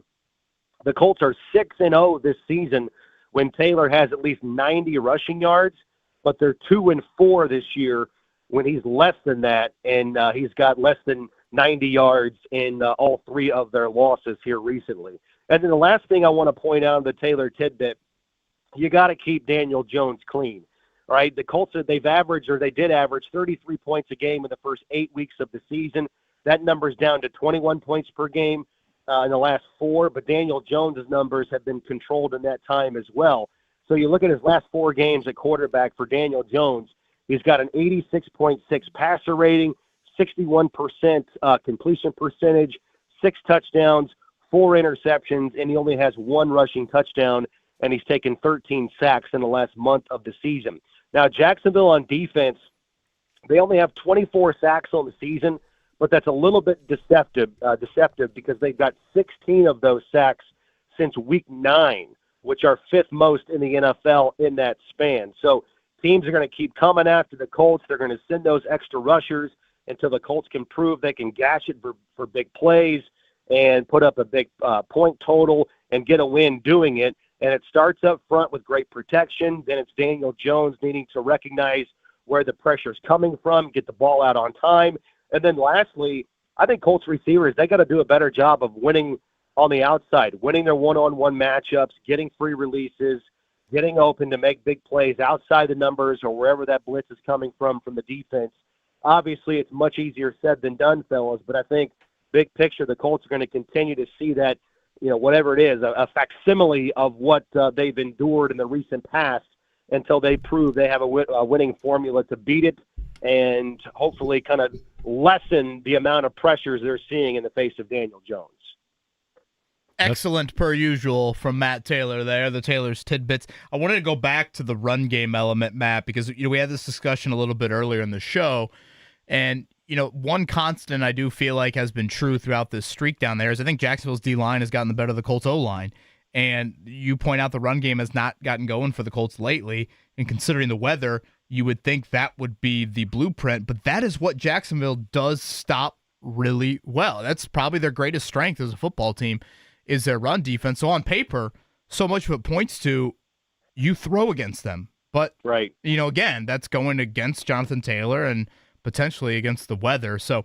the Colts are 6-0 this season when Taylor has at least 90 rushing yards, but they're 2-4 this year when he's less than that, and he's got less than 90 yards in all 3 of their losses here recently. And then the last thing I want to point out on the Taylor tidbit, you got to keep Daniel Jones clean, right? The Colts, they did average 33 points a game in the first 8 weeks of the season. That number's down to 21 points per game in the last 4, but Daniel Jones' numbers have been controlled in that time as well. So you look at his last 4 games at quarterback for Daniel Jones, he's got an 86.6 passer rating, 61% completion percentage, 6 touchdowns, 4 interceptions, and he only has 1 rushing touchdown, and he's taken 13 sacks in the last month of the season. Now, Jacksonville on defense, they only have 24 sacks on the season, but that's a little bit deceptive because they've got 16 of those sacks since week 9, which are 5th most in the NFL in that span. So teams are going to keep coming after the Colts. They're going to send those extra rushers until the Colts can prove they can gash it for big plays and put up a big point total and get a win doing it. And it starts up front with great protection. Then it's Daniel Jones needing to recognize where the pressure's coming from, get the ball out on time. And then lastly, I think Colts receivers, they got to do a better job of winning on the outside, winning their one-on-one matchups, getting free releases, getting open to make big plays outside the numbers or wherever that blitz is coming from the defense. Obviously, it's much easier said than done, fellas, but I think big picture, the Colts are going to continue to see that, whatever it is, a facsimile of what they've endured in the recent past until they prove they have a winning formula to beat it and hopefully kind of lessen the amount of pressures they're seeing in the face of Daniel Jones. Excellent, per usual, from Matt Taylor there, the Taylor's tidbits. I wanted to go back to the run game element, Matt, because we had this discussion a little bit earlier in the show, and one constant I do feel like has been true throughout this streak down there is I think Jacksonville's D-line has gotten the better of the Colts O-line, and you point out the run game has not gotten going for the Colts lately, and considering the weather, you would think that would be the blueprint, but that is what Jacksonville does stop really well. That's probably their greatest strength as a football team, is their run defense. So on paper, so much of it points to you throw against them. But, right, again, that's going against Jonathan Taylor and potentially against the weather. So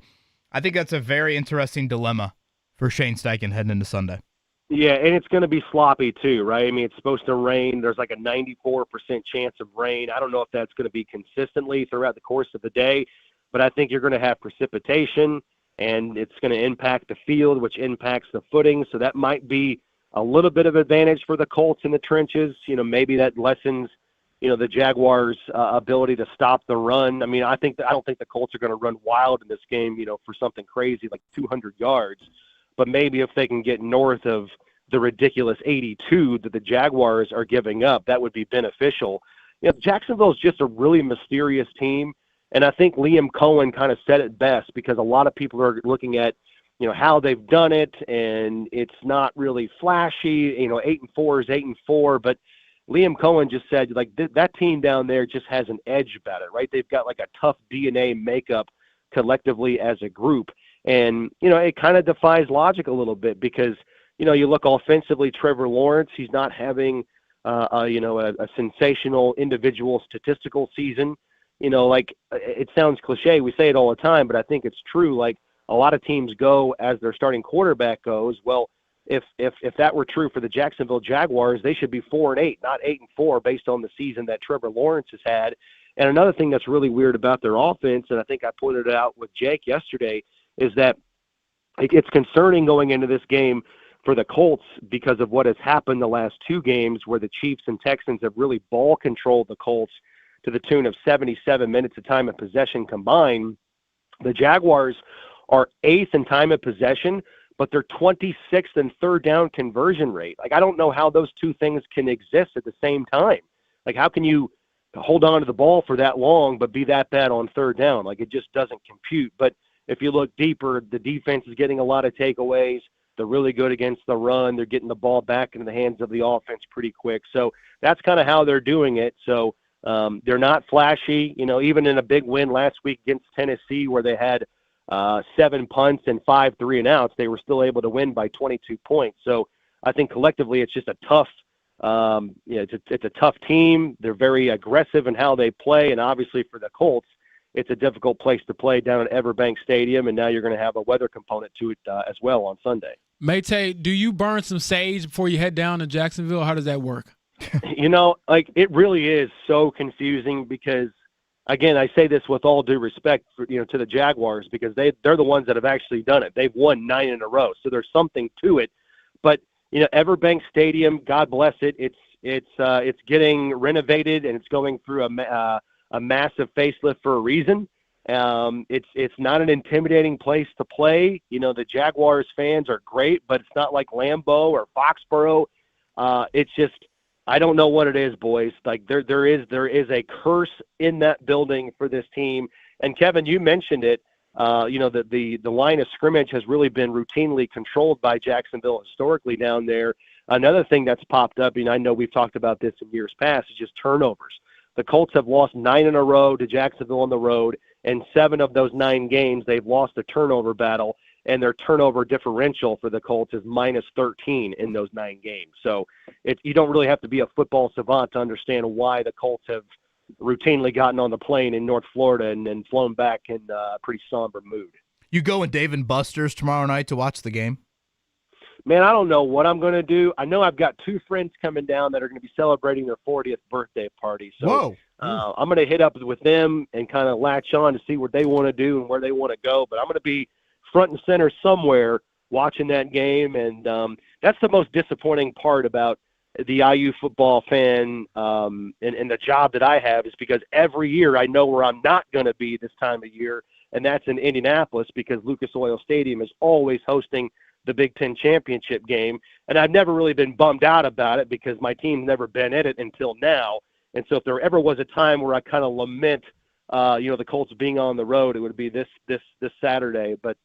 I think that's a very interesting dilemma for Shane Steichen heading into Sunday. Yeah, and it's going to be sloppy too, right? I mean, it's supposed to rain. There's like a 94% chance of rain. I don't know if that's going to be consistently throughout the course of the day, but I think you're going to have precipitation, and it's going to impact the field, which impacts the footing. So that might be a little bit of advantage for the Colts in the trenches. Maybe that lessens, the Jaguars' ability to stop the run. I mean, I don't think the Colts are going to run wild in this game, for something crazy like 200 yards. But maybe if they can get north of the ridiculous 82 that the Jaguars are giving up, that would be beneficial. Jacksonville's just a really mysterious team, and I think Liam Cohen kind of said it best, because a lot of people are looking at, how they've done it, and it's not really flashy. 8-4 is 8-4, but Liam Cohen just said, like, that team down there just has an edge about it, right? They've got like a tough DNA makeup collectively as a group. And, it kind of defies logic a little bit, because, you look offensively, Trevor Lawrence, he's not having, a sensational individual statistical season. Like, it sounds cliche, we say it all the time, but I think it's true. Like, a lot of teams go as their starting quarterback goes. Well, if that were true for the Jacksonville Jaguars, they should be 4-8, not 8-4, based on the season that Trevor Lawrence has had. And another thing that's really weird about their offense, and I think I pointed it out with Jake yesterday, is that it's concerning going into this game for the Colts because of what has happened the last two games, where the Chiefs and Texans have really ball controlled the Colts to the tune of 77 minutes of time of possession combined. The Jaguars are 8th in time of possession, but they're 26th in third down conversion rate. Like, I don't know how those two things can exist at the same time. Like, how can you hold on to the ball for that long but be that bad on third down? Like, it just doesn't compute. But if you look deeper, the defense is getting a lot of takeaways. They're really good against the run. They're getting the ball back into the hands of the offense pretty quick. So that's kind of how they're doing it. So they're not flashy. Even in a big win last week against Tennessee, where they had 7 punts and 5 3-and-outs, they were still able to win by 22 points. So I think collectively it's just a tough it's a tough team. They're very aggressive in how they play, and obviously for the Colts, it's a difficult place to play down at Everbank Stadium, and now you're going to have a weather component to it as well on Sunday. Mate, do you burn some sage before you head down to Jacksonville? How does that work? It really is so confusing, because, again, I say this with all due respect for, to the Jaguars, because they're the ones that have actually done it. They've won 9 in a row, so there's something to it. But Everbank Stadium, God bless it, it's getting renovated, and it's going through a massive facelift for a reason. It's not an intimidating place to play. The Jaguars fans are great, but it's not like Lambeau or Foxborough. It's just, I don't know what it is, boys. Like, there is a curse in that building for this team. And Kevin, you mentioned it. The line of scrimmage has really been routinely controlled by Jacksonville historically down there. Another thing that's popped up, and I know we've talked about this in years past, is just turnovers. The Colts have lost 9 in a row to Jacksonville on the road, and 7 of those 9 games they've lost a turnover battle, and their turnover differential for the Colts is -13 in those 9 games. So you don't really have to be a football savant to understand why the Colts have routinely gotten on the plane in North Florida and then flown back in a pretty somber mood. You going Dave and Buster's tomorrow night to watch the game? Man, I don't know what I'm going to do. I know I've got 2 friends coming down that are going to be celebrating their 40th birthday party. So Whoa. I'm going to hit up with them and kind of latch on to see what they want to do and where they want to go. But I'm going to be front and center somewhere watching that game. And that's the most disappointing part about the IU football fan and the job that I have, is because every year I know where I'm not going to be this time of year, and that's in Indianapolis, because Lucas Oil Stadium is always hosting the Big Ten championship game. And I've never really been bummed out about it, because my team's never been in it until now. And so if there ever was a time where I kind of lament, the Colts being on the road, it would be this Saturday. But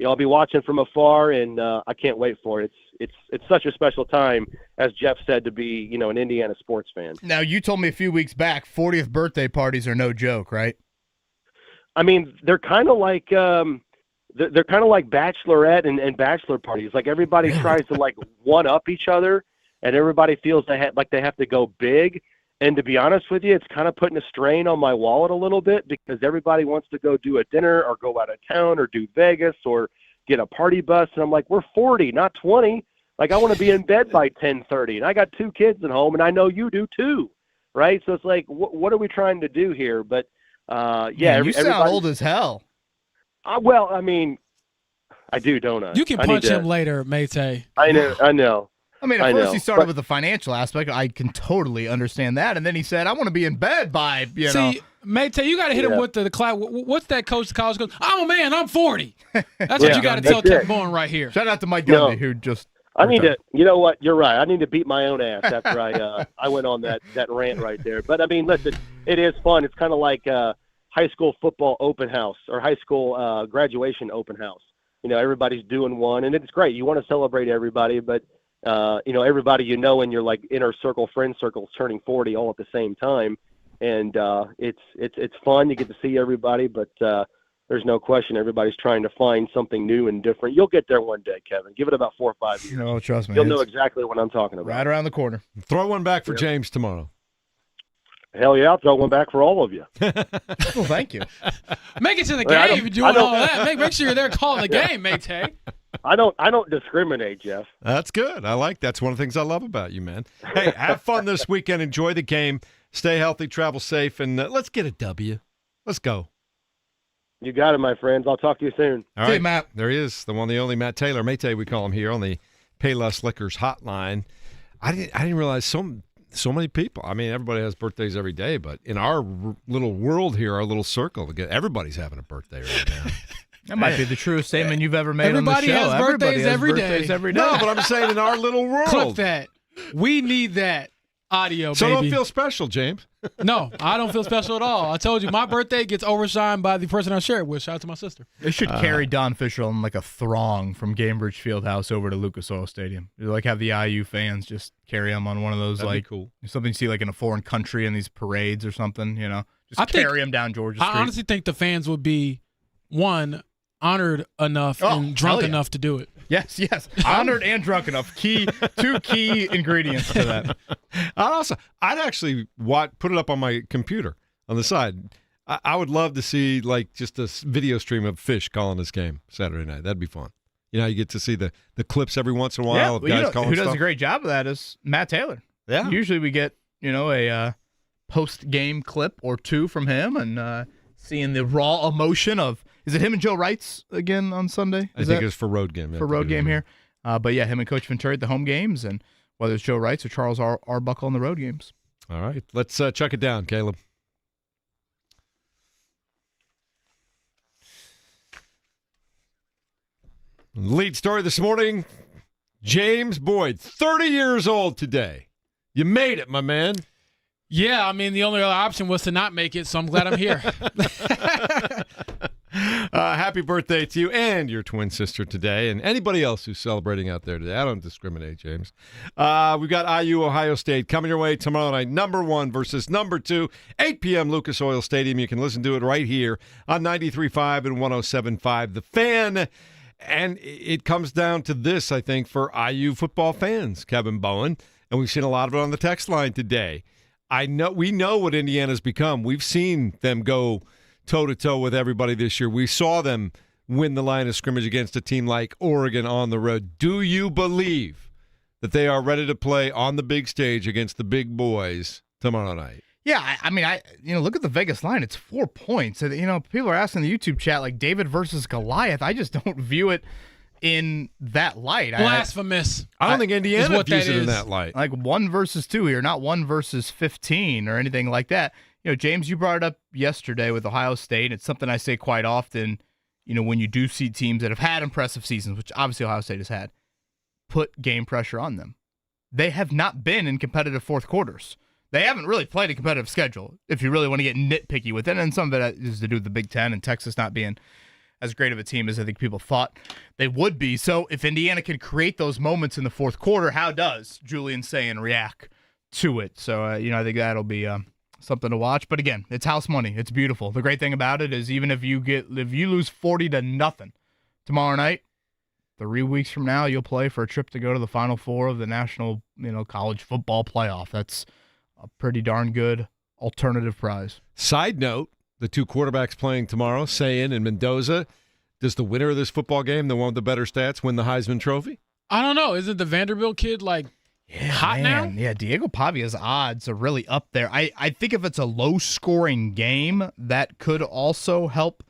I'll be watching from afar, and I can't wait for it. It's such a special time, as Jeff said, to be an Indiana sports fan. Now, you told me a few weeks back 40th birthday parties are no joke, right? I mean, they're kind of like they're kind of like bachelorette and bachelor parties. Like, everybody tries to one up each other, and everybody feels they have to go big. And to be honest with you, it's kind of putting a strain on my wallet a little bit, because everybody wants to go do a dinner or go out of town or do Vegas or get a party bus. And I'm like, we're 40, not 20. Like, I want to be in bed by 10:30, and I got 2 kids at home, and I know you do too, right? So it's like, what are we trying to do here? But, yeah. Man, you sound old as hell. Well, I mean, I do, don't I? You can punch him later, Mate. I know. I mean, at first he started with the financial aspect. I can totally understand that. And then he said, I want to be in bed by, you know. See, Mate, you got to hit him with the class. What's that coach, the college coach? I'm a man. I'm 40. That's what you got to tell Ted Bowen right here. Shout out to Mike Gundy, who just. I need to, you know what? You're right. I need to beat my own ass after I went on that rant right there. But, I mean, listen, it is fun. It's kind of like high school football open house or high school graduation open house. You know, everybody's doing one, and it's great. You want to celebrate everybody, but, you know, everybody you know in your, like, inner circle, friend circle is turning 40 all at the same time. And it's fun. You get to see everybody, but there's no question everybody's trying to find something new and different. You'll get there one day, Kevin. Give it about 4 or 5 years. You know, trust me. You'll know exactly what I'm talking about. Right around the corner. Throw one back for James tomorrow. Hell yeah, I'll throw one back for all of you. Well, thank you. Make it to the game doing all that. Make sure you're there calling the game, Mate. I don't discriminate, Jeff. That's good. I like that's one of the things I love about you, man. Hey, have fun this weekend. Enjoy the game. Stay healthy, travel safe, and let's get a W. Let's go. You got it, my friends. I'll talk to you soon. All right, Matt. There he is, the one, the only Matt Taylor. Mate, we call him here on the Payless Liquors hotline. I didn't realize so many people. I mean, everybody has birthdays every day, but in our little world here, our little circle, everybody's having a birthday right now. That might be the truest statement you've ever made on the show. Everybody has birthdays every day. No, but I'm saying in our little world. Clip that. We need that audio, so baby. Don't feel special, James. No, I don't feel special at all. I told you, my birthday gets overshined by the person I share it with. Shout out to my sister. They should carry Don Fisher on like a throng from Gainbridge Fieldhouse over to Lucas Oil Stadium. You like have the IU fans just carry him on one of those. That'd like be cool. Something you see like in a foreign country in these parades or something. You know, just carry him down Georgia Street. I honestly think the fans would be honored enough and drunk enough to do it. Yes. Honored and drunk enough. Two key ingredients to that. I'd actually put it up on my computer on the side. I would love to see like just a video stream of Fish calling this game Saturday night. That'd be fun. You know, you get to see the clips every once in a while of guys calling who stuff. does a great job of that is Matt Taylor. Yeah. Usually we get, a post-game clip or two from him and seeing the raw emotion of – is it him and Joe Wrights again on Sunday? I think it's for road game. For road game here. But, yeah, him and Coach Venturi at the home games, and whether it's Joe Wrights or Charles Arbuckle on the road games. All right. Let's chuck it down, Caleb. Lead story this morning, James Boyd, 30 years old today. You made it, my man. Yeah, I mean, the only other option was to not make it, so I'm glad I'm here. Happy birthday to you and your twin sister today, and anybody else who's celebrating out there today. I don't discriminate, James. We've got IU Ohio State coming your way tomorrow night, number 1 versus number 2, 8 p.m. Lucas Oil Stadium. You can listen to it right here on 93.5 and 107.5 The Fan. And it comes down to this, I think, for IU football fans, Kevin Bowen, and we've seen a lot of it on the text line today. We know what Indiana's become. We've seen them go toe-to-toe with everybody this year. We saw them win the line of scrimmage against a team like Oregon on the road. Do you believe that they are ready to play on the big stage against the big boys tomorrow night? Yeah, I mean, look at the Vegas line. It's 4 points. People are asking the YouTube chat, like, David versus Goliath. I just don't view it in that light. Blasphemous. I don't think Indiana views it in is. that light. Like 1 versus 2 here, not 1 versus 15 or anything like that. James, you brought it up yesterday with Ohio State. It's something I say quite often, when you do see teams that have had impressive seasons, which obviously Ohio State has had, put game pressure on them. They have not been in competitive fourth quarters. They haven't really played a competitive schedule, if you really want to get nitpicky with it. And some of it is to do with the Big Ten and Texas not being as great of a team as I think people thought they would be. So if Indiana can create those moments in the fourth quarter, how does Julian Sayin react to it? So, I think that'll be something to watch. But again, it's house money. It's beautiful. The great thing about it is even if you lose 40-0 tomorrow night, 3 weeks from now, you'll play for a trip to go to the Final Four of the National, College Football Playoff. That's a pretty darn good alternative prize. Side note, the 2 quarterbacks playing tomorrow, Sayin and Mendoza, does the winner of this football game, the one with the better stats, win the Heisman Trophy? I don't know. Isn't the Vanderbilt kid hot now? Yeah, Diego Pavia's odds are really up there. I think if it's a low-scoring game, that could also help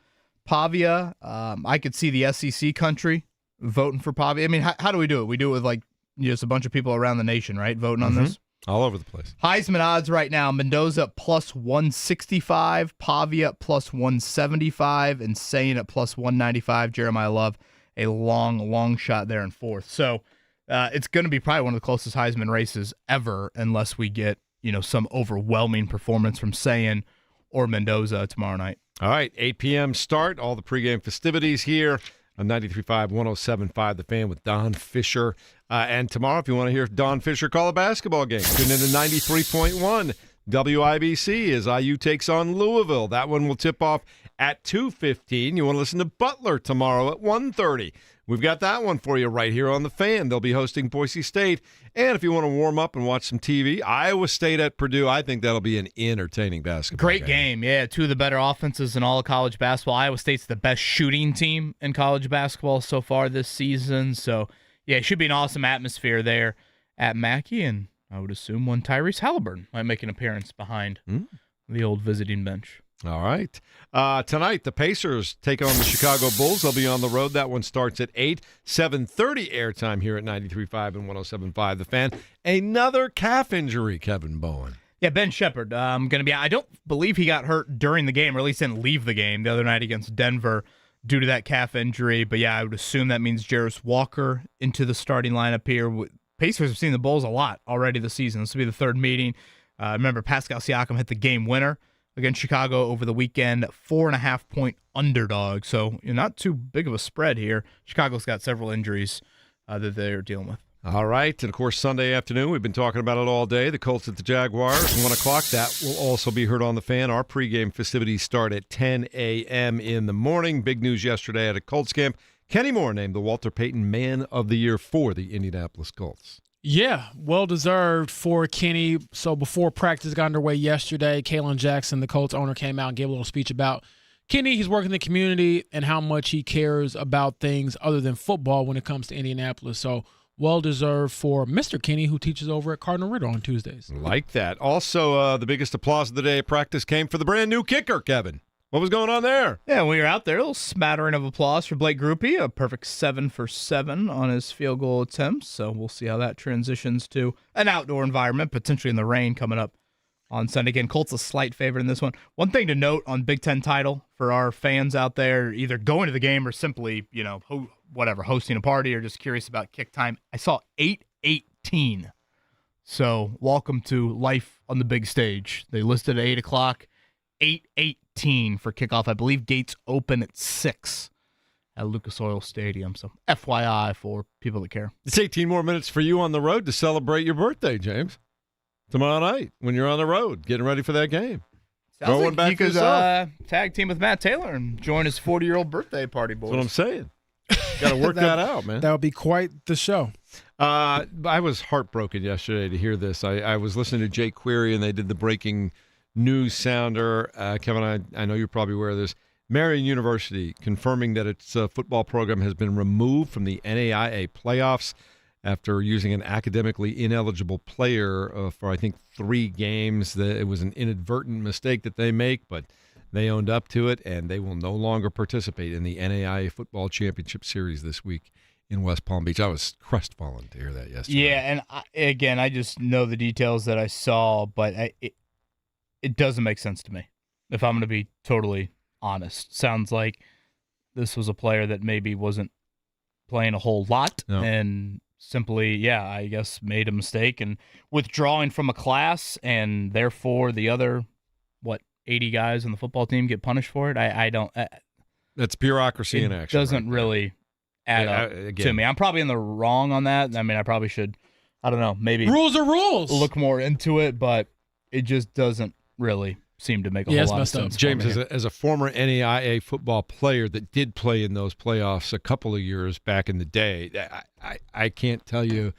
Pavia. I could see the SEC country voting for Pavia. I mean, how do we do it? We do it with just a bunch of people around the nation, right, voting on this? All over the place. Heisman odds right now, Mendoza plus 165, Pavia plus 175, and Sayin at plus 195. Jeremiah Love, a long shot there in fourth. So it's going to be probably one of the closest Heisman races ever unless we get, some overwhelming performance from Sayin or Mendoza tomorrow night. All right, 8 p.m. start. All the pregame festivities here on 93.5, 107.5 The Fan with Don Fisher. And tomorrow, if you want to hear Don Fisher call a basketball game, tune into 93.1 WIBC as IU takes on Louisville. That one will tip off at 2:15. You want to listen to Butler tomorrow at 1:30. We've got that one for you right here on The Fan. They'll be hosting Boise State. And if you want to warm up and watch some TV, Iowa State at Purdue. I think that'll be an entertaining basketball Great game. Yeah, two of the better offenses in all of college basketball. Iowa State's the best shooting team in college basketball so far this season. So, yeah, it should be an awesome atmosphere there at Mackey. And I would assume one Tyrese Halliburton might make an appearance behind the old visiting bench. All right. Tonight, the Pacers take on the Chicago Bulls. They'll be on the road. That one starts at 8, 7:30 airtime here at 93.5 and 107.5 The Fan. Another calf injury, Kevin Bowen. Yeah, Ben Shepherd. I don't believe he got hurt during the game, or at least didn't leave the game the other night against Denver due to that calf injury. But, yeah, I would assume that means Jarris Walker into the starting lineup here. Pacers have seen the Bulls a lot already this season. This will be the third meeting. Remember, Pascal Siakam hit the game winner against Chicago over the weekend, 4.5-point underdog. So not too big of a spread here. Chicago's got several injuries that they're dealing with. All right. And, of course, Sunday afternoon, we've been talking about it all day. The Colts at the Jaguars, 1 o'clock. That will also be heard on The Fan. Our pregame festivities start at 10 a.m. in the morning. Big news yesterday at a Colts camp. Kenny Moore named the Walter Payton Man of the Year for the Indianapolis Colts. Yeah, well-deserved for Kenny. So before practice got underway yesterday, Kalen Jackson, the Colts owner, came out and gave a little speech about Kenny. He's working in the community and how much he cares about things other than football when it comes to Indianapolis. So well-deserved for Mr. Kenny, who teaches over at Cardinal Ritter on Tuesdays. Like that. Also, the biggest applause of the day at practice came for the brand-new kicker, Kevin. What was going on there? Yeah, when you're out there, a little smattering of applause for Blake Grupe, a perfect 7 for 7 on his field goal attempts. So we'll see how that transitions to an outdoor environment, potentially in the rain coming up on Sunday. Again, Colts a slight favorite in this one. One thing to note on Big Ten title for our fans out there, either going to the game or simply, hosting a party or just curious about kick time. I saw 8:18. So welcome to life on the big stage. They listed at 8 o'clock, 8:18 for kickoff. I believe gates open at 6 at Lucas Oil Stadium. So FYI for people that care. It's 18 more minutes for you on the road to celebrate your birthday, James. Tomorrow night when you're on the road, getting ready for that game. Sounds like back you could tag team with Matt Taylor and join his 40-year-old birthday party, boys. That's what I'm saying. Got to work that out, man. That would be quite the show. I was heartbroken yesterday to hear this. I was listening to Jay Query, and they did the breaking news sounder. Kevin, I know you're probably aware of this. Marion University confirming that its football program has been removed from the NAIA playoffs after using an academically ineligible player for, I think, 3 games. It was an inadvertent mistake that they make, but they owned up to it, and they will no longer participate in the NAIA Football Championship Series this week in West Palm Beach. I was crestfallen to hear that yesterday. Yeah, and I just know the details that I saw, but it doesn't make sense to me, if I'm going to be totally honest. Sounds like this was a player that maybe wasn't playing a whole lot and simply, I guess made a mistake and withdrawing from a class, and therefore the other, 80 guys on the football team get punished for it. I don't. That's bureaucracy in action. It doesn't really add up to me. I'm probably in the wrong on that. I mean, I probably should, I don't know, maybe rules are rules. Look more into it, but it just doesn't really seem to make a whole lot of sense. James, as a former NAIA football player that did play in those playoffs a couple of years back in the day, I can't tell you,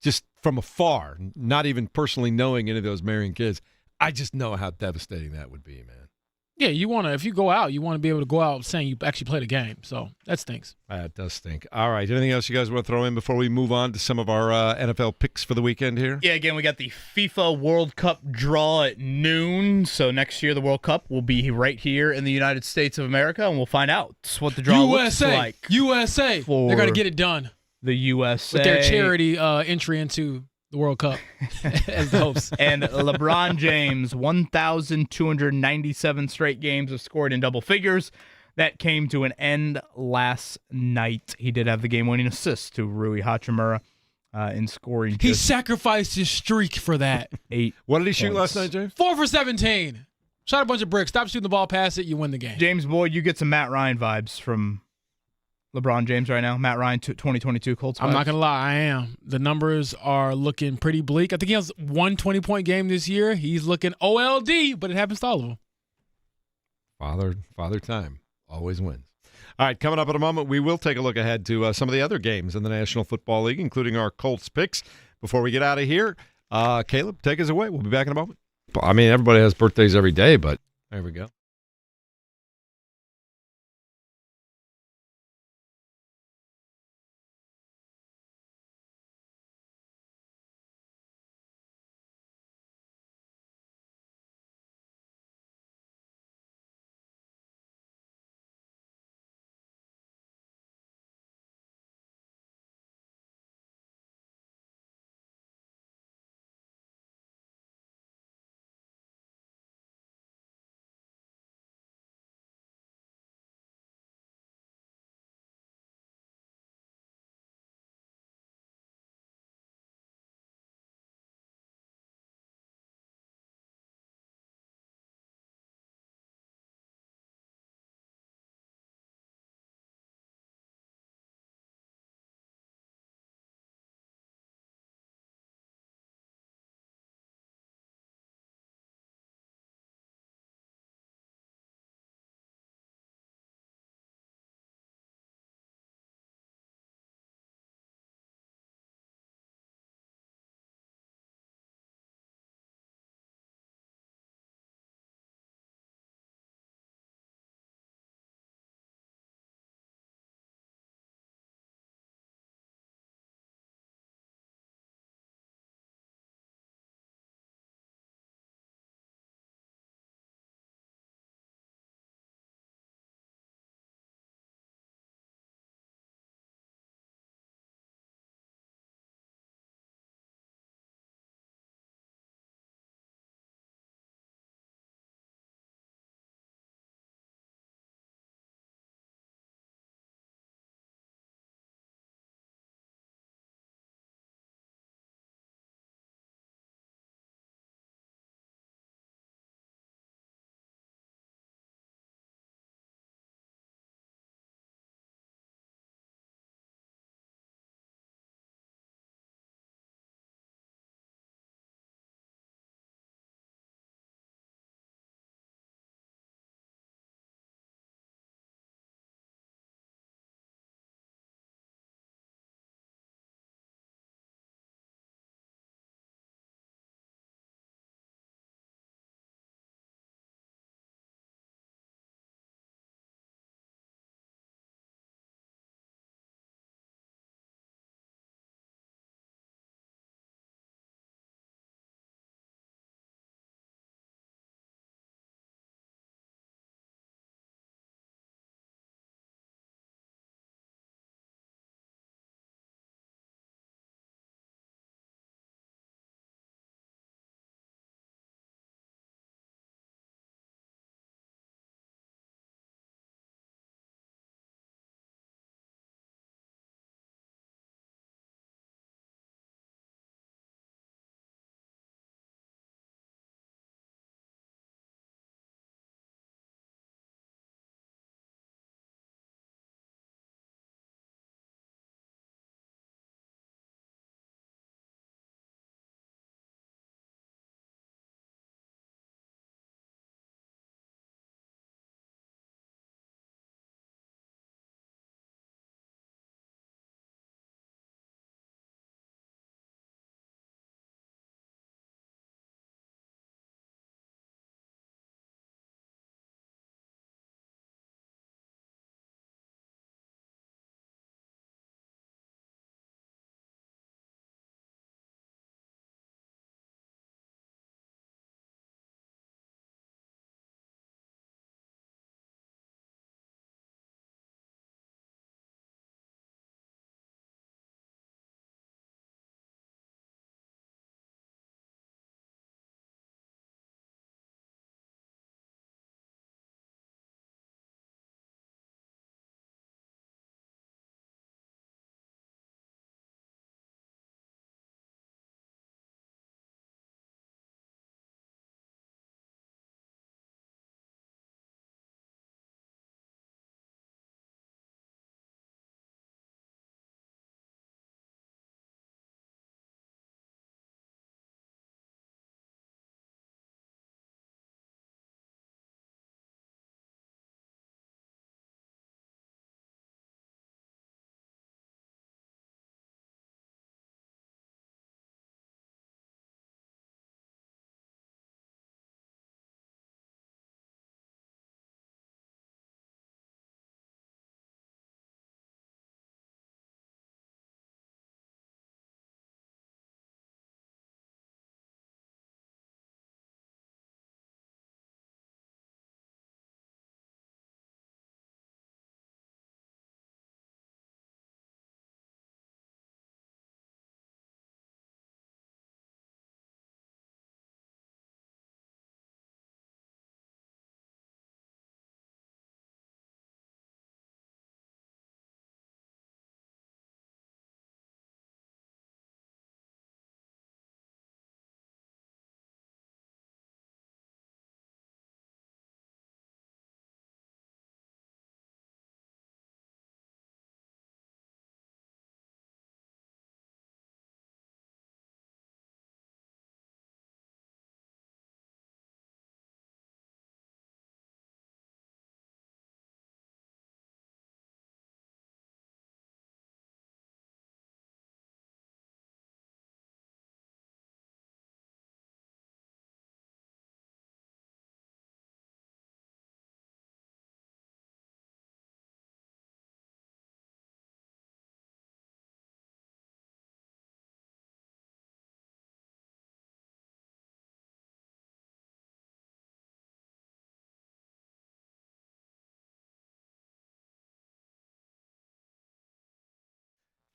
just from afar, not even personally knowing any of those Marion kids, I just know how devastating that would be, man. Yeah, if you go out, you want to be able to go out saying you actually played a game. So that stinks. That does stink. All right. Anything else you guys want to throw in before we move on to some of our NFL picks for the weekend here? Yeah, again, we got the FIFA World Cup draw at noon. So next year, the World Cup will be right here in the United States of America, and we'll find out what the draw looks like. USA. They're going to get it done. The USA. With their charity entry into the World Cup as the host. And LeBron James, 1,297 straight games of scored in double figures. That came to an end last night. He did have the game-winning assist to Rui Hachimura in scoring. He sacrificed his streak for that. 8 What did he shoot points. last night, James? 4 for 17. Shot a bunch of bricks. Stop shooting the ball past it. You win the game. James Boyd, you get some Matt Ryan vibes from LeBron James right now. Matt Ryan, 2022 Colts vibes. I'm not going to lie. I am. The numbers are looking pretty bleak. I think he has one 20-point game this year. He's looking OLD, but it happens to all of them. Father time always wins. All right, coming up in a moment, we will take a look ahead to some of the other games in the National Football League, including our Colts picks. Before we get out of here, Caleb, take us away. We'll be back in a moment. I mean, everybody has birthdays every day, but there we go.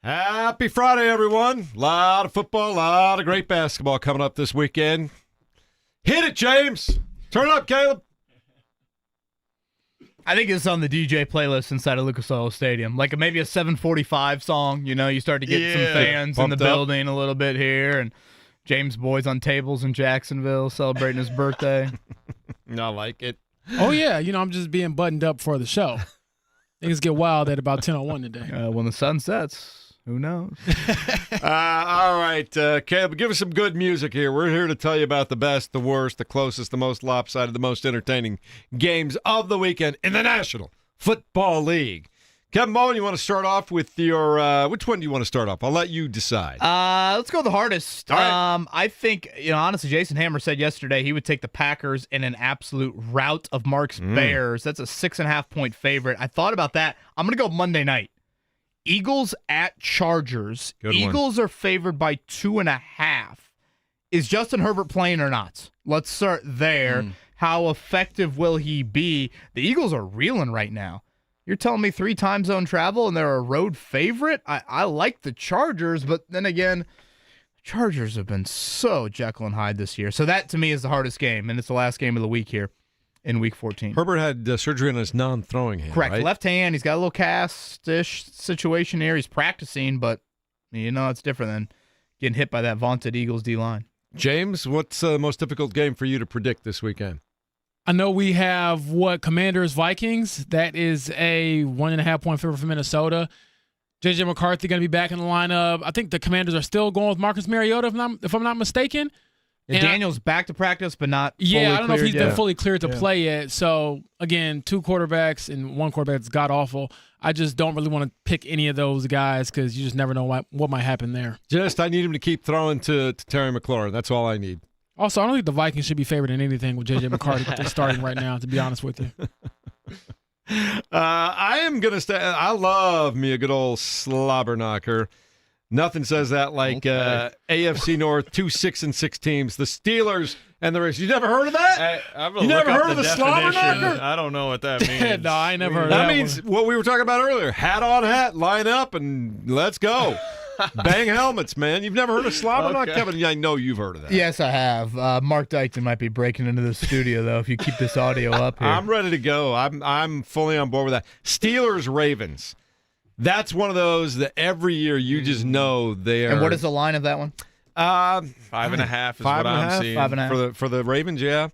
Happy Friday, everyone. A lot of football, a lot of great basketball coming up this weekend. Hit it, James. Turn it up, Caleb. I think it's on the DJ playlist inside of Lucas Oil Stadium. Like maybe a 7:45 song. You know, you start to get some fans in the building a little bit here. And James Boyd's on tables in Jacksonville celebrating his birthday. I like it. Oh, yeah. You know, I'm just being buttoned up for the show. Things get wild at about 10:01 today. When the sun sets, who knows? All right, Caleb, give us some good music here. We're here to tell you about the best, the worst, the closest, the most lopsided, the most entertaining games of the weekend in the National Football League. Kevin Mullen, you want to start off with your which one do you want to start off? I'll let you decide. Let's go the hardest. All right. I think, honestly, Jason Hammer said yesterday he would take the Packers in an absolute rout of Mark's Bears. That's a 6.5-point favorite. I thought about that. I'm going to go Monday night. Eagles at Chargers. Good one. Eagles are favored by 2.5. Is Justin Herbert playing or not? Let's start there. How effective will he be? The Eagles are reeling right now. You're telling me 3 time zone travel and they're a road favorite? I like the Chargers, but then again, Chargers have been so Jekyll and Hyde this year. So that, to me, is the hardest game, and it's the last game of the week here in Week 14. Herbert had surgery on his non-throwing hand, Correct. right? Left hand. He's got a little cast-ish situation here. He's practicing, but, it's different than getting hit by that vaunted Eagles D-line. James, what's the most difficult game for you to predict this weekend? I know we have Commanders-Vikings. That is a 1.5-point favorite for Minnesota. J.J. McCarthy going to be back in the lineup. I think the Commanders are still going with Marcus Mariota, if I'm not mistaken. And Daniel's back to practice, but not fully I don't know if he's cleared been fully cleared to play yet. So, again, 2 quarterbacks and 1 quarterback that's god-awful. I just don't really want to pick any of those guys because you just never know what might happen there. I need him to keep throwing to Terry McLaurin. That's all I need. Also, I don't think the Vikings should be favored in anything with J.J. McCarthy that they're starting right now, to be honest with you. I am going to stay. I love me a good old slobber knocker. Nothing says that like AFC North, 2 6-6 teams, the Steelers and the Raiders. You never heard of that? You never heard of the slobber knocker? I don't know what that means. No, I never heard of That that means one. what we were talking about earlier. Hat on hat, line up, and let's go. Bang helmets, man. You've never heard of slobber knocker, Kevin? I know you've heard of that. Yes, I have. Mark Dykton might be breaking into the studio, though, if you keep this audio up here. I'm ready to go. I'm fully on board with that. Steelers, Ravens. That's one of those that every year you just know they are. And what is the line of that one? 5.5 is what I'm seeing. 5.5 for the Ravens, yeah.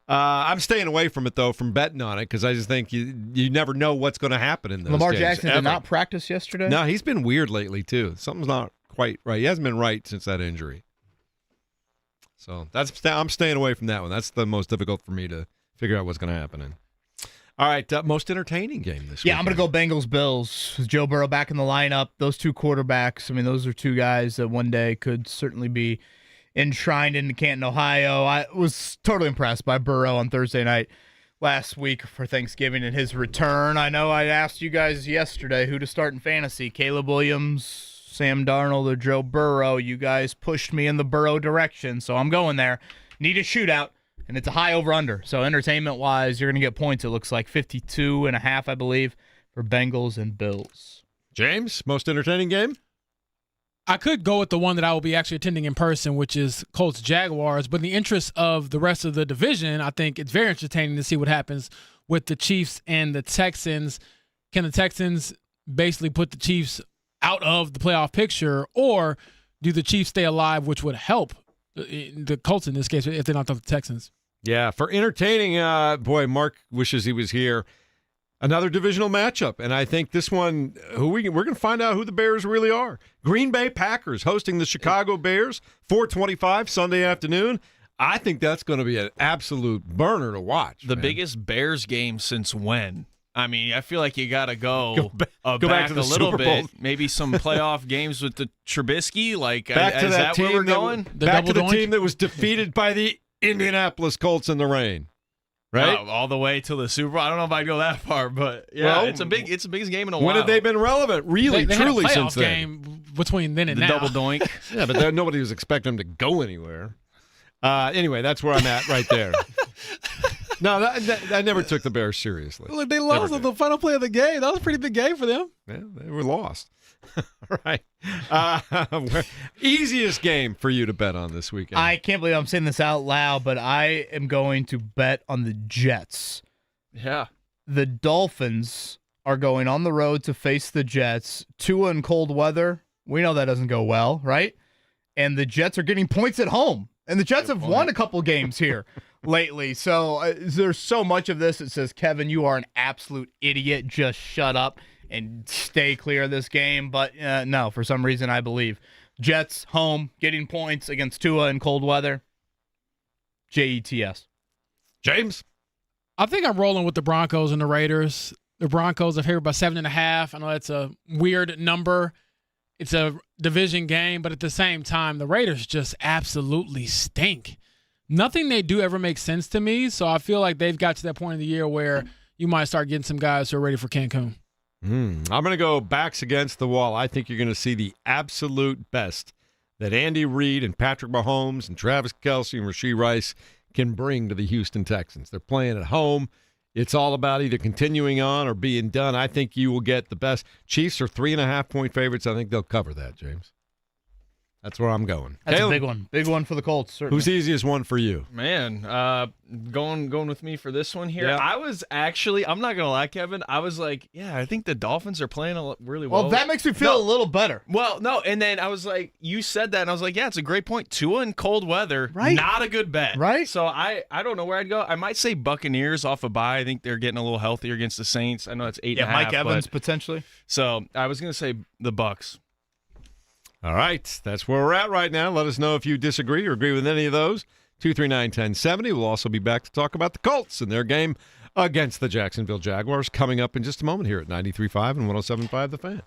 I'm staying away from it though, from betting on it, because I just think you never know what's going to happen in those Lamar games, Jackson ever. did not practice yesterday. No, he's been weird lately too. Something's not quite right. He hasn't been right since that injury. So I'm staying away from that one. That's the most difficult for me to figure out what's going to happen in. All right, most entertaining game this week. I'm going to go Bengals-Bills with Joe Burrow back in the lineup. Those 2 quarterbacks, those are 2 guys that one day could certainly be enshrined into Canton, Ohio. I was totally impressed by Burrow on Thursday night last week for Thanksgiving and his return. I know I asked you guys yesterday who to start in fantasy, Caleb Williams, Sam Darnold, or Joe Burrow. You guys pushed me in the Burrow direction, so I'm going there. Need a shootout. And it's a high over-under. So entertainment-wise, you're going to get points, it looks like 52.5, I believe, for Bengals and Bills. James, most entertaining game? I could go with the one that I will be actually attending in person, which is Colts Jaguars. But in the interest of the rest of the division, I think it's very entertaining to see what happens with the Chiefs and the Texans. Can the Texans basically put the Chiefs out of the playoff picture, or do the Chiefs stay alive, which would help the Colts in this case if they knocked off the Texans? Yeah, for entertaining, boy, Mark wishes he was here. Another divisional matchup, and I think this one, we're going to find out who the Bears really are. Green Bay Packers hosting the Chicago Bears, 4:25 Sunday afternoon. I think that's going to be an absolute burner to watch. The biggest Bears game since when? I feel like you got to go back to the a little Super Bowl. bit. Maybe some playoff games with the Trubisky. Back to is that team where we're going? Back to the team that was defeated by the Indianapolis Colts in the rain. Right? All the way to the Super Bowl. I don't know if I'd go that far, but yeah, it's the biggest game in a while. When have they been relevant? Really, they truly, had a playoff since then. game between then and the now. double doink. Yeah, but nobody was expecting them to go anywhere. Anyway, that's where I'm at right there. No, I never took the Bears seriously. Look, they lost on the final play of the game. That was a pretty big game for them. Yeah, they were lost. All right. Easiest game for you to bet on this weekend. I can't believe I'm saying this out loud, but I am going to bet on the Jets. Yeah. The Dolphins are going on the road to face the Jets. Tua in cold weather. We know that doesn't go well, right? And the Jets are getting points at home. And the Jets have won a couple games here lately. So there's so much of this that says, Kevin, you are an absolute idiot. Just shut up and stay clear of this game. But no, for some reason, I believe Jets home, getting points against Tua in cold weather. Jets. James? I think I'm rolling with the Broncos and the Raiders. The Broncos are favored by 7.5. I know that's a weird number. It's a division game, but at the same time, the Raiders just absolutely stink. Nothing they do ever makes sense to me, so I feel like they've got to that point in the year where you might start getting some guys who are ready for Cancun. I'm going to go backs against the wall. I think you're going to see the absolute best that Andy Reid and Patrick Mahomes and Travis Kelce and Rashee Rice can bring to the Houston Texans. They're playing at home. It's all about either continuing on or being done. I think you will get the best. Chiefs are 3.5-point favorites. I think they'll cover that, James. That's where I'm going. That's Caleb, a big one. Big one for the Colts, certainly. who's the easiest one for you? Man, going with me for this one here. Yeah. I was actually, I'm not gonna lie, Kevin. I was like, yeah, I think the Dolphins are playing really well. Well, that makes me feel a little better. Well, no, and then I was like, you said that, and I was like, yeah, it's a great point. Tua in cold weather, Right. not a good bet, Right. So I don't know where I'd go. I might say Buccaneers off a bye. I think they're getting a little healthier against the Saints. I know it's 8.5. Yeah, Mike Evans but- potentially. So I was gonna say the Bucks. All right, that's where we're at right now. Let us know if you disagree or agree with any of those. 239-1070. We'll also be back to talk about the Colts and their game against the Jacksonville Jaguars coming up in just a moment here at 93.5 and 107.5 The Fan.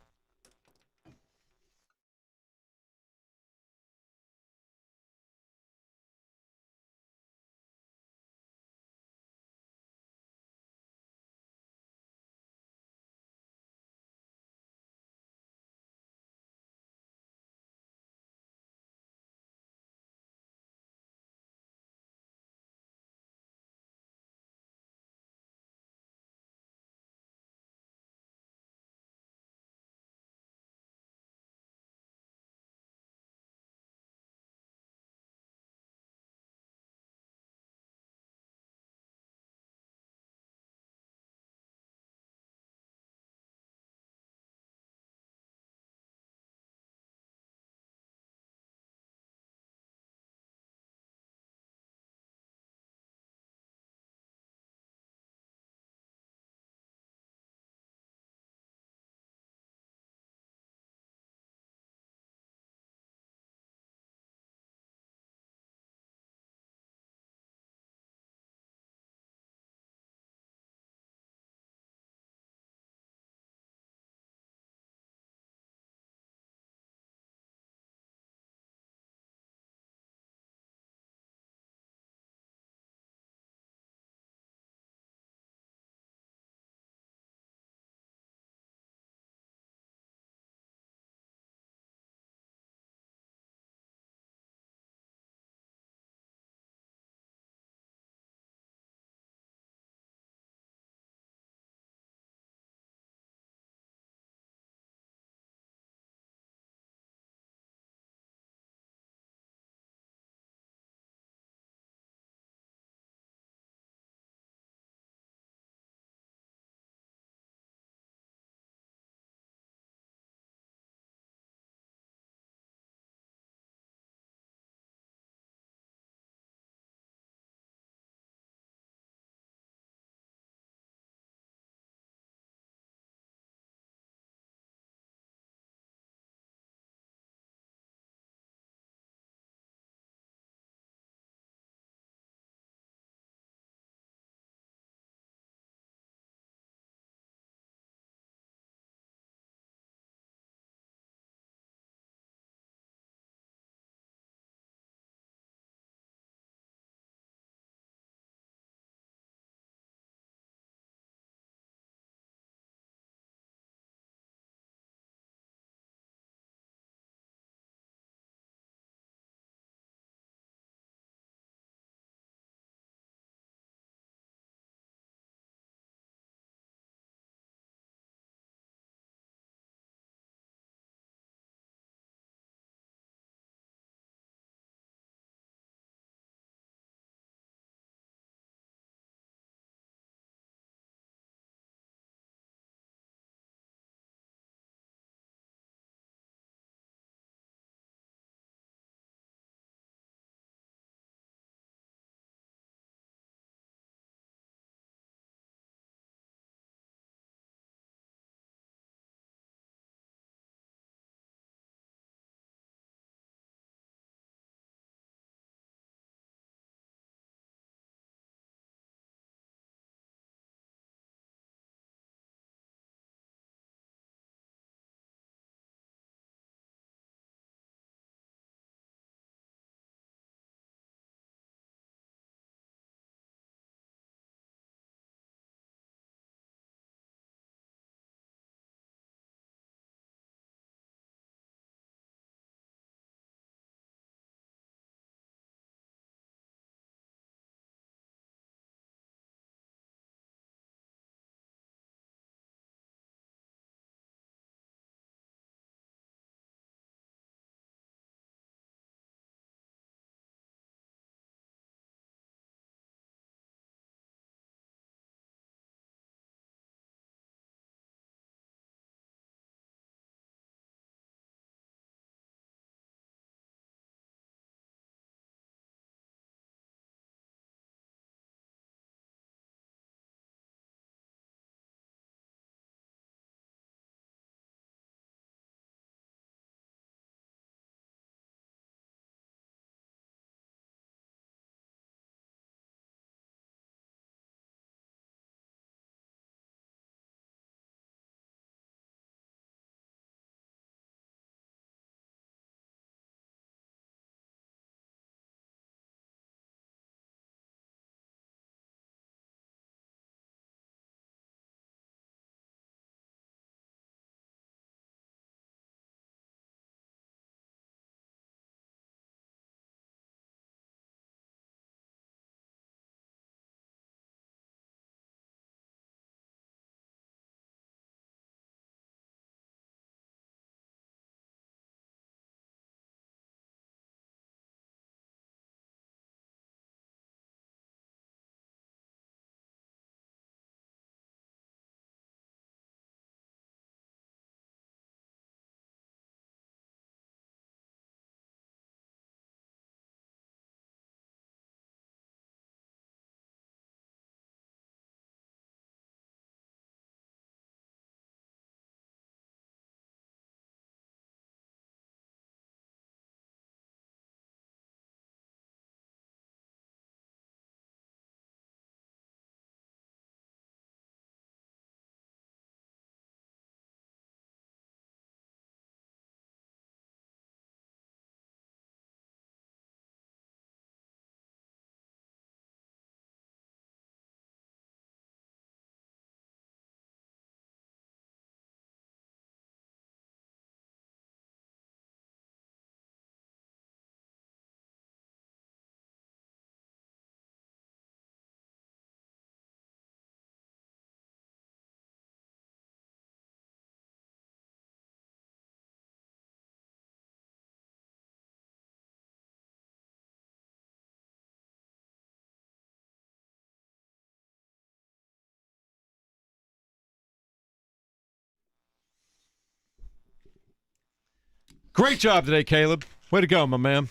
Great job today, Caleb. Way to go, my man.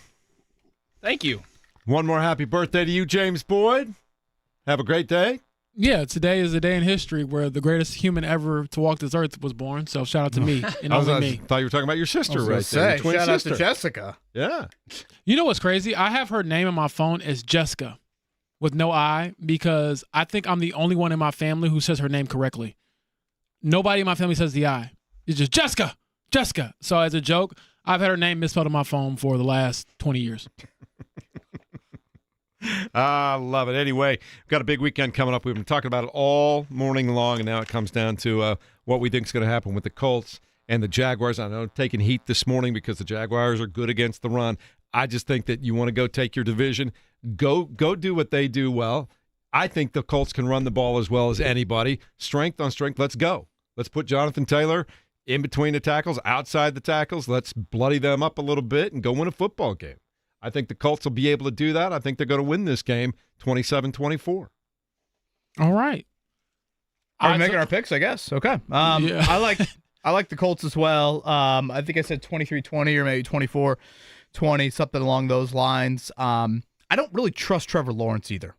Thank you. One more happy birthday to you, James Boyd. Have a great day. Yeah, today is a day in history where the greatest human ever to walk this earth was born. So shout out to me and only me. I thought you were talking about your sister right Say, there. Your twin shout sister. out to Jessica. Yeah. You know what's crazy? I have her name in my phone as Jessica with no I because I think I'm the only one in my family who says her name correctly. Nobody in my family says the I. It's just Jessica. Jessica. So as a joke, I've had her name misspelled on my phone for the last 20 years. I love it. Anyway, we've got a big weekend coming up. We've been talking about it all morning long, and now it comes down to what we think is going to happen with the Colts and the Jaguars. I know taking heat this morning because the Jaguars are good against the run. I just think that you want to go take your division, go do what they do well. I think the Colts can run the ball as well as anybody. Strength on strength. Let's go. Let's put Jonathan Taylor in between the tackles, outside the tackles. Let's bloody them up a little bit and go win a football game. I think the Colts will be able to do that. I think they're going to win this game 27-24. All right. Are we making our picks, I guess? Okay. Yeah. I like the Colts as well. I think I said 23-20 or maybe 24-20, something along those lines. I don't really trust Trevor Lawrence either.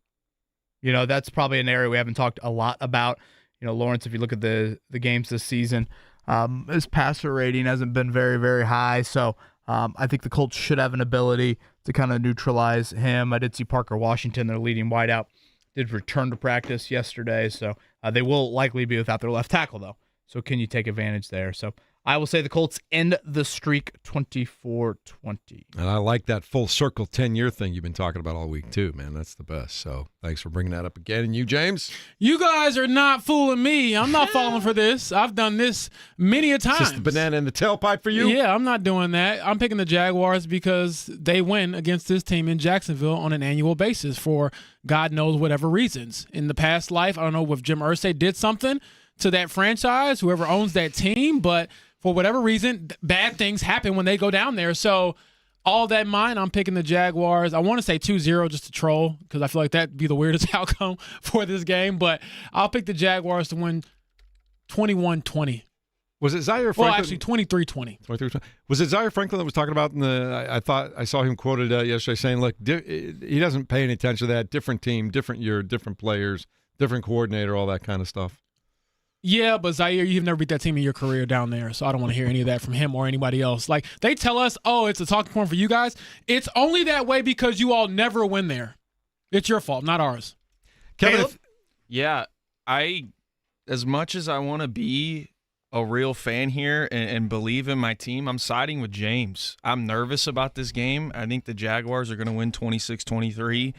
You know, that's probably an area we haven't talked a lot about. You know, Lawrence, if you look at the games this season, his passer rating hasn't been very, very high. So I think the Colts should have an ability to kind of neutralize him. I did see Parker Washington, their leading wideout, did return to practice yesterday. So they will likely be without their left tackle, though. So can you take advantage there? So I will say the Colts end the streak 24-20. And I like that full circle 10-year thing you've been talking about all week, too, man. That's the best. So thanks for bringing that up again. And you, James? You guys are not fooling me. I'm not falling for this. I've done this many a time. Just the banana in the tailpipe for you? Yeah, I'm not doing that. I'm picking the Jaguars because they win against this team in Jacksonville on an annual basis for God knows whatever reasons. In the past life, I don't know if Jim Irsay did something to that franchise, whoever owns that team, but for whatever reason, bad things happen when they go down there. So all that in mind, I'm picking the Jaguars. I want to say 2-0 just to troll because I feel like that'd be the weirdest outcome for this game. But I'll pick the Jaguars to win 21-20. Was it Zaire Franklin? Well, actually, 23-20. 23-20. Was it Zaire Franklin that was talking about in the I thought I saw him quoted yesterday saying, look, he doesn't pay any attention to that. Different team, different year, different players, different coordinator, all that kind of stuff. Yeah, but Zaire, you've never beat that team in your career down there, so I don't want to hear any of that from him or anybody else. Like, they tell us, oh, it's a talking point for you guys. It's only that way because you all never win there. It's your fault, not ours. Kevin, Yeah, as much as I want to be a real fan here and believe in my team, I'm siding with James. I'm nervous about this game. I think the Jaguars are going to win 26-23.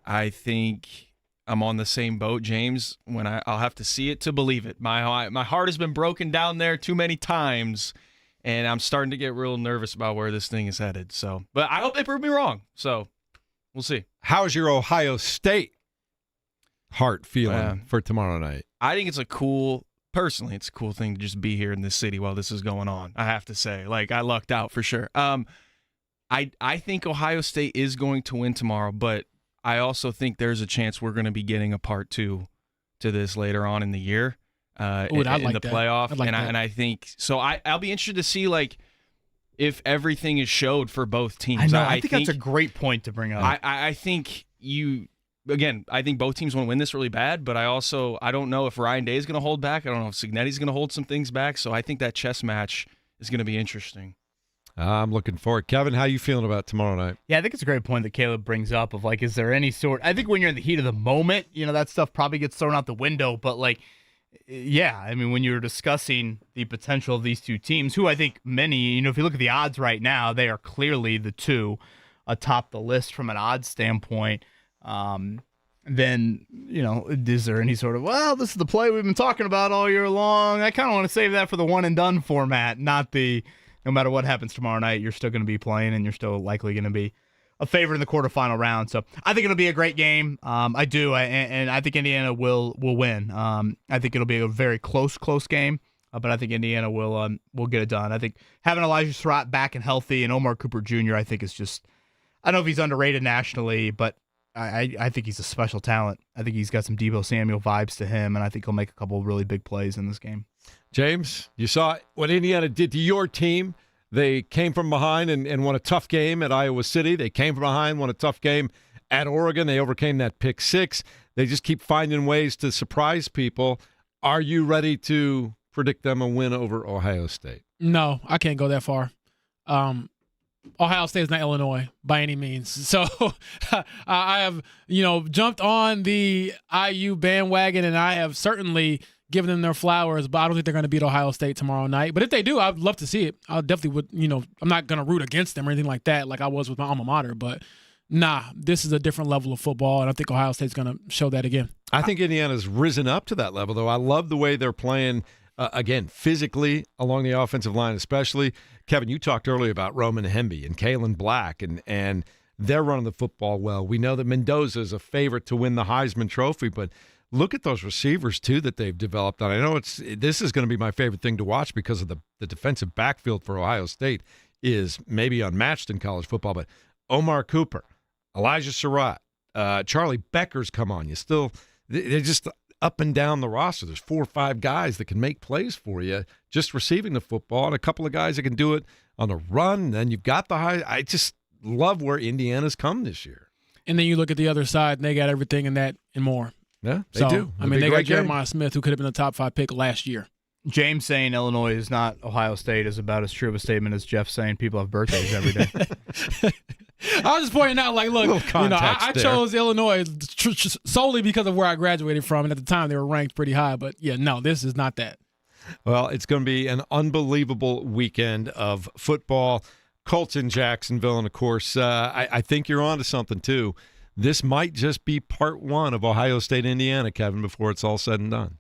I think I'm on the same boat, James, when I'll have to see it to believe it. My heart has been broken down there too many times, and I'm starting to get real nervous about where this thing is headed. So, but I hope they prove me wrong. So we'll see. how's your Ohio State heart feeling for tomorrow night? I think it's a cool thing to just be here in this city while this is going on. I have to say, like, I lucked out for sure. I think Ohio State is going to win tomorrow, but I also think there's a chance we're going to be getting a part 2 to this later on in the year in the playoff. And I think so. I'll be interested to see like if everything is showed for both teams. I think that's a great point to bring up. I think I think both teams want to win this really bad, but I don't know if Ryan Day is going to hold back. I don't know if Cignetti's going to hold some things back. So I think that chess match is going to be interesting. I'm looking forward. Kevin, how you feeling about tomorrow night? Yeah, I think it's a great point that Caleb brings up of like, is there any sort? I think when you're in the heat of the moment, you know, that stuff probably gets thrown out the window. But like, yeah, I mean, when you're discussing the potential of these two teams, who I think many, you know, if you look at the odds right now, they are clearly the two atop the list from an odds standpoint. Then, you know, is there any sort of, well, this is the play we've been talking about all year long. I kind of want to save that for the one and done format, not the, no matter what happens tomorrow night, you're still going to be playing and you're still likely going to be a favorite in the quarterfinal round. So I think it'll be a great game. I do. And I think Indiana will win. I think it'll be a very close game. But I think Indiana will get it done. I think having Elijah Surratt back and healthy and Omar Cooper Jr., I think is just, I don't know if he's underrated nationally, but I think he's a special talent. I think he's got some Deebo Samuel vibes to him, and I think he'll make a couple of really big plays in this game. James, you saw what Indiana did to your team They came from behind and won a tough game at Iowa City. They came from behind, won a tough game at Oregon. They overcame that pick six. They just keep finding ways to surprise people. Are you ready to predict them a win over Ohio State? No, I can't go that far. Ohio State is not Illinois by any means. So I have, jumped on the IU bandwagon, and I have certainly given them their flowers, but I don't think they're going to beat Ohio State tomorrow night. But if they do, I'd love to see it. I definitely would, I'm not going to root against them or anything like that, like I was with my alma mater. But nah, this is a different level of football, and I think Ohio State's going to show that again. I think Indiana's risen up to that level, though. I love the way they're playing, again, physically along the offensive line especially. Kevin, you talked earlier about Roman Hemby and Kalen Black, and they're running the football well. We know that Mendoza is a favorite to win the Heisman Trophy, but look at those receivers, too, that they've developed. And I know this is going to be my favorite thing to watch because of the defensive backfield for Ohio State is maybe unmatched in college football, but Omar Cooper, Elijah Surratt, Charlie Becker's come on. They're just up and down the roster. There's 4 or 5 guys that can make plays for you just receiving the football, and a couple of guys that can do it on the run. And then you've got the high. I just love where Indiana's come this year. And then you look at the other side, and they got everything in that and more. Yeah, they do. I mean, they got Jeremiah Smith, who could have been a top 5 pick last year. James saying Illinois is not Ohio State is about as true of a statement as Jeff saying people have birthdays every day. I was just pointing out, like, look, I there. chose Illinois solely because of where I graduated from, and at the time they were ranked pretty high. But, yeah, no, this is not that. Well, it's going to be an unbelievable weekend of football. Colts in Jacksonville, and, of course, I think you're on to something, too. This might just be part 1 of Ohio State, Indiana, Kevin, before it's all said and done.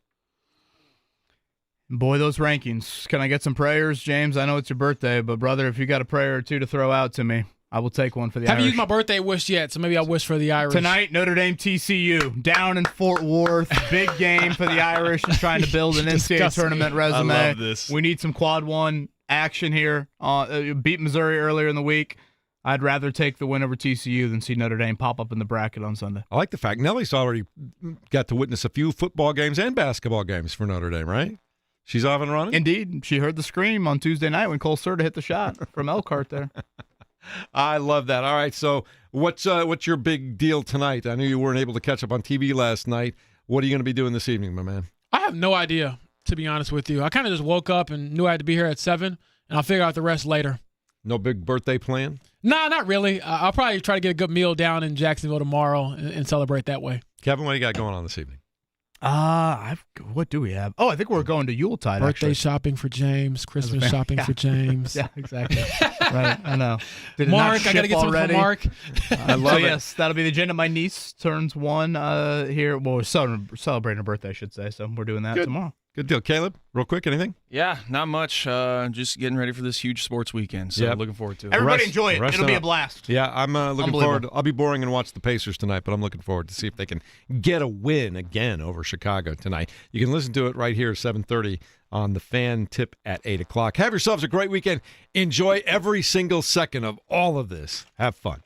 Boy, those rankings. Can I get some prayers, James? I know it's your birthday, but, brother, if you got a prayer or two to throw out to me, I will take one for the Irish. Haven't used my birthday wish yet, so maybe I'll wish for the Irish. Tonight, Notre Dame TCU, down in Fort Worth. Big game for the Irish and trying to build an NCAA tournament resume. I love this. We need some quad 1 action here. Beat Missouri earlier in the week. I'd rather take the win over TCU than see Notre Dame pop up in the bracket on Sunday. I like the fact Nellie's already got to witness a few football games and basketball games for Notre Dame, right? She's off and running? Indeed. She heard the scream on Tuesday night when Cole Serta hit the shot from Elkhart there. I love that. All right, so what's your big deal tonight? I knew you weren't able to catch up on TV last night. What are you going to be doing this evening, my man? I have no idea, to be honest with you. I kind of just woke up and knew I had to be here at 7, and I'll figure out the rest later. No big birthday plan? Nah, not really. I'll probably try to get a good meal down in Jacksonville tomorrow and celebrate that way. Kevin, what do you got going on this evening? What do we have? Oh, I think we're going to Yuletide. Birthday shopping for James, Christmas shopping for James. Yeah, exactly. Right, I know. Mark, I got to get something for Mark. I love it. Yes, that'll be the agenda. My niece turns 1 here. Well, we're celebrating her birthday, I should say. So we're doing that tomorrow. Good deal. Caleb, real quick, anything? Yeah, not much. Just getting ready for this huge sports weekend. So looking forward to it. Everybody enjoy it. It'll be a blast. Yeah, I'm looking forward. I'll be boring and watch the Pacers tonight, but I'm looking forward to see if they can get a win again over Chicago tonight. You can listen to it right here, 7:30 on the Fan Tip at 8 o'clock. Have yourselves a great weekend. Enjoy every single second of all of this. Have fun.